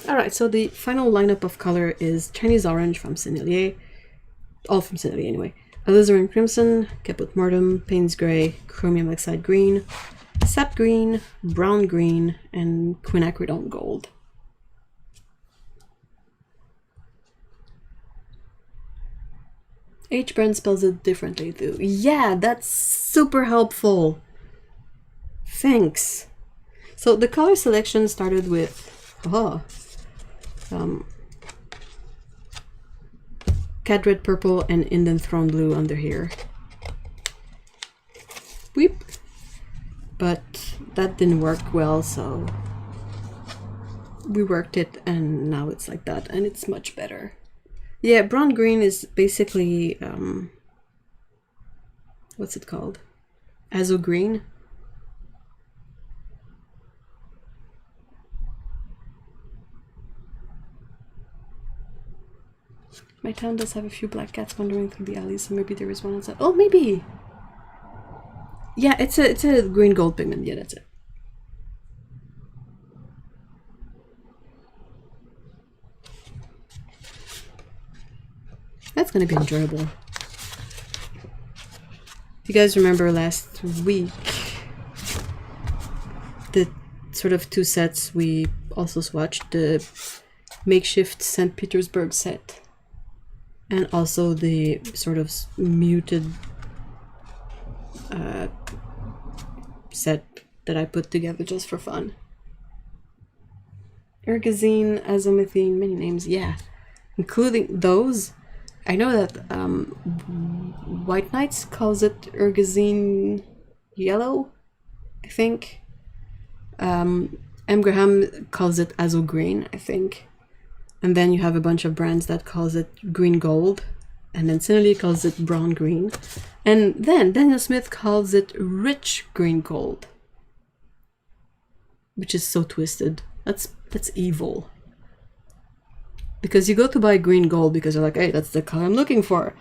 Alright, so the final lineup of color is Chinese Orange from Sennelier. All from Sennelier anyway. Alizarin Crimson, Caput Mortem, Payne's Grey, Chromium Oxide Green, Sap Green, Brown Green, and Quinacridone Gold. H brand spells it differently too. Yeah, that's super helpful. Thanks. So the color selection started with Cat Red Purple and Indian Throne Blue under here. Weep. But that didn't work well, so we worked it and now it's like that and it's much better. Yeah, brown green is basically what's it called? Azo green. My town does have a few black cats wandering through the alleys, so maybe there is one outside. Oh, maybe! Yeah, it's a green gold pigment. Yeah, that's it. That's gonna be enjoyable. If you guys remember last week, the sort of two sets we also swatched, the makeshift St. Petersburg set and also the sort of muted set that I put together just for fun. ergazine, azomethine, many names, yeah. Including those. I know that White Knights calls it ergazine yellow, I think. M. Graham calls it azo green, I think. And then you have a bunch of brands that calls it green gold. And then Sinnerly calls it brown green. And then Daniel Smith calls it rich green gold. Which is so twisted. That's evil. Because you go to buy green gold because you're like, hey, that's the color I'm looking for.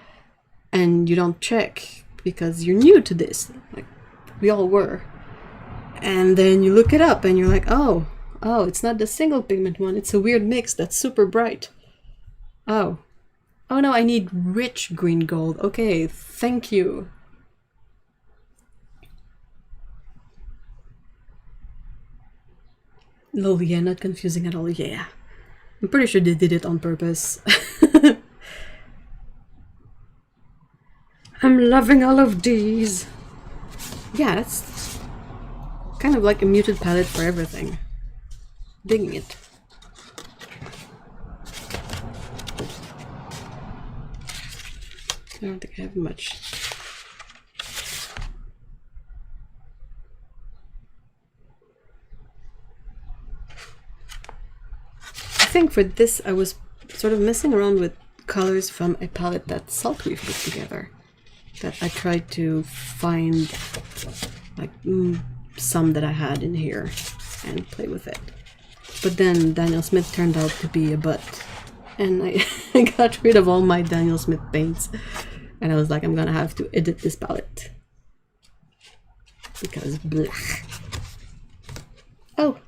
And you don't check because you're new to this. Like, we all were. And then you look it up and you're like, oh, it's not the single pigment one. It's a weird mix that's super bright. Oh no, I need rich green gold. Okay, thank you. Lol, yeah, not confusing at all, yeah. I'm pretty sure they did it on purpose. I'm loving all of these. Yeah, that's kind of like a muted palette for everything. Digging it. I don't think I have much. I think for this I was sort of messing around with colors from a palette that Sault we've put together. That I tried to find like some that I had in here and play with it. But then Daniel Smith turned out to be a butt. And I got rid of all my Daniel Smith paints. And I was like, I'm gonna have to edit this palette. Because blah. Oh!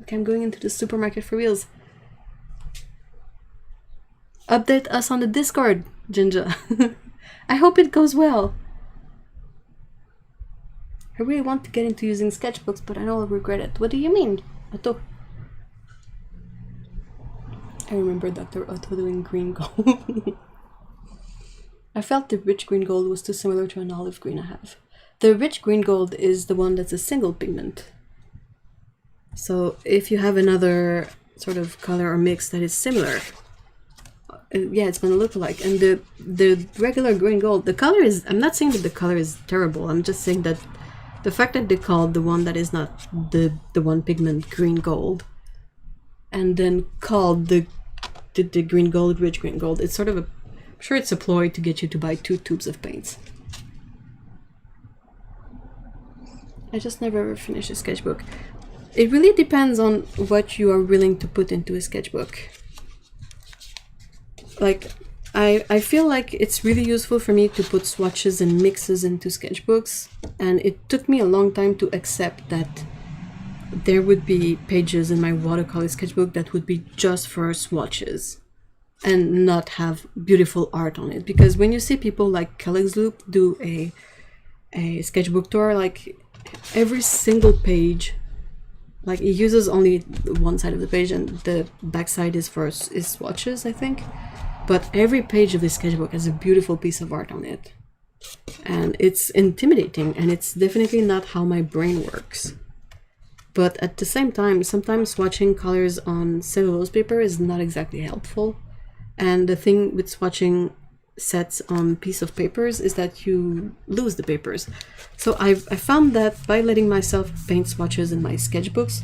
Okay, I'm going into the supermarket for reals. Update us on the Discord, Ginger. I hope it goes well. I really want to get into using sketchbooks, but I know I'll regret it. What do you mean, Otto? I remember Dr. Otto doing green gold. I felt the rich green gold was too similar to an olive green I have. The rich green gold is the one that's a single pigment. So if you have another sort of color or mix that is similar, yeah, it's gonna look alike. And the regular green gold, the color is, I'm not saying that the color is terrible, I'm just saying that the fact that they called the one that is not the one pigment green gold, and then called the green gold rich green gold, it's sort of a, I'm sure it's a ploy to get you to buy 2 tubes of paints. I just never ever finished a sketchbook. It really depends on what you are willing to put into a sketchbook. Like, I feel like it's really useful for me to put swatches and mixes into sketchbooks, and it took me a long time to accept that there would be pages in my watercolor sketchbook that would be just for swatches and not have beautiful art on it. Because when you see people like Kellegg's Loop do a sketchbook tour, like every single page, like it uses only one side of the page and the back side is swatches, I think. But every page of this sketchbook has a beautiful piece of art on it. And it's intimidating, and it's definitely not how my brain works. But at the same time, sometimes swatching colors on cellulose paper is not exactly helpful. And the thing with swatching sets on piece of papers is that you lose the papers. So I found that by letting myself paint swatches in my sketchbooks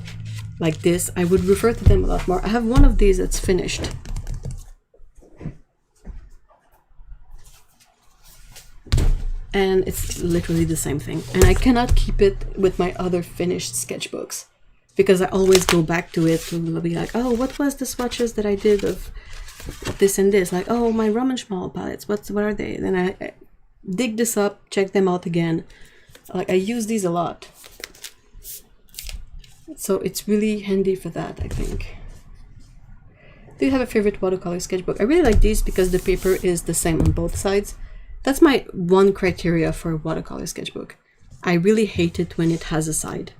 like this, I would refer to them a lot more. I have one of these that's finished. And it's literally the same thing. And I cannot keep it with my other finished sketchbooks because I always go back to it to be like, oh, what was the swatches that I did of this and this? Like, oh, my Archambault palettes, what are they? Then I dig this up, check them out again. Like, I use these a lot. So it's really handy for that, I think. Do you have a favorite watercolor sketchbook? I really like these because the paper is the same on both sides. That's my one criteria for a watercolor sketchbook. I really hate it when it has a side.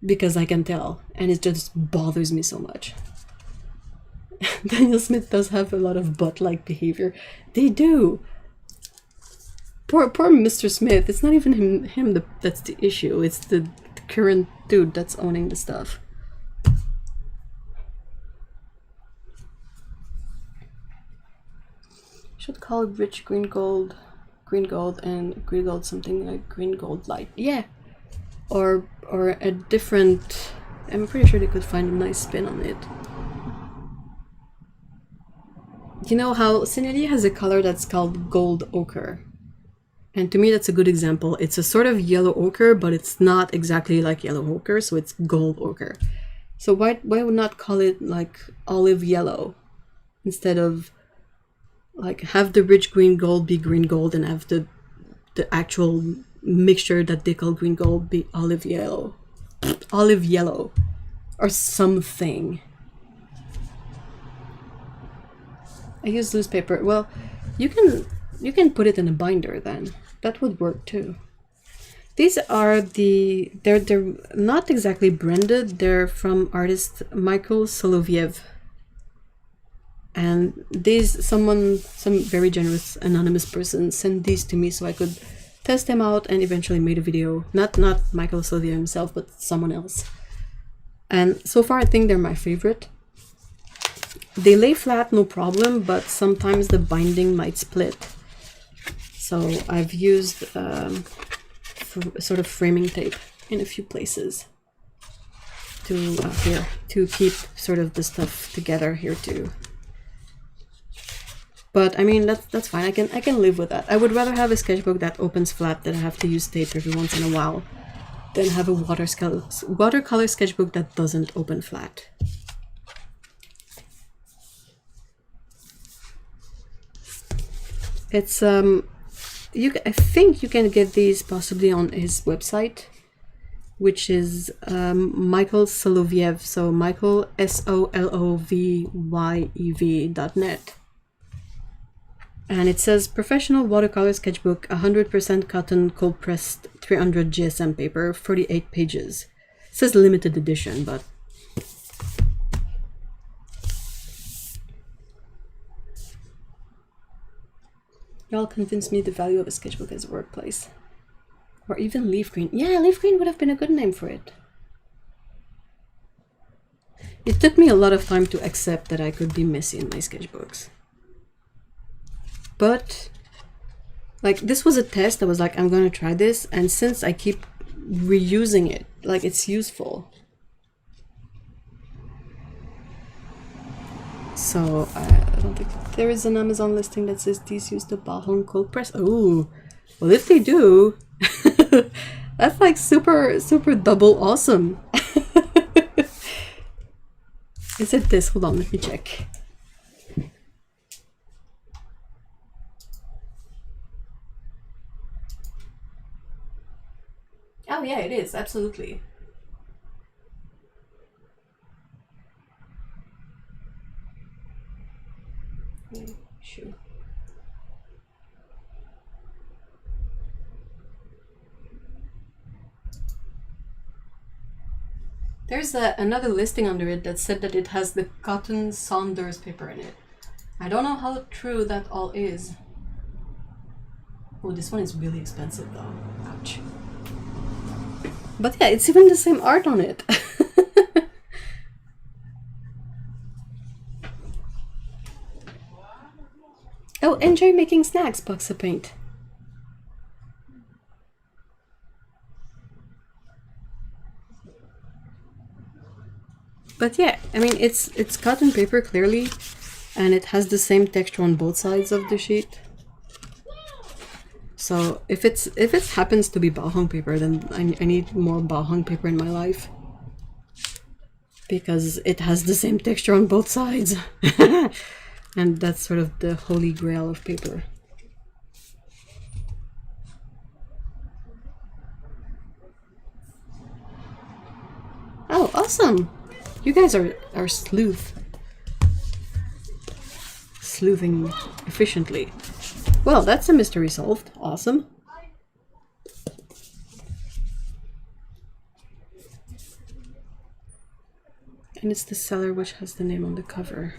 Because I can tell, and it just bothers me so much. Daniel Smith does have a lot of butt-like behavior. They do! Poor Mr. Smith. It's not even him that's the issue. It's the current dude that's owning the stuff. Should call it rich green gold, and green gold something like green gold light. Yeah, or a different. I'm pretty sure they could find a nice spin on it. You know how Seigneurie has a color that's called gold ochre, and to me that's a good example. It's a sort of yellow ochre, but it's not exactly like yellow ochre, so it's gold ochre. So why would not call it like olive yellow instead of like have the rich green gold be green gold and have the actual mixture that they call green gold be olive yellow or something. I use loose paper. Well, you can put it in a binder then. That would work too. These are they're not exactly branded. They're from artist Michael Soloviev. And some very generous anonymous person sent these to me so I could test them out and eventually made a video. Not Michael Soloviev himself, but someone else. And so far I think they're my favorite. They lay flat, no problem, but sometimes the binding might split. So I've used sort of framing tape in a few places to keep sort of the stuff together here too. But I mean that's fine. I can live with that. I would rather have a sketchbook that opens flat that I have to use tape every once in a while than have a watercolor sketchbook that doesn't open flat. It's I think you can get these possibly on his website, which is Michael Soloviev, so Michael SOLOVYEV.net. And it says professional watercolor sketchbook, 100% cotton cold pressed 300 GSM paper, 48 pages. It says limited edition, but y'all convinced me the value of a sketchbook as a workplace. Or even leaf green. Yeah, leaf green would have been a good name for it. It took me a lot of time to accept that I could be messy in my sketchbooks. But, like, this was a test. I was like, I'm gonna try this. And since I keep reusing it, like, it's useful. So, I don't think there is an Amazon listing that says these use the Balhong cold press. Oh, well, if they do, that's like super, super double awesome. Is it this? Hold on, let me check. Oh yeah, it is, absolutely. Sure. There's another listing under it that said that it has the cotton Saunders paper in it. I don't know how true that all is. Oh, this one is really expensive though. Ouch. But yeah, it's even the same art on it. Oh, enjoy making snacks, Box of Paint. But yeah, I mean, it's cotton paper clearly, and it has the same texture on both sides of the sheet. So if it happens to be Balhong paper, then I need more Balhong paper in my life, because it has the same texture on both sides. And that's sort of the holy grail of paper. Oh, awesome! You guys are sleuthing efficiently. Well, that's a mystery solved. Awesome. And it's the seller which has the name on the cover.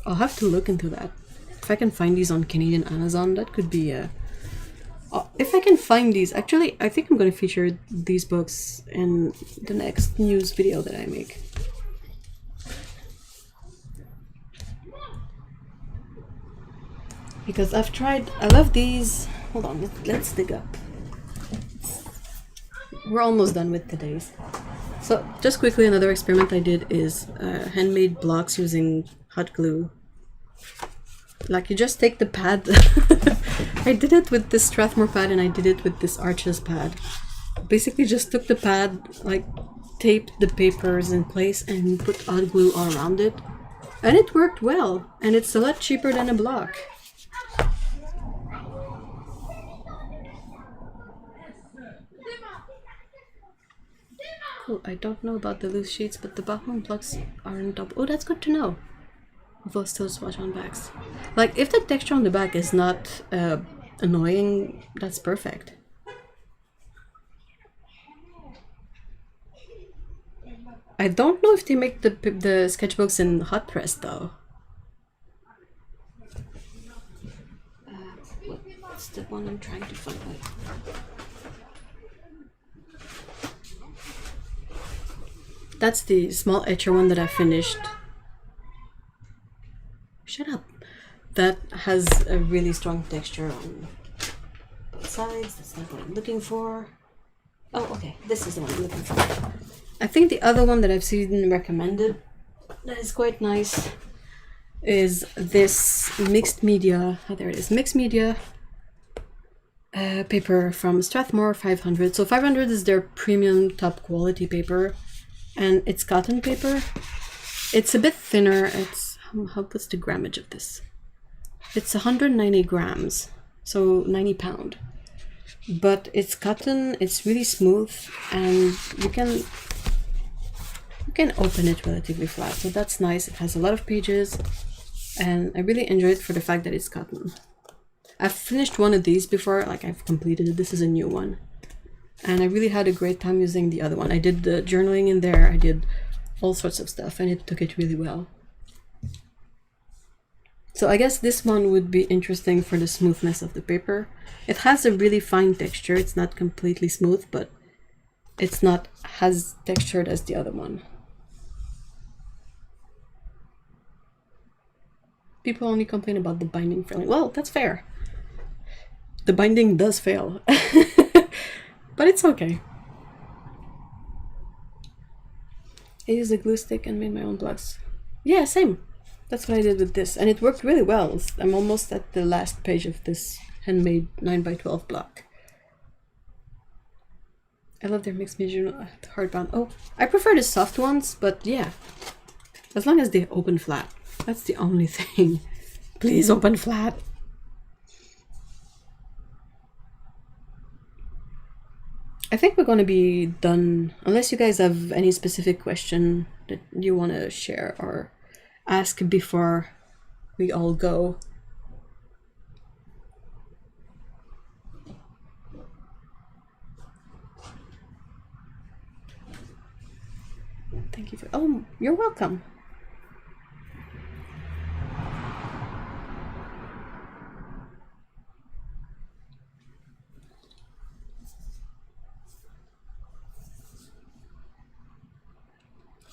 I'll have to look into that. If I can find these on Canadian Amazon, that could be a... if I can find these... Actually, I think I'm going to feature these books in the next news video that I make. because I've tried, I love these. Hold on, let's dig up. We're almost done with today's. So just quickly, another experiment I did is handmade blocks using hot glue. Like you just take the pad. I did it with this Strathmore pad and I did it with this Arches pad. Basically just took the pad, like taped the papers in place and put hot glue all around it. And it worked well. And it's a lot cheaper than a block. Cool. I don't know about the loose sheets, but the bottom blocks aren't up. Oh, that's good to know. Those still swatch on backs. Like, if the texture on the back is not annoying, that's perfect. I don't know if they make the sketchbooks in hot press though. What's the one I'm trying to find? That's the small etcher one that I finished. Shut up. That has a really strong texture on both sides. That's not what I'm looking for. Oh, okay. This is the one I'm looking for. I think the other one that I've seen recommended that is quite nice is this mixed media. Oh, there it is. Mixed media paper from Strathmore 500. So 500 is their premium top quality paper, and it's cotton paper. It's a bit thinner. It's what's the grammage of this? It's 190 grams, so 90 pound. But it's cotton. It's really smooth, and you can open it relatively flat. So that's nice. It has a lot of pages, and I really enjoy it for the fact that it's cotton. I've finished one of these before, like I've completed it. This is a new one. And I really had a great time using the other one. I did the journaling in there. I did all sorts of stuff, and it took it really well. So I guess this one would be interesting for the smoothness of the paper. It has a really fine texture. It's not completely smooth, but it's not as textured as the other one. People only complain about the binding failing. Well, that's fair. The binding does fail. But it's okay. I used a glue stick and made my own blocks. Yeah, same. That's what I did with this. And it worked really well. I'm almost at the last page of this handmade 9x12 block. I love their mixed media hardbound. Oh, I prefer the soft ones, but yeah. As long as they open flat. That's the only thing. Please open flat. I think we're going to be done, unless you guys have any specific question that you want to share or ask before we all go. Thank you for, oh, you're welcome.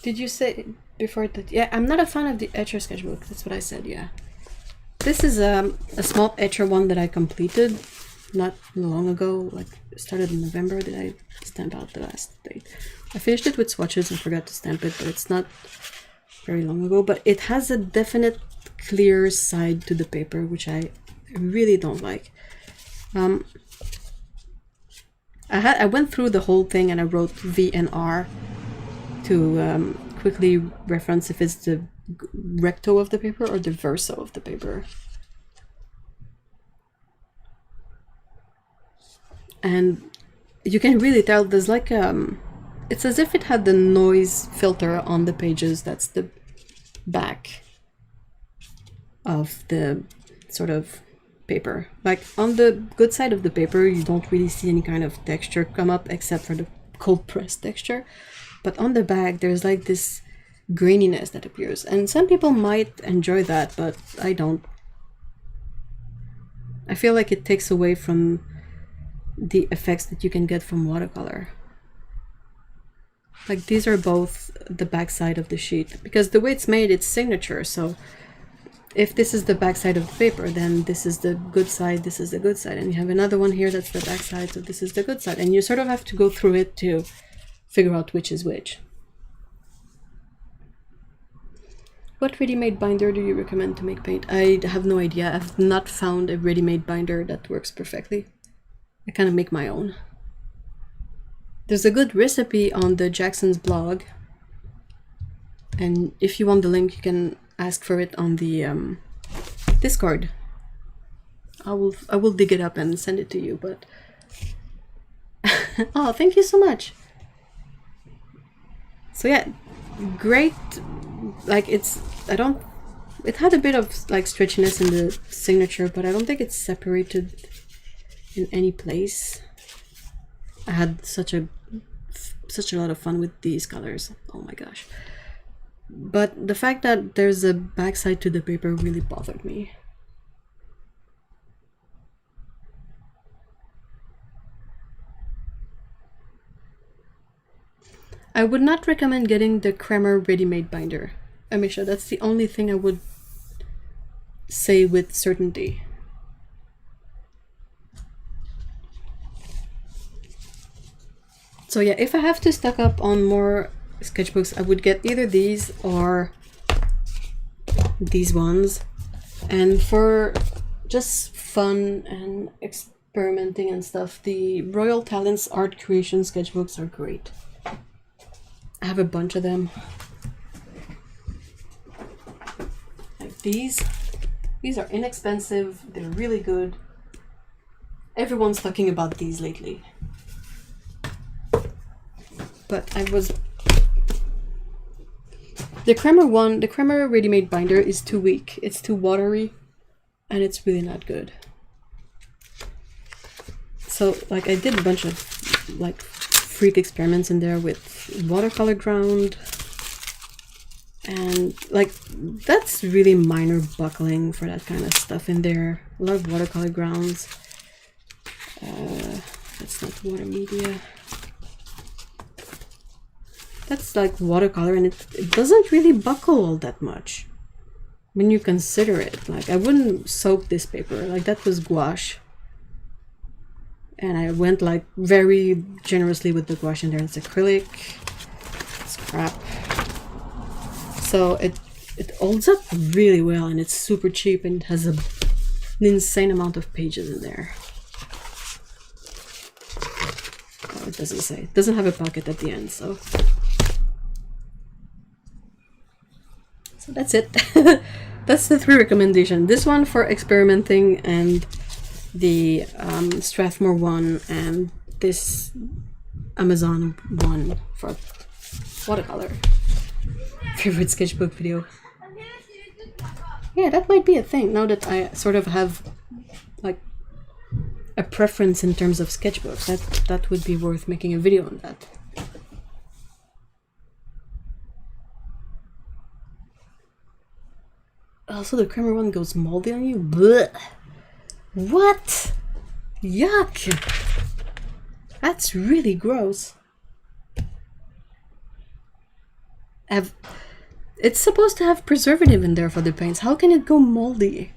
Did you say before that? Yeah, I'm not a fan of the etcher sketchbook. That's what I said, yeah. This is a small etcher one that I completed not long ago, like started in November. Did I stamp out the last date? I finished it with swatches and forgot to stamp it, but it's not very long ago. But it has a definite clear side to the paper, which I really don't like. I went through the whole thing and I wrote V and R to quickly reference if it's the recto of the paper or the verso of the paper. And you can really tell there's like it's as if it had the noise filter on the pages. That's the back of the sort of paper. Like on the good side of the paper, you don't really see any kind of texture come up except for the cold press texture. But on the back, there's like this graininess that appears. And some people might enjoy that, but I don't. I feel like it takes away from the effects that you can get from watercolor. Like these are both the back side of the sheet. Because the way it's made, it's signature, so if this is the back side of the paper, then this is the good side, this is the good side, and you have another one here that's the back side, so this is the good side, and you sort of have to go through it to figure out which is which. What ready-made binder do you recommend to make paint? I have no idea. I've not found a ready-made binder that works perfectly. I kind of make my own. There's a good recipe on the Jackson's blog, and if you want the link, you can ask for it on the Discord. I will dig it up and send it to you, but oh, thank you so much. So yeah, great. Like it had a bit of like stretchiness in the signature, but I don't think it's separated in any place. I had such a lot of fun with these colors. Oh my gosh. But the fact that there's a backside to the paper really bothered me. I would not recommend getting the Kramer ready-made binder. Amisha, that's the only thing I would say with certainty. So yeah, if I have to stock up on more sketchbooks, I would get either these or these ones. And for just fun and experimenting and stuff, the Royal Talents Art Creation sketchbooks are great. I have a bunch of them. Like these. These are inexpensive, they're really good. Everyone's talking about these lately. But the Kramer ready-made binder is too weak. It's too watery, and it's really not good. So, like, I did a bunch of, like, freak experiments in there with watercolor ground. And, like, that's really minor buckling for that kind of stuff in there. A lot of watercolor grounds. That's not water media. That's like watercolor, and it doesn't really buckle all that much when you consider it. Like, I wouldn't soak this paper. Like, that was gouache, and I went like very generously with the gouache in there. It's acrylic, it's crap. So it holds up really well, and it's super cheap, and it has an insane amount of pages in there. Oh, it doesn't say. It doesn't have a pocket at the end, so that's it. That's the 3 recommendations. This one for experimenting, and the Strathmore one, and this Amazon one for watercolor. Favorite sketchbook video. Yeah, that might be a thing now that I sort of have like a preference in terms of sketchbooks. That would be worth making a video on that. Also, the Kramer one goes moldy on you. Blech. What? Yuck! That's really gross. It's supposed to have preservative in there for the paints. How can it go moldy?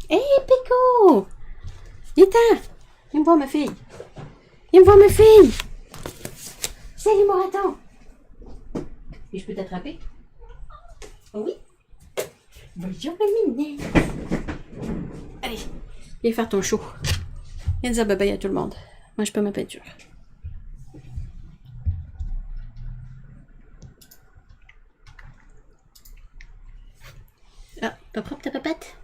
Hey, Pico! Viens-t'en! Viens me voir, ma fille! Viens me voir, ma fille! Salut, mon raton! Et je peux t'attraper? Oh oui? Bonjour, ma minette! Allez, viens faire ton show. Viens dire bye-bye à tout le monde. Mange pas ma peinture. Ah, pas propre ta papette?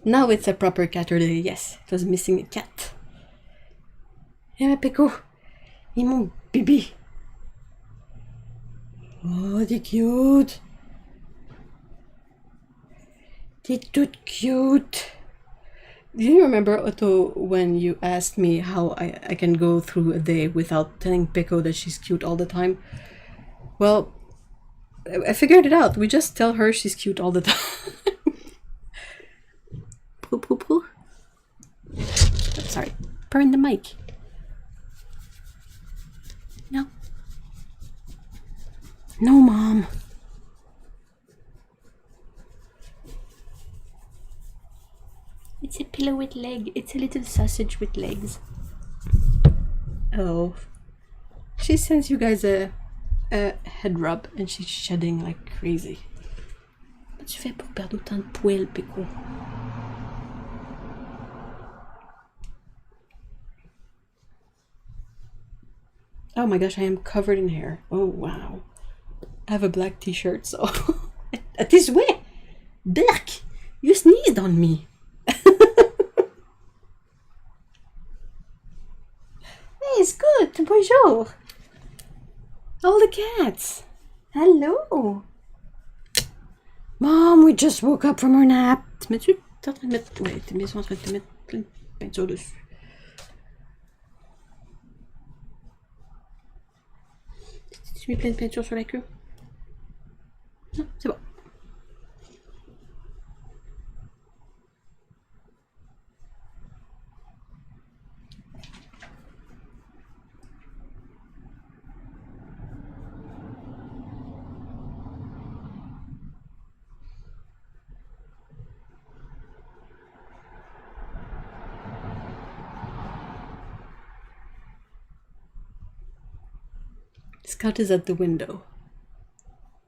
Now it's a proper Caturday, yes. It was missing a cat. Hey, ma Péco. Et mon bébé. Oh, t'es cute. T'es toute cute. Do you remember, Otto, when you asked me how I can go through a day without telling Péco that she's cute all the time? Well, I figured it out. We just tell her she's cute all the time. Poop, poop. her in the mic. No. No, Mom. It's a pillow with leg. It's a little sausage with legs. Oh. She sends you guys a head rub and she's shedding like crazy. Comment tu fais pour perdre autant de poils, Pico? Oh my gosh, I am covered in hair. Oh wow. I have a black t-shirt, so... This way! Black! You sneezed on me! Hey, it's good! Bonjour! All the cats! Hello! Mom, we just woke up from our nap. T'es en train de mettre... Ouais, t'es bien sûr en train de te mettre plein de peinture dessus. Tu mets plein de peinture sur la queue? Non, c'est bon. Scout is at the window.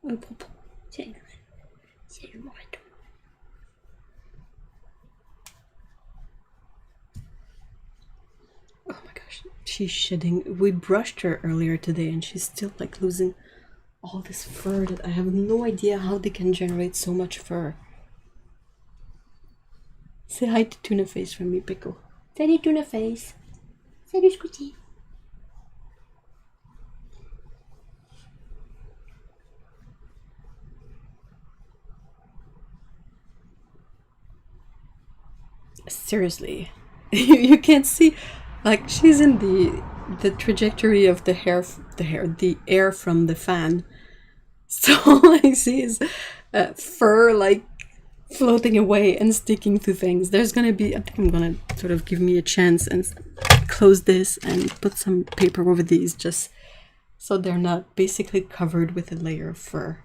Oh, popo. Salut. Salut, mon raton. Oh my gosh, she's shedding. We brushed her earlier today and she's still like losing all this fur that I have no idea how they can generate so much fur. Say hi to Tuna Face from me, Pickle. Salut, Tuna Face. Salut, Scooty. Seriously, you can't see, like she's in the trajectory of the air from the fan. So all I see is fur like floating away and sticking to things. There's gonna be, I think I'm gonna sort of give me a chance and close this and put some paper over these just so they're not basically covered with a layer of fur.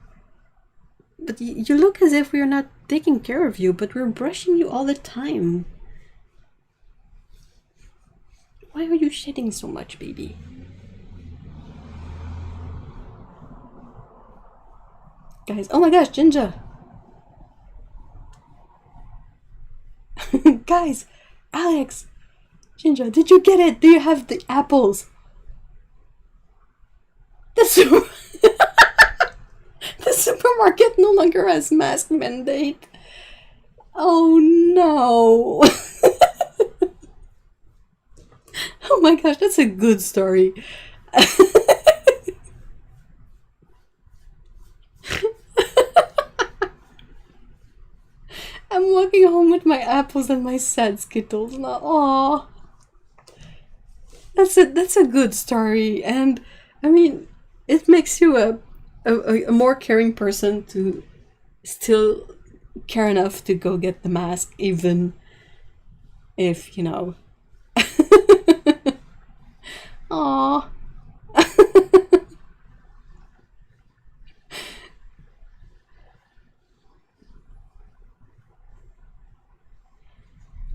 But you look as if we're not taking care of you, but we're brushing you all the time. Why are you shedding so much, baby? Guys, oh my gosh, Ginger! Guys, Alex, Ginger, did you get it? Do you have the apples? The supermarket no longer has mask mandate. Oh no. Oh my gosh, that's a good story. I'm walking home with my apples and my sad Skittles now. Aww. That's a good story, and I mean it makes you a more caring person to still care enough to go get the mask, even if, you know. Aww.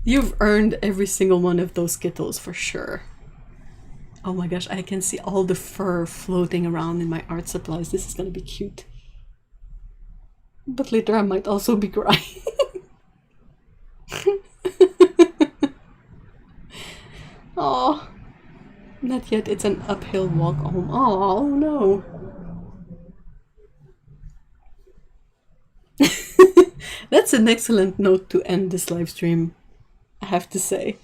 You've earned every single one of those Skittles for sure. Oh my gosh, I can see all the fur floating around in my art supplies. This is gonna be cute. But later I might also be crying. Oh, not yet. It's an uphill walk home. Oh no. That's an excellent note to end this live stream, I have to say.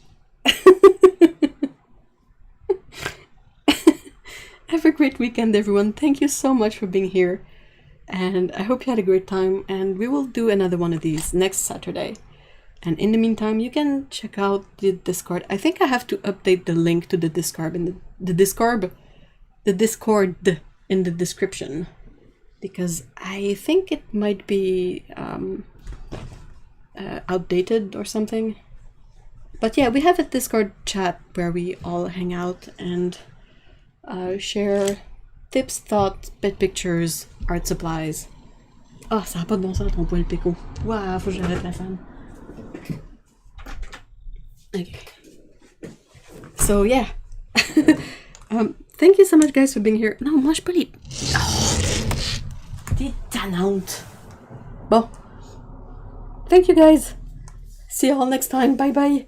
Have a great weekend, everyone. Thank you so much for being here. And I hope you had a great time. And we will do another one of these next Saturday. And in the meantime, you can check out the Discord. I think I have to update the link to the Discord in the Discord in the description. Because I think it might be outdated or something. But yeah, we have a Discord chat where we all hang out and share tips, thoughts, pet pictures, art supplies. Ah, ça n'a pas de bon sens ton poil péco. Waouh, faut que j'arrête la fan. Okay. So yeah. Thank you so much guys for being here. Non, mange pas les... Oh, t'es tannante. Bon. Thank you guys. See you all next time. Bye bye.